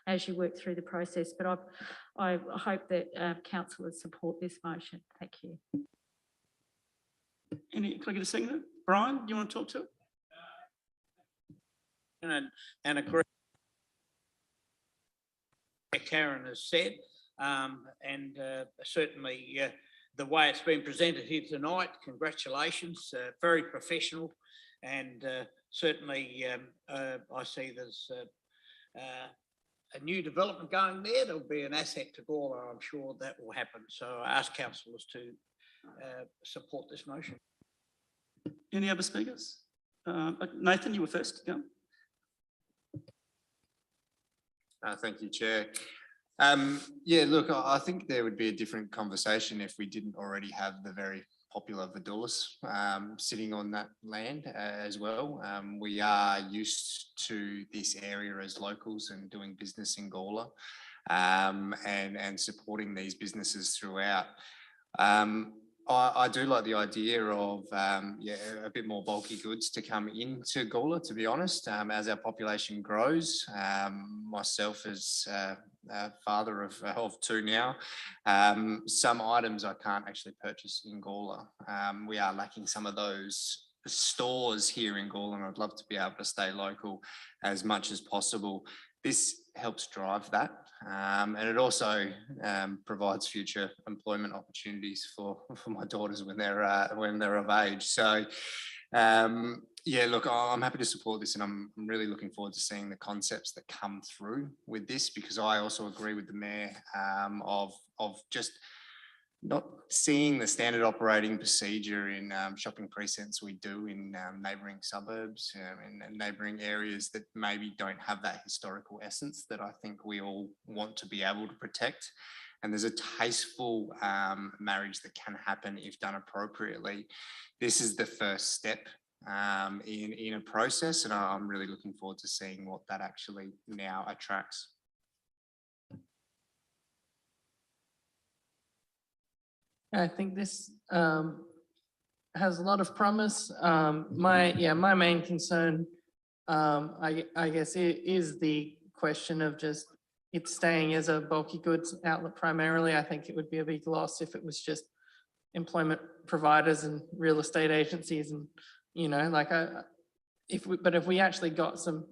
Speaker 11: as you work through the process, but I hope that councillors support this motion. Thank you.
Speaker 1: Can I get a second? Brian, do you want to talk to it?
Speaker 13: And agree. Karen has said, and certainly the way it's been presented here tonight, congratulations, very professional, and certainly I see there's a new development going there. There'll be an asset to Gawler. I'm sure that will happen. So I ask councillors to support this motion.
Speaker 1: Any other speakers? Nathan, you were first. Go.
Speaker 3: Thank you, Chair. Yeah, look, I think there would be a different conversation if we didn't already have the very popular Vidulus sitting on that land as well. We are used to this area as locals and doing business in Gawler, and supporting these businesses throughout. I do like the idea of a bit more bulky goods to come into Gawler, to be honest, as our population grows. Myself as father of 2 now, some items I can't actually purchase in Gawler. We are lacking some of those stores here in Gawler, and I'd love to be able to stay local as much as possible. This helps drive that, and it also provides future employment opportunities for my daughters when they're of age. So Yeah, look, I'm happy to support this, and I'm really looking forward to seeing the concepts that come through with this, because I also agree with the Mayor of just not seeing the standard operating procedure in shopping precincts we do in neighbouring suburbs and neighbouring areas that maybe don't have that historical essence that I think we all want to be able to protect. And there's a tasteful marriage that can happen if done appropriately. This is the first step in a process, and I'm really looking forward to seeing what that actually now attracts.
Speaker 7: I think this has a lot of promise. My main concern, I guess, is the question of just it staying as a bulky goods outlet primarily. I think it would be a big loss if it was just employment providers and real estate agencies, and if we actually got some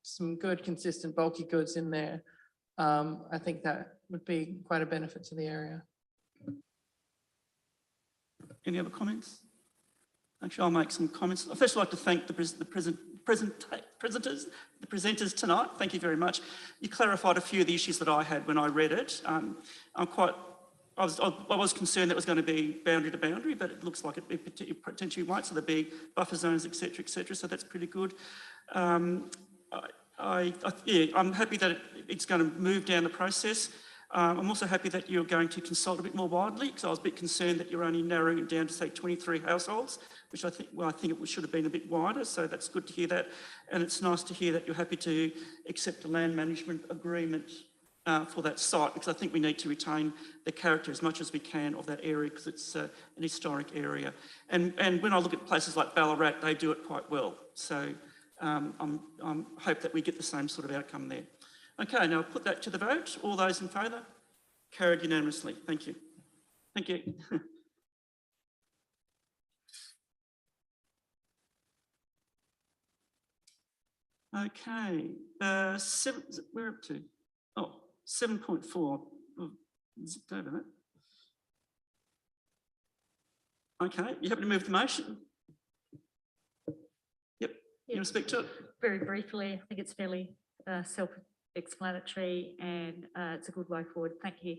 Speaker 7: some good consistent bulky goods in there, I think that would be quite a benefit to the area.
Speaker 1: Any other comments? Actually, I'll make some comments. I'd first like to thank the presenters tonight. Thank you very much. You clarified a few of the issues that I had when I read it. I was concerned that it was going to be boundary to boundary, but it looks like it potentially won't. So there'll be buffer zones, etc., etc. So that's pretty good. I'm happy that it's going to move down the process. I'm also happy that you're going to consult a bit more widely, because I was a bit concerned that you're only narrowing it down to, say, 23 households, which I think it should have been a bit wider. So that's good to hear that. And it's nice to hear that you're happy to accept a land management agreement for that site, because I think we need to retain the character as much as we can of that area, because it's an historic area. And when I look at places like Ballarat, they do it quite well. So I hope that we get the same sort of outcome there. Okay, now I'll put that to the vote. All those in favour? Carried unanimously. Thank you. Thank you. Okay, we're up to, 7.4. Oh, zipped over that. Okay, you happen to move the motion? Yep, you want to speak to it?
Speaker 11: Very briefly, I think it's fairly self-explanatory, and it's a good way forward. Thank you.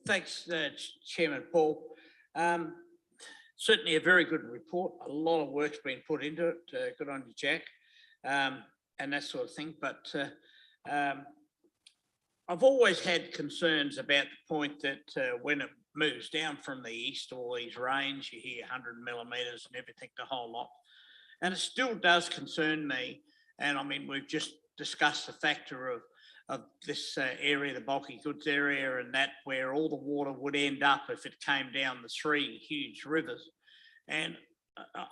Speaker 13: Thanks, Chairman Paul. Certainly a very good report. A lot of work's been put into it. Good on you, Jack, and that sort of thing. But I've always had concerns about the point that when it moves down from the east, all these rains, you hear 100 millimetres and everything, the whole lot. And it still does concern me. And I mean, we've just discussed the factor of this area, the bulky goods area, and that where all the water would end up if it came down the three huge rivers. And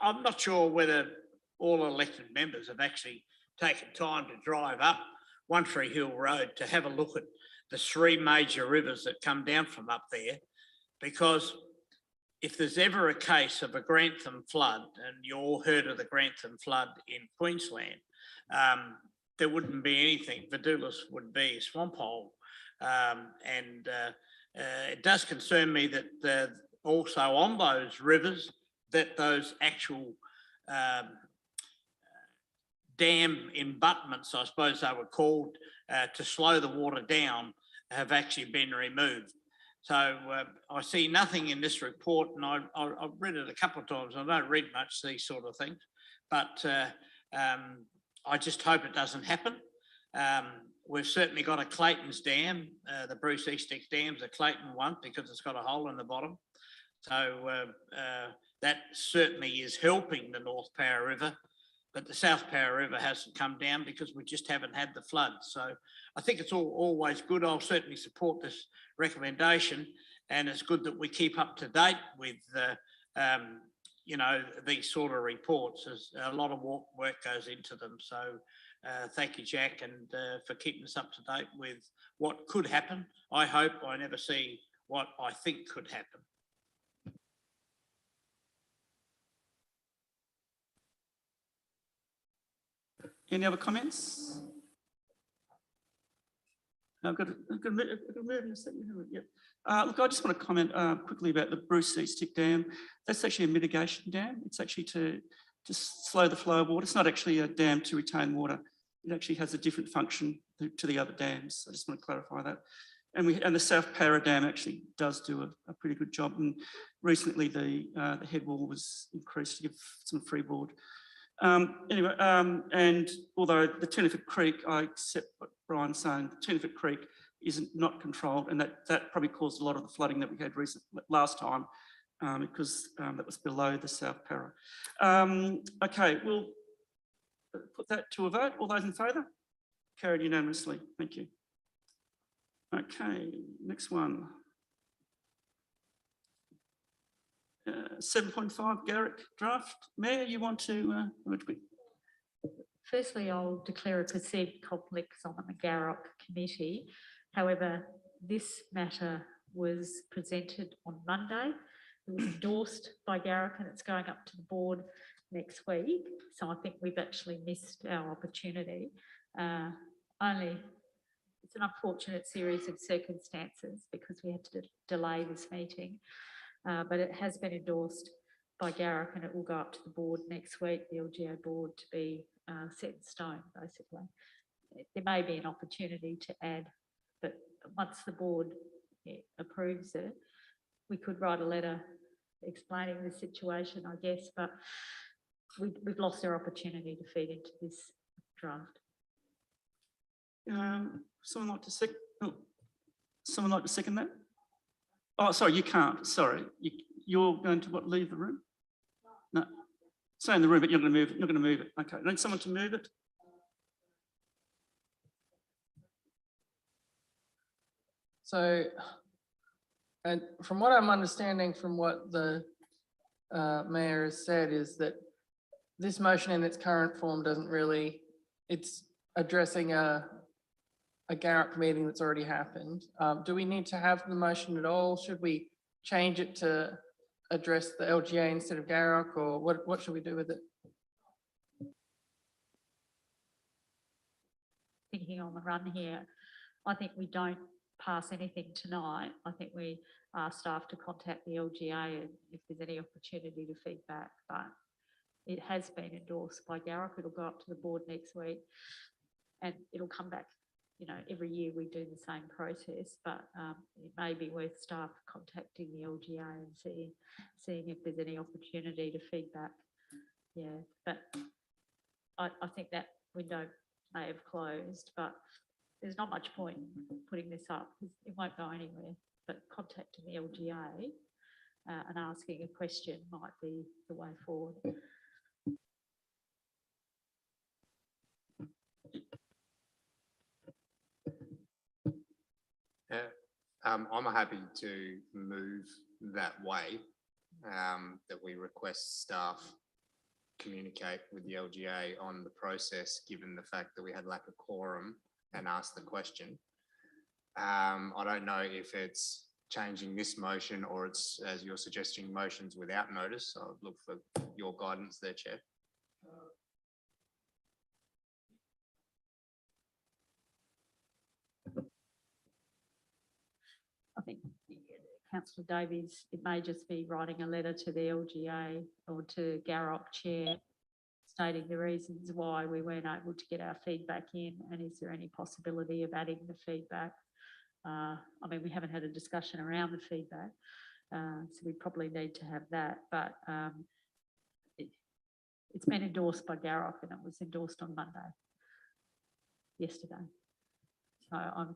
Speaker 13: I'm not sure whether all elected members have actually taken time to drive up One Tree Hill Road to have a look at the three major rivers that come down from up there, because if there's ever a case of a Grantham flood, and you all heard of the Grantham flood in Queensland, there wouldn't be anything. Vidulus would be a swamp hole. It does concern me that also on those rivers, that those actual dam embutments, I suppose they were called, to slow the water down, have actually been removed. So I see nothing in this report, and I've read it a couple of times. I don't read much these sort of things, but I just hope it doesn't happen. We've certainly got a Clayton's Dam. The Bruce Eastick Dam's a Clayton one because it's got a hole in the bottom. So that certainly is helping the North Power River, but the South Power River hasn't come down because we just haven't had the flood. So I think it's always good. I'll certainly support this recommendation, and it's good that we keep up to date with these sort of reports. As a lot of work goes into them. So thank you, Jack, and for keeping us up to date with what could happen. I hope I never see what I think could happen.
Speaker 1: Any other comments? I've got a move in a second. Yep. Look, I just want to comment quickly about the Bruce C. Stick Dam. That's actually a mitigation dam. It's actually to slow the flow of water. It's not actually a dam to retain water. It actually has a different function to the other dams. I just want to clarify that. And the South Para Dam actually does do a pretty good job. And recently the head wall was increased to give some freeboard. Anyway, and although the Tennyford Creek, I accept what Brian's saying, Tennyford Creek is not controlled, and that probably caused a lot of the flooding that we had last time, because that was below the South Para. Okay, we'll put that to a vote. All those in favour? Carried unanimously. Thank you. Okay, next one. 7.5 Garrick draft. Mayor, you want to?
Speaker 11: Firstly, I'll declare a perceived conflict on the Garrick committee. However, this matter was presented on Monday. It was endorsed by Garrick and it's going up to the board next week. So I think we've actually missed our opportunity. It's an unfortunate series of circumstances because we had to delay this meeting. But it has been endorsed by Garrick and it will go up to the board next week, the LGA board, to be set in stone, basically. There may be an opportunity to add, but once the board approves it, we could write a letter explaining the situation, I guess, but we've lost our opportunity to feed into this draft.
Speaker 1: Someone like to second? Oh, someone like to second that? Oh, sorry, you can't. Sorry, you're going to what? Leave the room? No, stay in the room, but you're going to move it. You're going to move it. Okay, I need someone to move it.
Speaker 7: So, and from what I'm understanding from what the mayor has said is that this motion in its current form doesn't really, it's addressing a Garrick meeting that's already happened. Do we need to have the motion at all? Should we change it to address the LGA instead of Garrick, or what should we do with it?
Speaker 11: Thinking on the run here, I think we don't pass anything tonight. I think we ask staff to contact the LGA and if there's any opportunity to feedback, but it has been endorsed by Garrick. It'll go up to the board next week and it'll come back. You know, every year we do the same process, but it may be worth staff contacting the LGA and seeing if there's any opportunity to feedback. Yeah, but I think that window may have closed, but there's not much point putting this up because it won't go anywhere. But contacting the LGA and asking a question might be the way forward.
Speaker 3: I'm happy to move that way, that we request staff communicate with the LGA on the process, given the fact that we had lack of quorum and ask the question. I don't know if it's changing this motion or it's, as you're suggesting, motions without notice. I'll look for your guidance there, Chair.
Speaker 11: I think Councillor Davies, it may just be writing a letter to the LGA or to Garrick Chair stating the reasons why we weren't able to get our feedback in and is there any possibility of adding the feedback. I mean, we haven't had a discussion around the feedback, so we probably need to have that, but it's been endorsed by Garrick and it was endorsed on Monday, yesterday. So I'm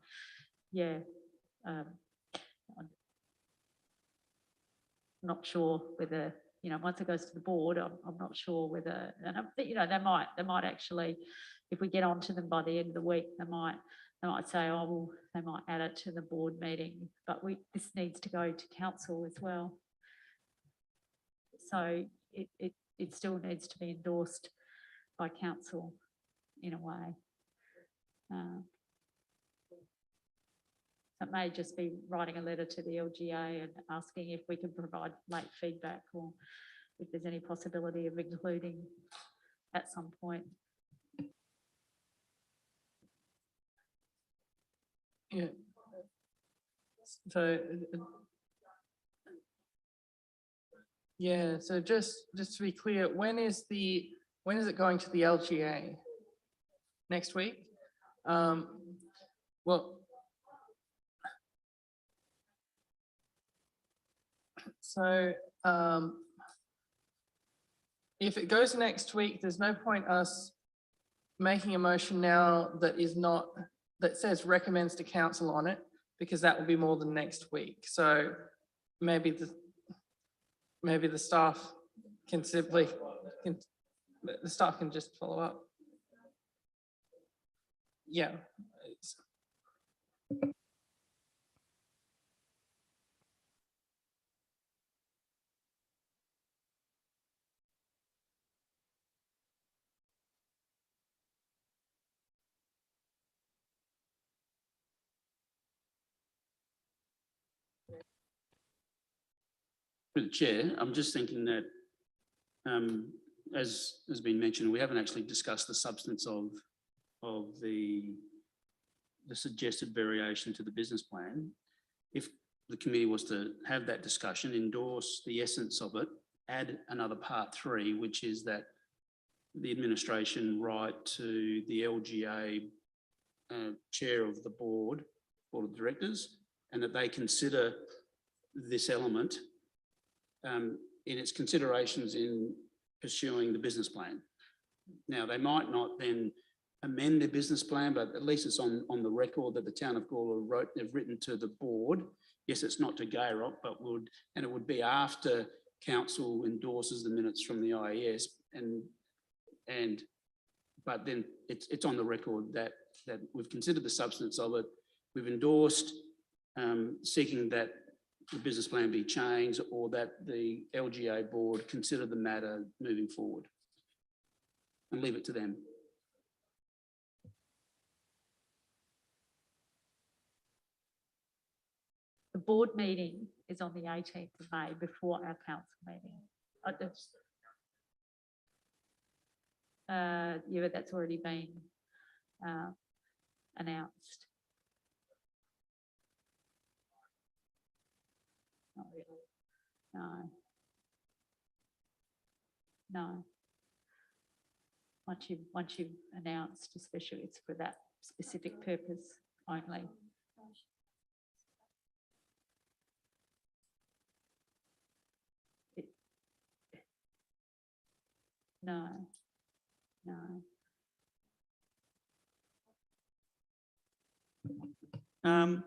Speaker 11: not sure whether, you know, once it goes to the board, I'm not sure whether, and you know, they might actually, if we get on to them by the end of the week, they might say, oh, well, they might add it to the board meeting, but this needs to go to council as well. So it still needs to be endorsed by council in a way. It may just be writing a letter to the LGA and asking if we can provide late feedback or if there's any possibility of including at some point.
Speaker 7: Yeah. So, yeah, so just to be clear, when is it going to the LGA? Next week? Well, so if it goes next week, there's no point us making a motion now that is not, that says recommends to council on it, because that will be more than next week. So maybe the staff can simply, the staff can just follow up. Yeah.
Speaker 2: Through the chair, I'm just thinking that, as has been mentioned, we haven't actually discussed the substance of the suggested variation to the business plan. If the committee was to have that discussion, endorse the essence of it, add another part 3, which is that the administration write to the LGA chair of the board of directors, and that they consider this element in its considerations in pursuing the business plan. Now, they might not then amend their business plan, but at least it's on the record that the town of Gawler they've written to the board. Yes, it's not to GAROC, but it would be after council endorses the minutes from the IES, but then it's on the record that we've considered the substance of it. We've endorsed seeking that the business plan be changed, or that the LGA board consider the matter moving forward, and leave it to them.
Speaker 11: The board meeting is on the 18th of May before our council meeting. Yeah, but that's already been announced. Not really. No. No. Once you've announced, especially it's for that specific purpose only. No. No.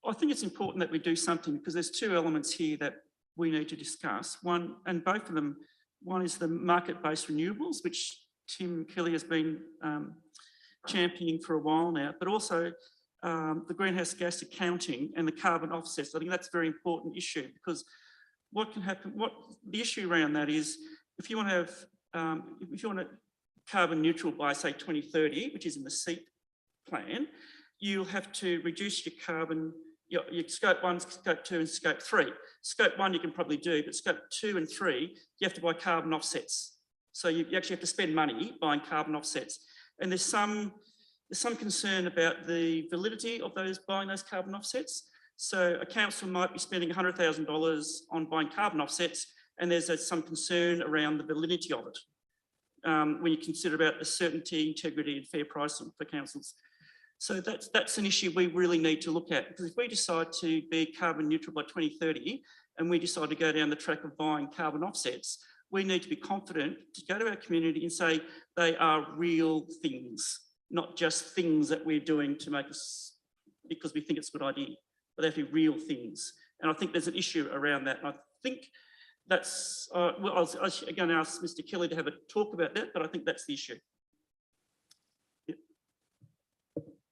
Speaker 1: I think it's important that we do something, because there's 2 elements here that we need to discuss. One, and both of them, one is the market-based renewables, which Tim Kelly has been championing for a while now, but also the greenhouse gas accounting and the carbon offsets. I think that's a very important issue, because what can happen, what the issue around that is, if you want to have, if you want to carbon neutral by say 2030, which is in the SEEP plan, you'll have to reduce your carbon, your scope 1, scope 2 and scope 3. Scope 1 you can probably do, but scope 2 and 3, you have to buy carbon offsets. So you actually have to spend money buying carbon offsets. And there's some concern about the validity of buying those carbon offsets. So a council might be spending $100,000 on buying carbon offsets, and there's some concern around the validity of it when you consider about the certainty, integrity and fair pricing for councils. So that's an issue we really need to look at, because if we decide to be carbon neutral by 2030 and we decide to go down the track of buying carbon offsets, we need to be confident to go to our community and say they are real things, not just things that we're doing to make us, because we think it's a good idea, but they have to be real things. And I think there's an issue around that. And I think that's, well, I was going to ask Mr. Kelly to have a talk about that, but I think that's the issue.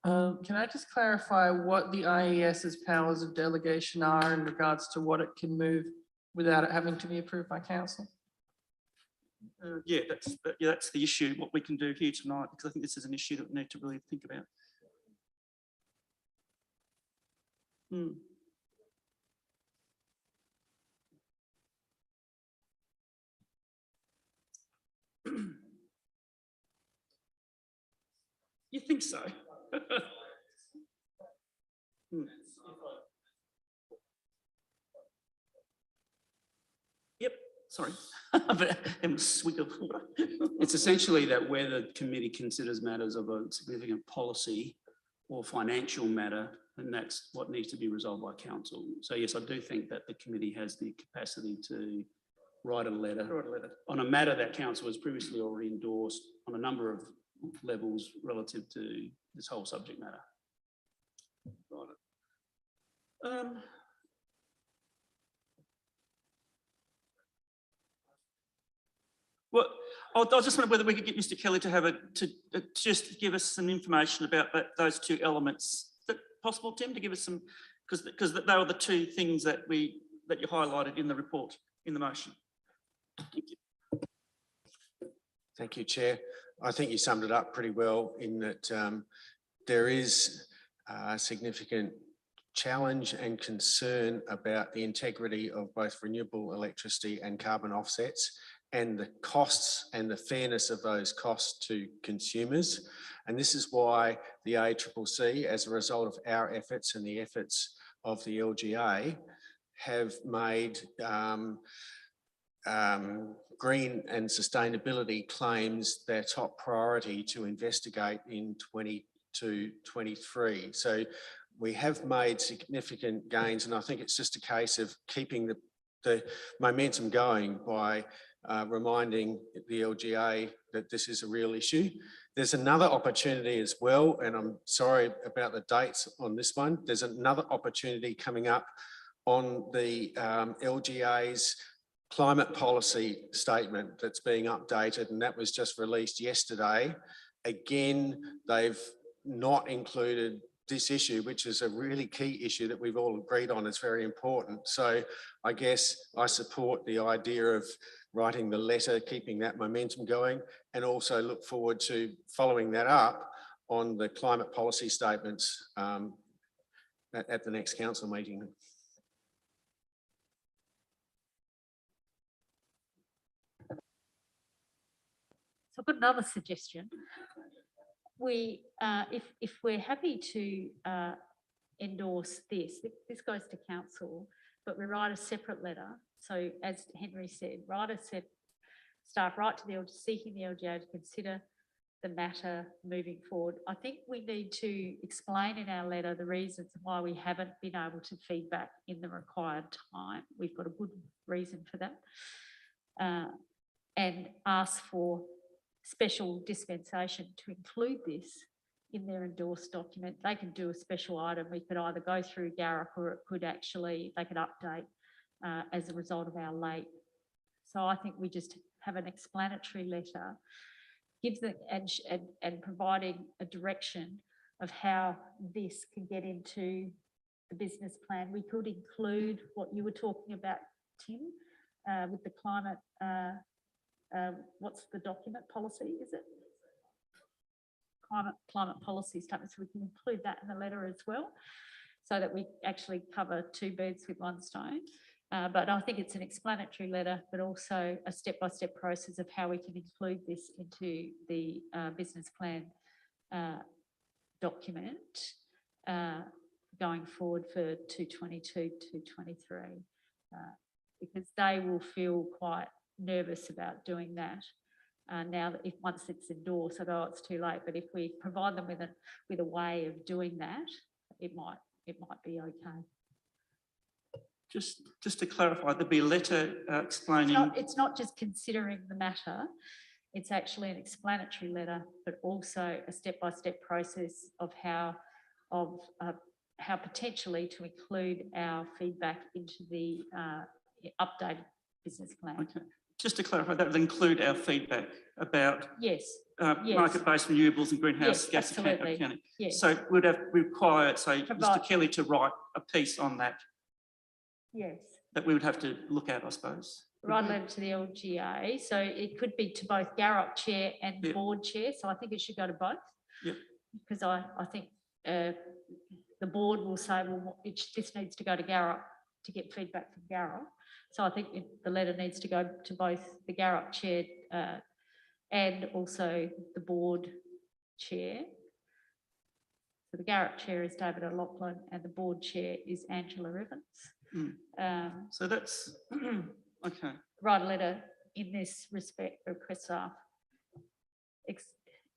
Speaker 7: Can I just clarify what the IES's powers of delegation are in regards to what it can move without it having to be approved by council?
Speaker 1: Yeah, that's the issue, what we can do here tonight, because I think this is an issue that we need to really think about. You think so? Yep, sorry. Swig of water.
Speaker 2: It's essentially that where the committee considers matters of a significant policy or financial matter, then that's what needs to be resolved by council. So yes, I do think that the committee has the capacity to write a letter on a matter that council has previously already endorsed on a number of levels relative to this whole subject matter.
Speaker 1: Well, I just wonder whether we could get Mr. Kelly to have just give us some information about those two elements. Is that possible, Tim, to give us some, because they were the two things that you highlighted in the report, in the motion. Thank you.
Speaker 14: Thank you, Chair. I think you summed it up pretty well in that there is a significant challenge and concern about the integrity of both renewable electricity and carbon offsets, and the costs and the fairness of those costs to consumers. And this is why the ACCC, as a result of our efforts and the efforts of the LGA, have made green and sustainability claims their top priority to investigate in 2022-23. So we have made significant gains, and I think it's just a case of keeping the momentum going by reminding the LGA that this is a real issue. There's another opportunity as well, and I'm sorry about the dates on this one. There's another opportunity coming up on the LGA's climate policy statement that's being updated, and that was just released yesterday. Again, they've not included this issue, which is a really key issue that we've all agreed on. It's very important. So I guess I support the idea of writing the letter, keeping that momentum going, and also look forward to following that up on the climate policy statements at the next council meeting.
Speaker 11: So I've got another suggestion. If we're happy to endorse this goes to council, but we write a separate letter. So as Henry said, staff write to the LGA, seeking the LGA to consider the matter moving forward. I think we need to explain in our letter the reasons why we haven't been able to feed back in the required time. We've got a good reason for that. And ask for special dispensation to include this in their endorsed document. They can do a special item. We could either go through Garrick, or it could actually, they could update as a result of our late. So I think we just have an explanatory letter, gives them and providing a direction of how this can get into the business plan. We could include what you were talking about, Tim, with the climate, what's the document policy, is it? Climate policy statement, so we can include that in the letter as well, so that we actually cover two birds with one stone. But I think it's an explanatory letter, but also a step-by-step process of how we can include this into the business plan document going forward for 2022 to 23, because they will feel quite nervous about doing that. Now that once it's endorsed, I know it's too late, but if we provide them with a way of doing that, it might be okay.
Speaker 1: Just to clarify, there'll be a letter explaining.
Speaker 11: It's not just considering the matter. It's actually an explanatory letter, but also a step-by-step process of how potentially to include our feedback into the updated business plan.
Speaker 1: Okay. Just to clarify, that would include our feedback about market-based renewables and greenhouse gas accounting.
Speaker 11: Yes.
Speaker 1: So we'd have required, say, Mr. Kelly to write a piece on that.
Speaker 11: Yes.
Speaker 1: That we would have to look at, I suppose.
Speaker 11: Write a letter to the LGA. So it could be to both Garrop chair and board chair. So I think it should go to both.
Speaker 1: Yeah.
Speaker 11: Because I think the board will say, well, this needs to go to Garrop to get feedback from Garrop. So I think the letter needs to go to both the Garrop chair and also the board chair. So the Garrett chair is David O'Loughlin and the board chair is Angela Evans.
Speaker 1: So that's, okay.
Speaker 11: Write a letter in this respect, request staff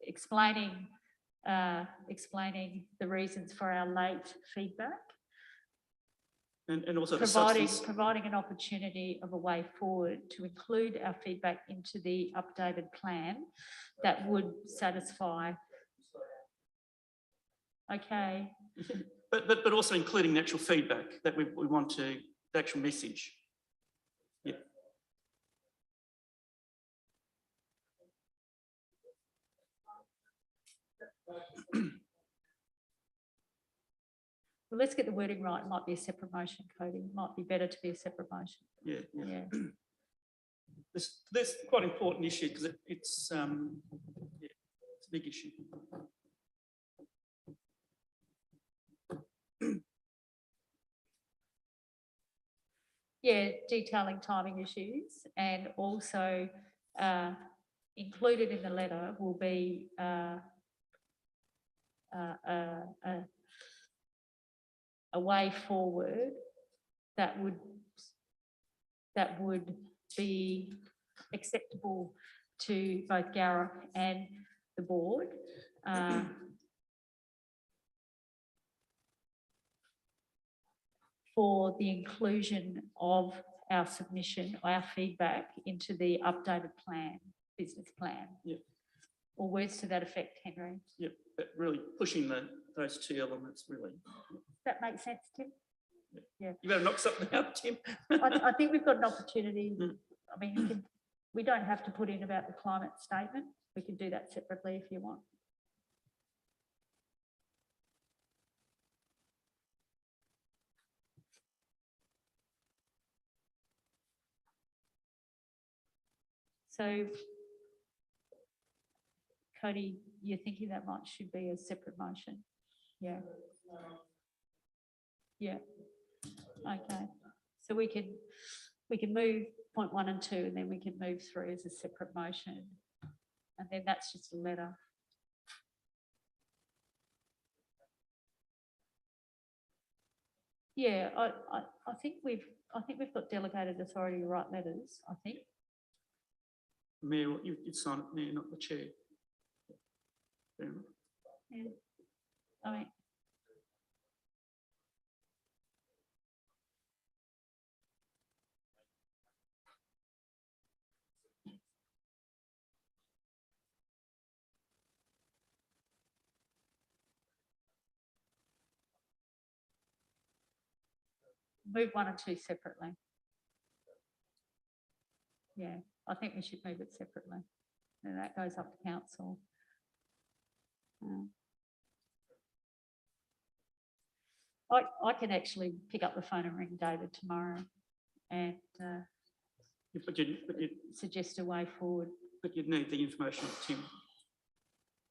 Speaker 11: explaining the reasons for our late feedback.
Speaker 1: And also the
Speaker 11: Providing,
Speaker 1: substance.
Speaker 11: providing an opportunity of a way forward to include our feedback into the updated plan that would satisfy. Okay.
Speaker 1: But also including the actual feedback that we want to, the actual message. Yeah.
Speaker 11: Well, let's get the wording right. It might be a separate motion, Cody. It might be better to be a separate motion.
Speaker 1: Yeah.
Speaker 11: Yeah.
Speaker 1: This quite important issue because it's a big issue.
Speaker 11: Yeah, detailing timing issues, and also included in the letter will be a way forward that would be acceptable to both Gareth and the board. For the inclusion of our submission, our feedback into the updated plan, business plan.
Speaker 1: Yeah.
Speaker 11: Or words to that effect, Henry.
Speaker 1: Yep, but really pushing those two elements really.
Speaker 11: Does that make sense, Tim? Yeah.
Speaker 1: You better knock something out, Tim.
Speaker 11: I think we've got an opportunity. I mean, we don't have to put in about the climate statement. We can do that separately if you want. So, Cody, you're thinking that should be a separate motion? Yeah. Yeah. Okay. So we can move point 1 and 2, and then we can move 3 as a separate motion, and then that's just a letter. Yeah, I think we've got delegated authority to write letters. I think.
Speaker 1: Mayor, you'd sign it, Mayor, not the chair. Fair enough.
Speaker 11: Yeah. I mean, move 1 and 2 separately. Yeah, I think we should move it separately. And that goes up to council. I can actually pick up the phone and ring David tomorrow and suggest a way forward.
Speaker 1: But you'd need the information of Tim.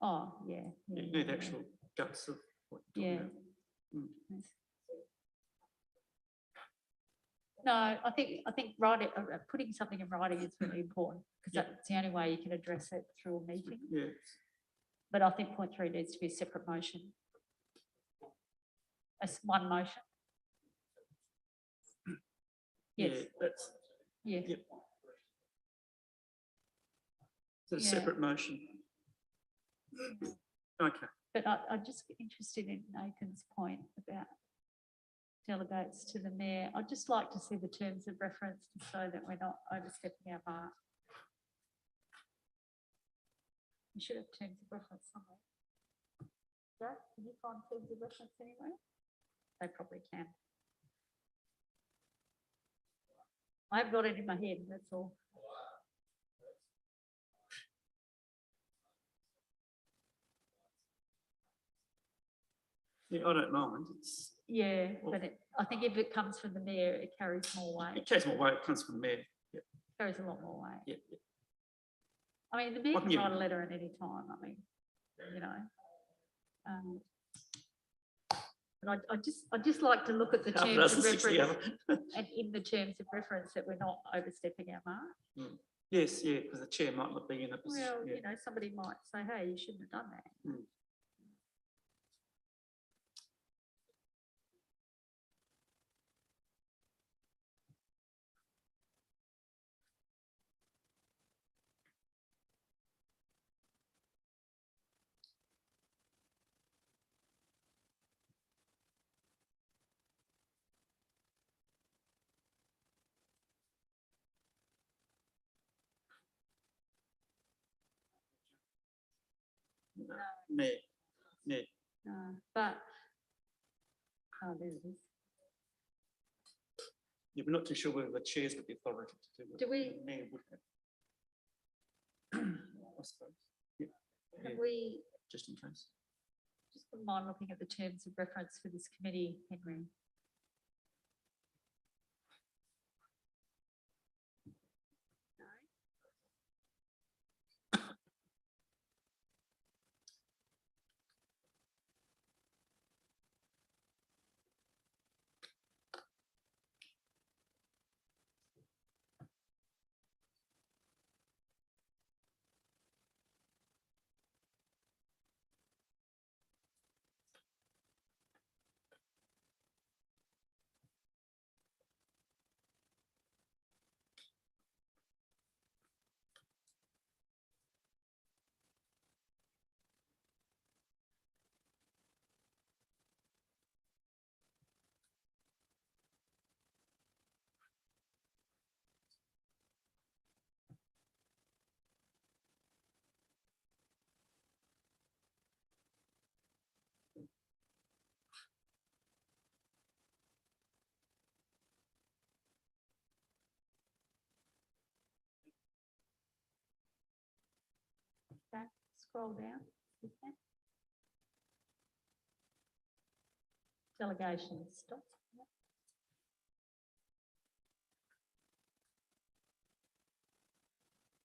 Speaker 11: Oh, yeah.
Speaker 1: You need the actual guts of what you're talking about.
Speaker 11: Yes. No, I think writing, putting something in writing is really important because that's the only way you can address it through a meeting.
Speaker 1: Yeah.
Speaker 11: But I think point 3 needs to be a separate motion. As one motion. Yes.
Speaker 1: Yeah, that's.
Speaker 11: Yes.
Speaker 1: Yep. It's a separate motion. Okay.
Speaker 11: But I'm just interested in Nathan's point about delegates to the mayor. I'd just like to see the terms of reference so that we're not overstepping our mark. We should have terms of reference somewhere. Jack, can you find terms of reference anywhere? They probably can. I've got it in my head, that's all.
Speaker 1: Yeah, I don't mind. It's,
Speaker 11: yeah, but I think if it comes from the mayor, it carries more weight.
Speaker 1: it carries more weight. It comes from the mayor. Yep.
Speaker 11: Carries a lot more weight.
Speaker 1: Yep.
Speaker 11: I mean, the mayor can write a letter at any time. I mean, you know. But I just like to look at the terms of reference and in the terms of reference that we're not overstepping our mark.
Speaker 1: Yes, yeah, because the chair might not be in a position.
Speaker 11: Well, you know, somebody might say, hey, you shouldn't have done that.
Speaker 1: Mayor. Mayor.
Speaker 11: But, oh, there it is.
Speaker 1: Yeah, we're not too sure whether the chair's got the authority to do it.
Speaker 11: Do we-
Speaker 1: The Mayor would have. I suppose. Yeah.
Speaker 11: Have
Speaker 1: Yeah,
Speaker 11: we,
Speaker 1: just in case.
Speaker 11: just wouldn't mind looking at the terms of reference for this committee, Henry? Okay, scroll down. you can. Delegations, stop. Yep.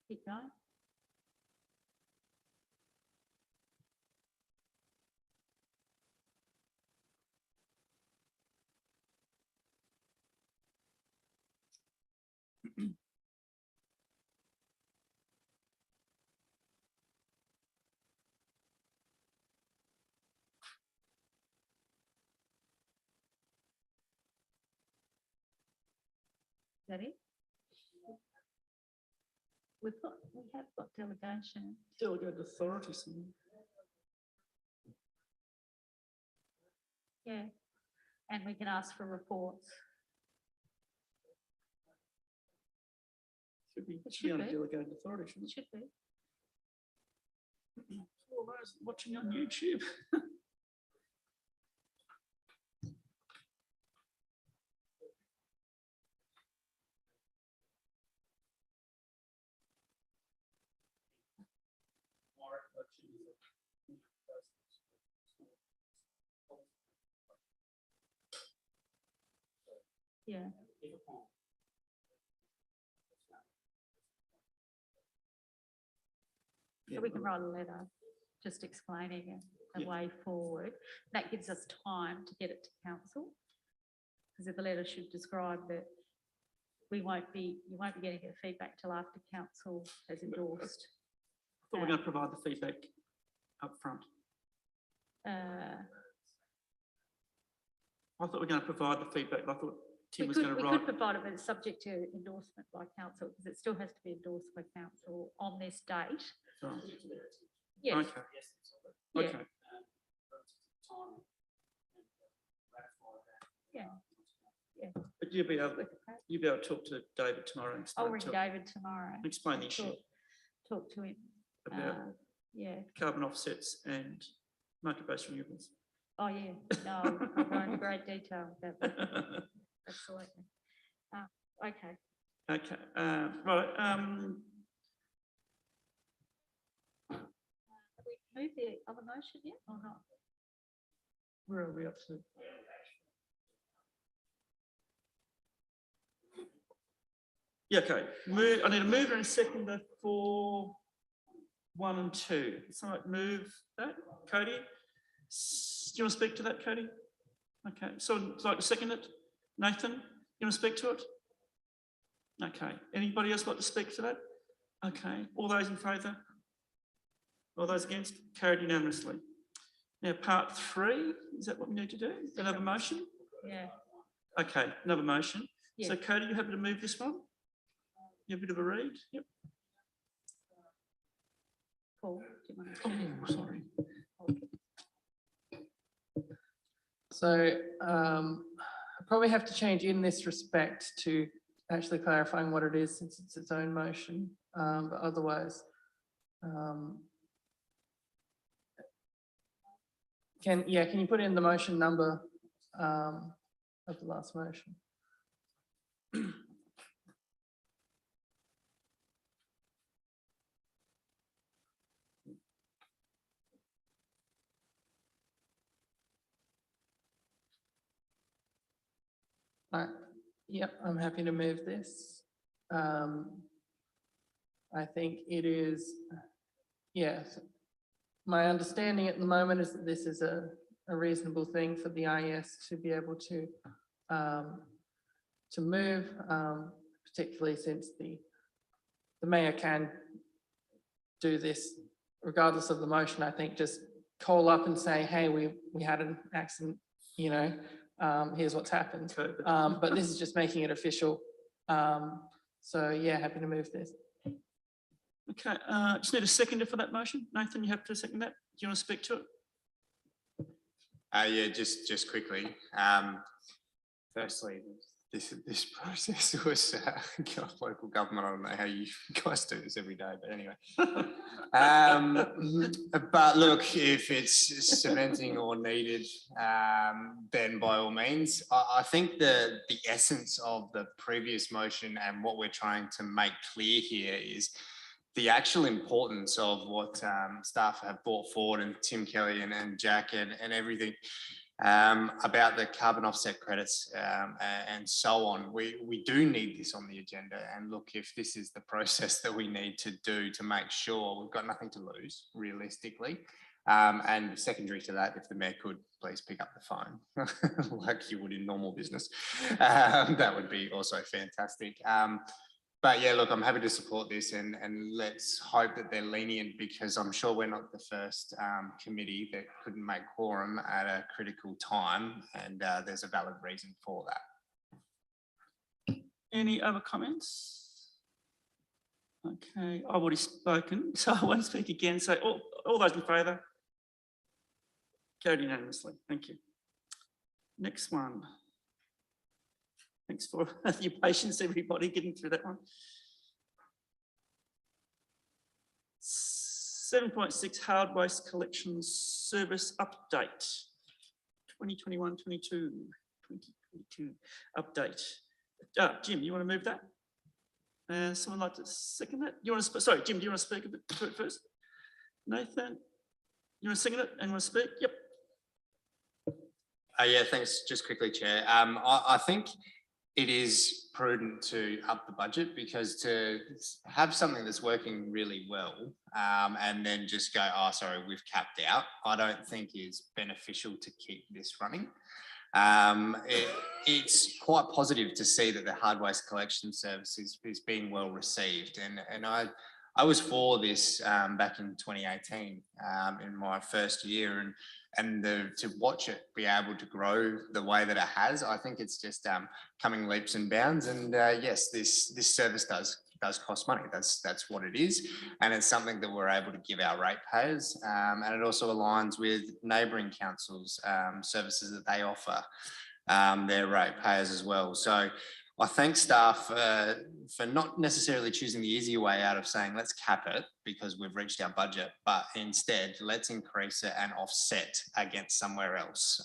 Speaker 11: Keep going. Is that it? We have got delegation.
Speaker 1: Delegated authority. Something.
Speaker 11: Yeah, and we can ask for reports.
Speaker 1: Should be,
Speaker 11: It
Speaker 1: should be
Speaker 11: should
Speaker 1: under
Speaker 11: be.
Speaker 1: delegated authority,
Speaker 11: It
Speaker 1: shouldn't it?
Speaker 11: should be.
Speaker 1: For all those watching on YouTube.
Speaker 11: Yeah. So we can write a letter just explaining a
Speaker 1: Yeah.
Speaker 11: way forward. That gives us time to get it to council. Because if the letter should describe that you won't be getting the feedback till after council has endorsed.
Speaker 1: I thought we were going to provide the feedback up front. I thought we were going to provide the feedback. I thought Tim was going to
Speaker 11: We
Speaker 1: write.
Speaker 11: could provide it, but it's subject to endorsement by council, because it still has to be endorsed by council on this date.
Speaker 1: Oh,
Speaker 11: Yes.
Speaker 1: Okay.
Speaker 11: Yeah.
Speaker 1: Okay.
Speaker 11: Yeah. Yeah.
Speaker 1: But you'll be able to talk to David tomorrow. And
Speaker 11: I'll ring
Speaker 1: explain
Speaker 11: David tomorrow.
Speaker 1: Explain the issue
Speaker 11: Talk to him.
Speaker 1: about
Speaker 11: Yeah.
Speaker 1: carbon offsets and market-based renewables.
Speaker 11: Oh, yeah. No, I'll go into great detail about that. Absolutely. Okay.
Speaker 1: Okay. Right.
Speaker 11: Have we moved the other motion yet or not?
Speaker 1: Where are we up to? Yeah, okay. I need a mover and a seconder for 1 and 2. Someone move that, Cody? Do you want to speak to that, Cody? Okay. So would like to second it? Nathan, you want to speak to it? Okay. Anybody else like to speak to that? Okay. All those in favour? All those against? Carried unanimously. Now, part 3, is that what we need to do? Another motion?
Speaker 11: Yeah.
Speaker 1: Okay, another motion.
Speaker 11: Yeah.
Speaker 1: So Cody, you happy to move this one? You have a bit of a read? Yep.
Speaker 11: Paul, do you want to?
Speaker 1: Oh, sorry.
Speaker 7: So I probably have to change in this respect to actually clarifying what it is, since it's its own motion. But otherwise, can you put in the motion number of the last motion? Yep, I'm happy to move this. I think it is, yes. My understanding at the moment is that this is a reasonable thing for the IS to be able to move, particularly since the mayor can do this regardless of the motion. I think just call up and say, hey, we had an accident, you know, here's what's happened. But this is just making it official. So yeah, happy to move this.
Speaker 1: Okay, just need a seconder for that motion. Nathan, you have to second that. Do you want to speak to it?
Speaker 3: Yeah, just quickly. Firstly, this process was local government. I don't know how you guys do this every day, but anyway. But look, if it's cementing or needed, then by all means. I think the essence of the previous motion and what we're trying to make clear here is the actual importance of what staff have brought forward, and Tim Kelly and Jack and everything about the carbon offset credits and so on. We do need this on the agenda, and look, if this is the process that we need to do to make sure we've got nothing to lose realistically, and secondary to that, if the mayor could please pick up the phone like you would in normal business, that would be also fantastic. But yeah, look, I'm happy to support this, and let's hope that they're lenient, because I'm sure we're not the first committee that couldn't make quorum at a critical time, and there's a valid reason for that.
Speaker 1: Any other comments? Okay, I've already spoken, so I won't speak again. So all those in favour? Carried unanimously. Thank you. Next one. Thanks for your patience, everybody, getting through that one. 7.6 hard waste collection service update. 2021-22 update. Jim, you want to move that? Someone like to second it? You want to? Sorry, Jim. Do you want to speak a bit to it first? Nathan, you want to second it and want to speak? Yep.
Speaker 3: Yeah, thanks. Just quickly, Chair. I think it is prudent to up the budget, because to have something that's working really well and then just go, oh, sorry, we've capped out, I don't think is beneficial to keep this running. It's quite positive to see that the hard waste collection service is being well received. And I was for this back in 2018 in my first year, and to watch it be able to grow the way that it has, I think it's just coming leaps and bounds. And yes, this service does cost money. That's what it is, and it's something that we're able to give our ratepayers, and it also aligns with neighbouring councils' services that they offer their ratepayers as well. So I thank staff for not necessarily choosing the easier way out of saying, let's cap it because we've reached our budget, but instead let's increase it and offset against somewhere else.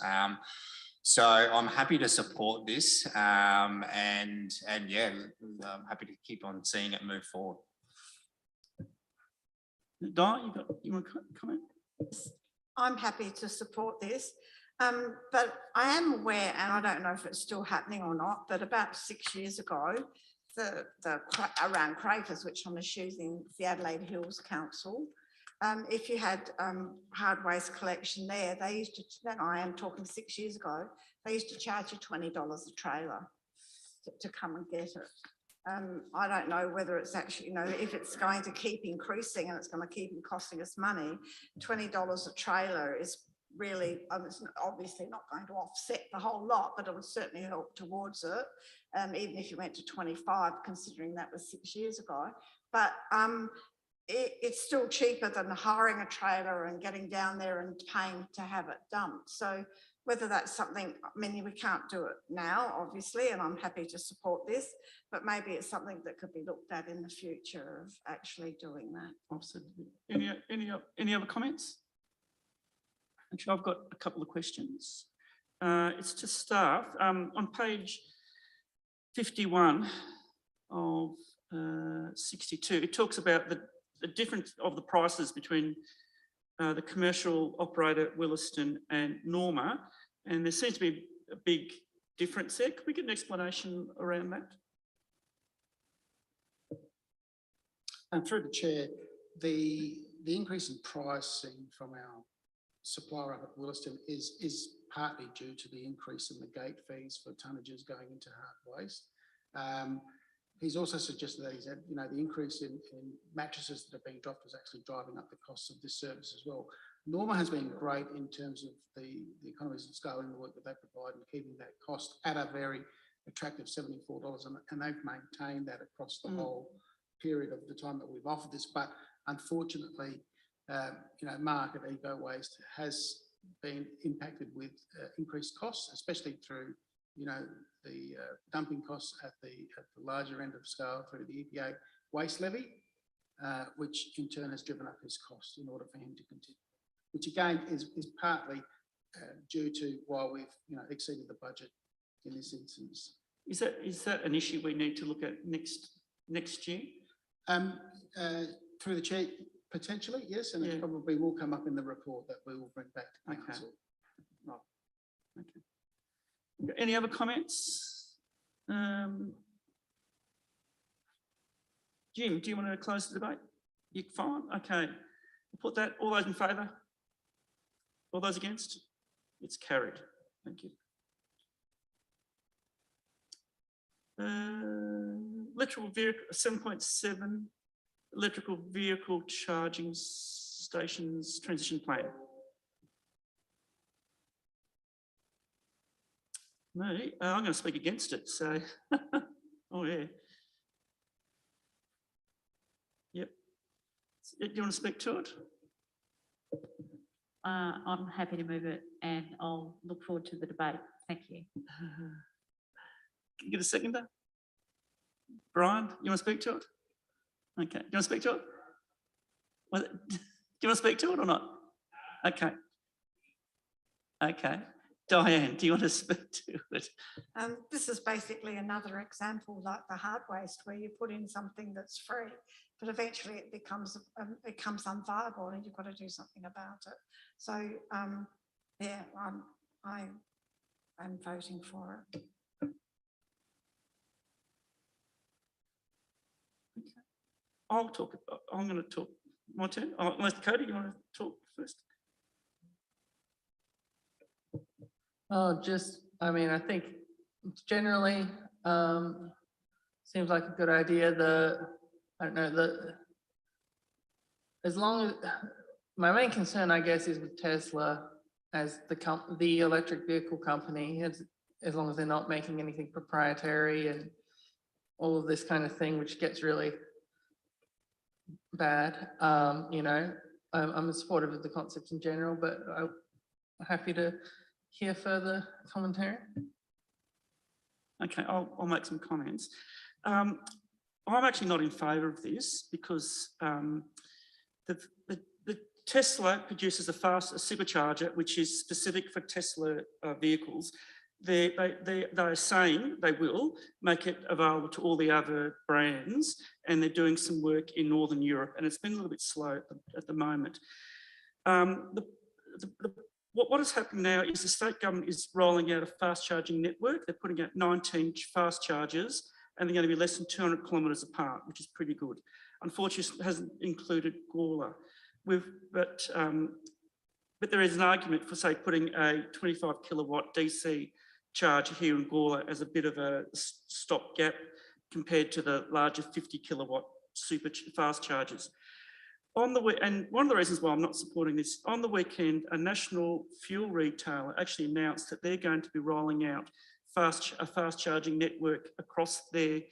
Speaker 3: So I'm happy to support this, and yeah, I'm happy to keep on seeing it move forward.
Speaker 1: Di, you want to comment?
Speaker 12: I'm happy to support this. But I am aware, and I don't know if it's still happening or not, but about 6 years ago, around Crafers, which I'm assuming the Adelaide Hills Council, if you had hard waste collection there, they used to, and I am talking 6 years ago, they used to charge you $20 a trailer to come and get it. I don't know whether it's actually, you know, if it's going to keep increasing and it's going to keep costing us money, $20 a trailer is really, it's obviously not going to offset the whole lot, but it would certainly help towards it, even if you went to 25, considering that was 6 years ago. But it's still cheaper than hiring a trailer and getting down there and paying to have it dumped. So whether that's something, I mean, we can't do it now, obviously, and I'm happy to support this, but maybe it's something that could be looked at in the future of actually doing that.
Speaker 1: Absolutely. Any other comments? Actually, I've got a couple of questions. It's to staff. On page 51 of 62, it talks about the difference of the prices between the commercial operator at Williston and Norma, and there seems to be a big difference there. Could we get an explanation around that?
Speaker 8: And through the chair, the increase in pricing from our supplier up at Williston is partly due to the increase in the gate fees for tonnages going into hard waste. He's also suggested that the increase in mattresses that are being dropped is actually driving up the costs of this service as well. Norma has been great in terms of the economies of scale and the work that they provide and keeping that cost at a very attractive $74, and they've maintained that across the whole period of the time that we've offered this. But unfortunately, market Eco Waste has been impacted with increased costs, especially through the dumping costs at the larger end of scale through the EPA waste levy, which in turn has driven up his costs in order for him to continue, which again is partly due to why we've exceeded the budget in this instance.
Speaker 1: Is that an issue we need to look at next year?
Speaker 8: Through the chair, potentially, yes, and it probably will come up in the report that we will bring back to council.
Speaker 1: Right. Okay. Any other comments? Jim, do you want to close the debate? You're fine? Okay. We'll put that, all those in favour? All those against? It's carried. Thank you. Electrical vehicle 7.7, electrical vehicle charging stations transition plan. Me, I'm going to speak against it. So, oh yeah. Yep. Do you want to speak to it?
Speaker 11: I'm happy to move it and I'll look forward to the debate. Thank you.
Speaker 1: Can you get a seconder? Brian, you want to speak to it? Okay. Do you want to speak to it? Do you want to speak to it or not? Okay. Okay. Diane, do you want to speak to it?
Speaker 12: This is basically another example like the hard waste where you put in something that's free, but eventually it becomes unviable and you've got to do something about it. So yeah, I'm voting for it.
Speaker 1: I'll talk. I'm going to talk. My turn. Unless Cody, you want to talk first?
Speaker 7: Oh, I mean, I think generally seems like a good idea. I don't know, as long as, my main concern, I guess, is with Tesla as the electric vehicle company, as long as they're not making anything proprietary and all of this kind of thing, which gets really bad. I'm supportive of the concept in general, but I'm happy to hear further commentary.
Speaker 1: Okay, I'll make some comments. I'm actually not in favour of this because the Tesla produces a supercharger which is specific for Tesla vehicles. They are saying they will make it available to all the other brands, and they're doing some work in Northern Europe, and it's been a little bit slow at the moment. What is happening now is the state government is rolling out a fast charging network. They're putting out 19 fast chargers, and they're going to be less than 200 kilometres apart, which is pretty good. Unfortunately, it hasn't included Gawler. But there is an argument for, say, putting a 25 kilowatt DC charger here in Gawler as a bit of a stopgap compared to the larger 50 kilowatt super fast chargers. And one of the reasons why I'm not supporting this, on the weekend, a national fuel retailer actually announced that they're going to be rolling out a fast charging network across the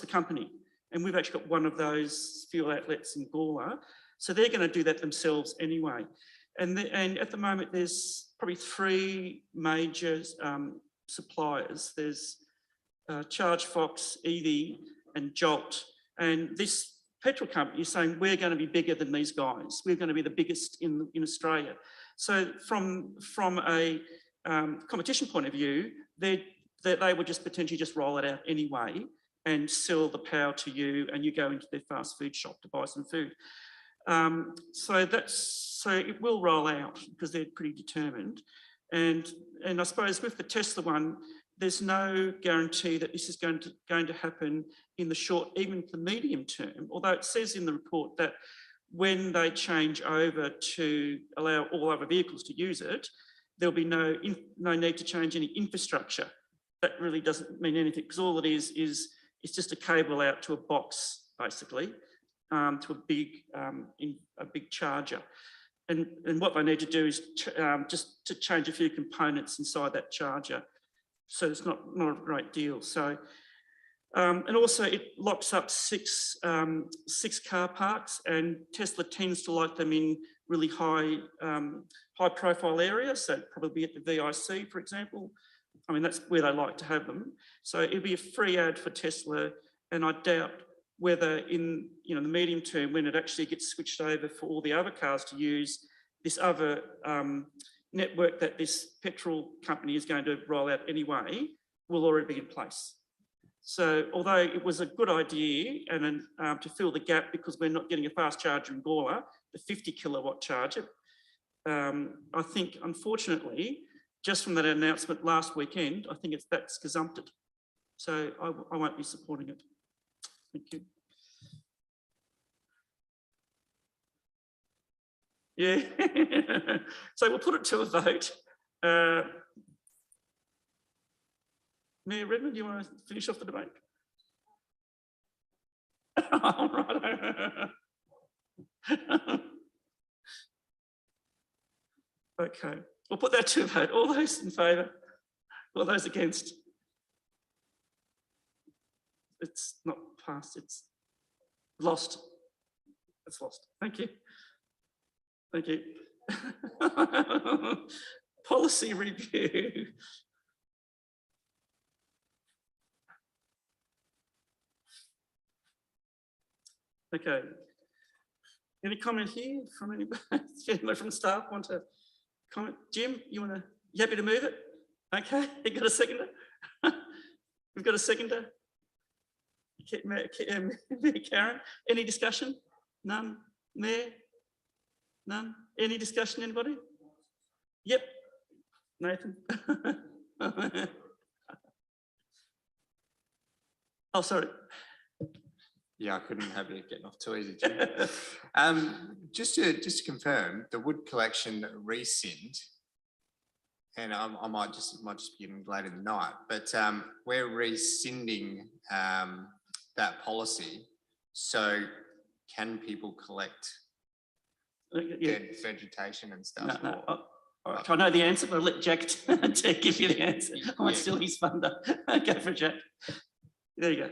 Speaker 1: company. And we've actually got one of those fuel outlets in Gawler. So they're going to do that themselves anyway. And at the moment, there's probably 3 major suppliers. There's ChargeFox, EV, and Jolt. And this petrol company is saying we're going to be bigger than these guys. We're going to be the biggest in Australia. So from a competition point of view, they would just potentially just roll it out anyway and sell the power to you, and you go into their fast food shop to buy some food. So it will roll out because they're pretty determined. And I suppose with the Tesla one, there's no guarantee that this is going to happen in the short, even the medium term, although it says in the report that when they change over to allow all other vehicles to use it, there'll be no need to change any infrastructure. That really doesn't mean anything, because all it is it's just a cable out to a box, basically, to a big charger. And what they need to do is just to change a few components inside that charger. So it's not a great deal. So, and also it locks up six car parks, and Tesla tends to like them in really high profile areas. So probably at the VIC, for example. I mean, that's where they like to have them. So it'd be a free ad for Tesla, and I doubt whether in the medium term, when it actually gets switched over for all the other cars to use this other network that this petrol company is going to roll out anyway, will already be in place. So although it was a good idea and to fill the gap, because we're not getting a fast charger in Gawler, the 50 kilowatt charger, I think unfortunately, just from that announcement last weekend, I think that's gazumped. So I won't be supporting it. Thank you. Yeah. So we'll put it to a vote. Mayor Redmond, do you want to finish off the debate? All right. Okay, we'll put that to a vote. All those in favour? All those against? It's not passed, it's lost. It's lost. Thank you. Thank you. Policy review. Okay. Any comment here from anybody? Anybody from staff want to comment? Jim, you happy to move it? Okay, you got a seconder? We've got a seconder. Karen, any discussion? None. Mayor? None. Any discussion, anybody? Yep. Nathan. Oh, sorry.
Speaker 3: Yeah, I couldn't have you getting off too easy, Jim. Just to confirm, the wood collection rescind, and I might just be getting late in the night, but we're rescinding that policy. So can people collect dead vegetation and stuff?
Speaker 1: No. All right, I know the answer, but I'll let Jack give you the answer. I might steal his thunder. Go for it, Jack. There you go.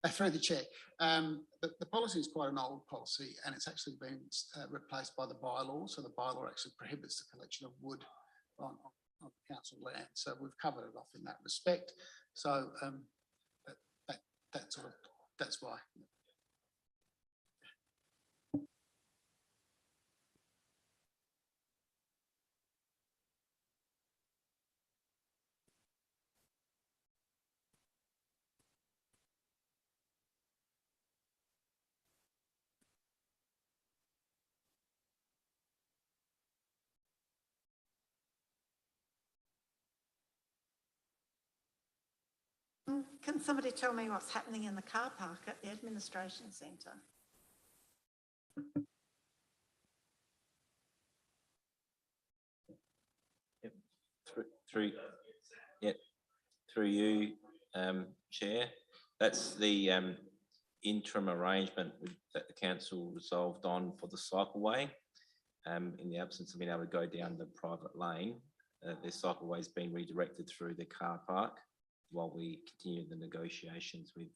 Speaker 8: Through the chair, the policy is quite an old policy, and it's actually been replaced by the bylaw. So the bylaw actually prohibits the collection of wood on council land. So we've covered it off in that respect. So that's why.
Speaker 12: Can somebody tell me what's happening in the car park at the administration centre?
Speaker 6: Yep. Through you, Chair. That's the interim arrangement that the council resolved on for the cycleway. In the absence of being able to go down the private lane, their cycleway is being redirected through the car park while we continue the negotiations with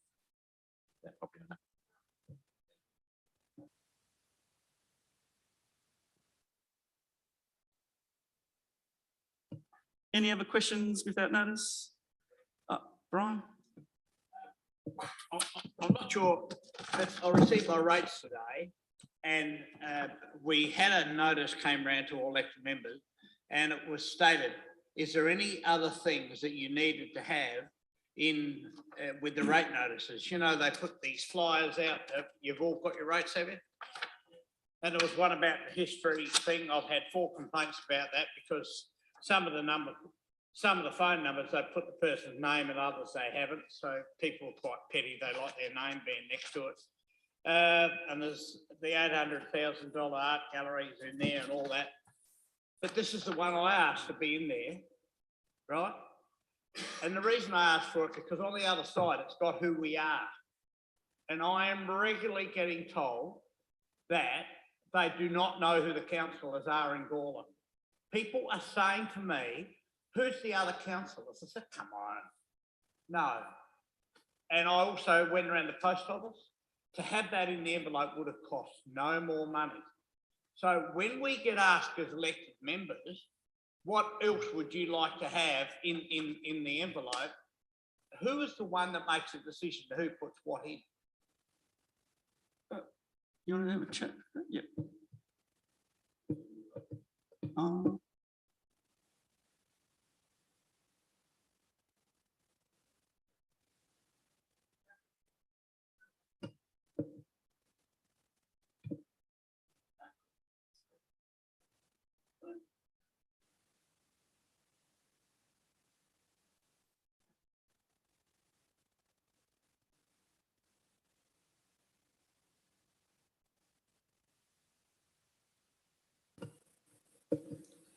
Speaker 6: that property owner.
Speaker 1: Any other questions without notice? Brian?
Speaker 13: I'm not sure, but I received my rates today, and we had a notice came round to all elected members, and it was stated, is there any other things that you needed to have in with the rate notices? You know, they put these flyers out, you've all got your rates, have you? And there was one about the history thing. I've had 4 complaints about that because some of the phone numbers, they put the person's name and others they haven't. So people are quite petty. They like their name being next to it. And there's the $800,000 art galleries in there and all that. But this is the one I asked to be in there, right? And the reason I asked for it, because on the other side, it's got who we are. And I am regularly getting told that they do not know who the councillors are in Gawler. People are saying to me, who's the other councillors? I said, come on, no. And I also went around the post office. To have that in the envelope would have cost no more money. So when we get asked as elected members, what else would you like to have in the envelope? Who is the one that makes the decision to who puts what in?
Speaker 1: You want to have a chat? Yep.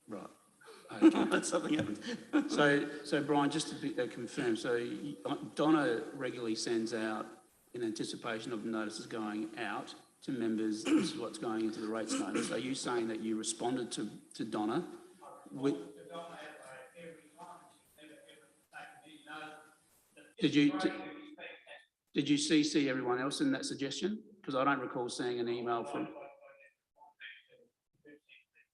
Speaker 2: Right.
Speaker 1: That's something else.
Speaker 2: So Brian, just to confirm, so Donna regularly sends out, in anticipation of notices going out to members, this is what's going into the rates notice. Are you saying that you responded to Donna with? Did you CC everyone else in that suggestion? Because I don't recall seeing an email from.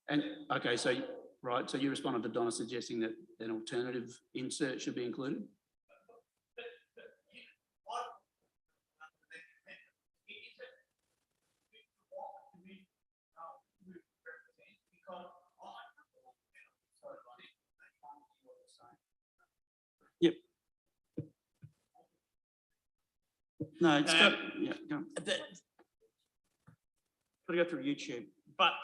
Speaker 2: And okay, so right, so you responded to Donna suggesting that an alternative insert should be included?
Speaker 1: Yep. No, it's got, yeah, go on. Got to go through YouTube.
Speaker 13: But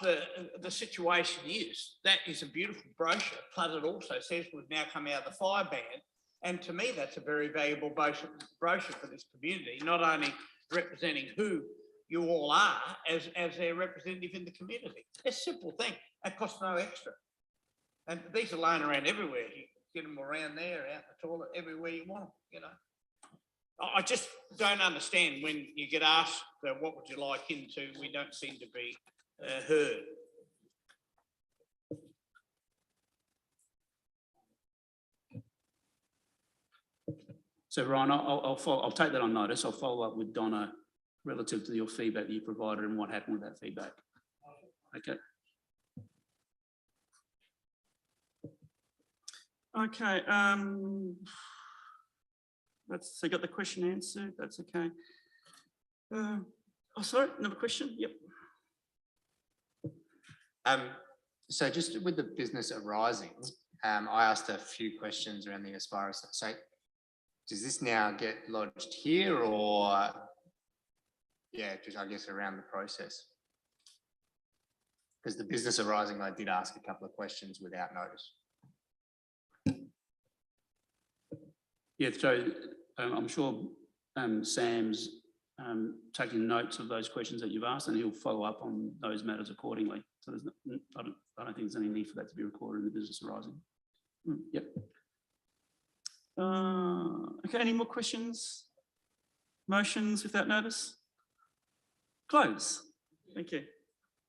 Speaker 13: the situation is, that is a beautiful brochure, plus it also says we've now come out of the fire ban. And to me, that's a very valuable brochure for this community, not only representing who you all are as their representative in the community. It's a simple thing, it costs no extra. And these are laying around everywhere. You get them around there, out the toilet, everywhere you want them, you know. I just don't understand when you get asked, what would you like into, we don't seem to be heard.
Speaker 2: So Ryan, I'll take that on notice. I'll follow up with Donna relative to your feedback that you provided and what happened with that feedback. Okay.
Speaker 1: Okay. That's, so got the question answered. That's okay. Oh, sorry, another question. Yep.
Speaker 3: So just with the business arising, I asked a few questions around the Aspirus. So does this now get lodged here, or yeah, just I guess around the process? Because the business arising, I did ask a couple of questions without notice.
Speaker 2: Yeah, so I'm sure Sam's taking notes of those questions that you've asked, and he'll follow up on those matters accordingly. So there's no, I don't think there's any need for that to be recorded in the business arising. Yep.
Speaker 1: Okay, any more questions? Motions without notice? Close. Thank you.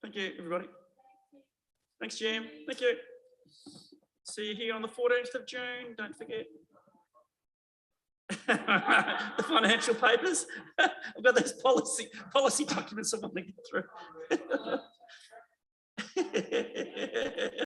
Speaker 1: Thank you, everybody. Thanks, Jim. Thank you. See you here on the 14th of June. Don't forget. The financial papers. I've got those policy documents I want to get through.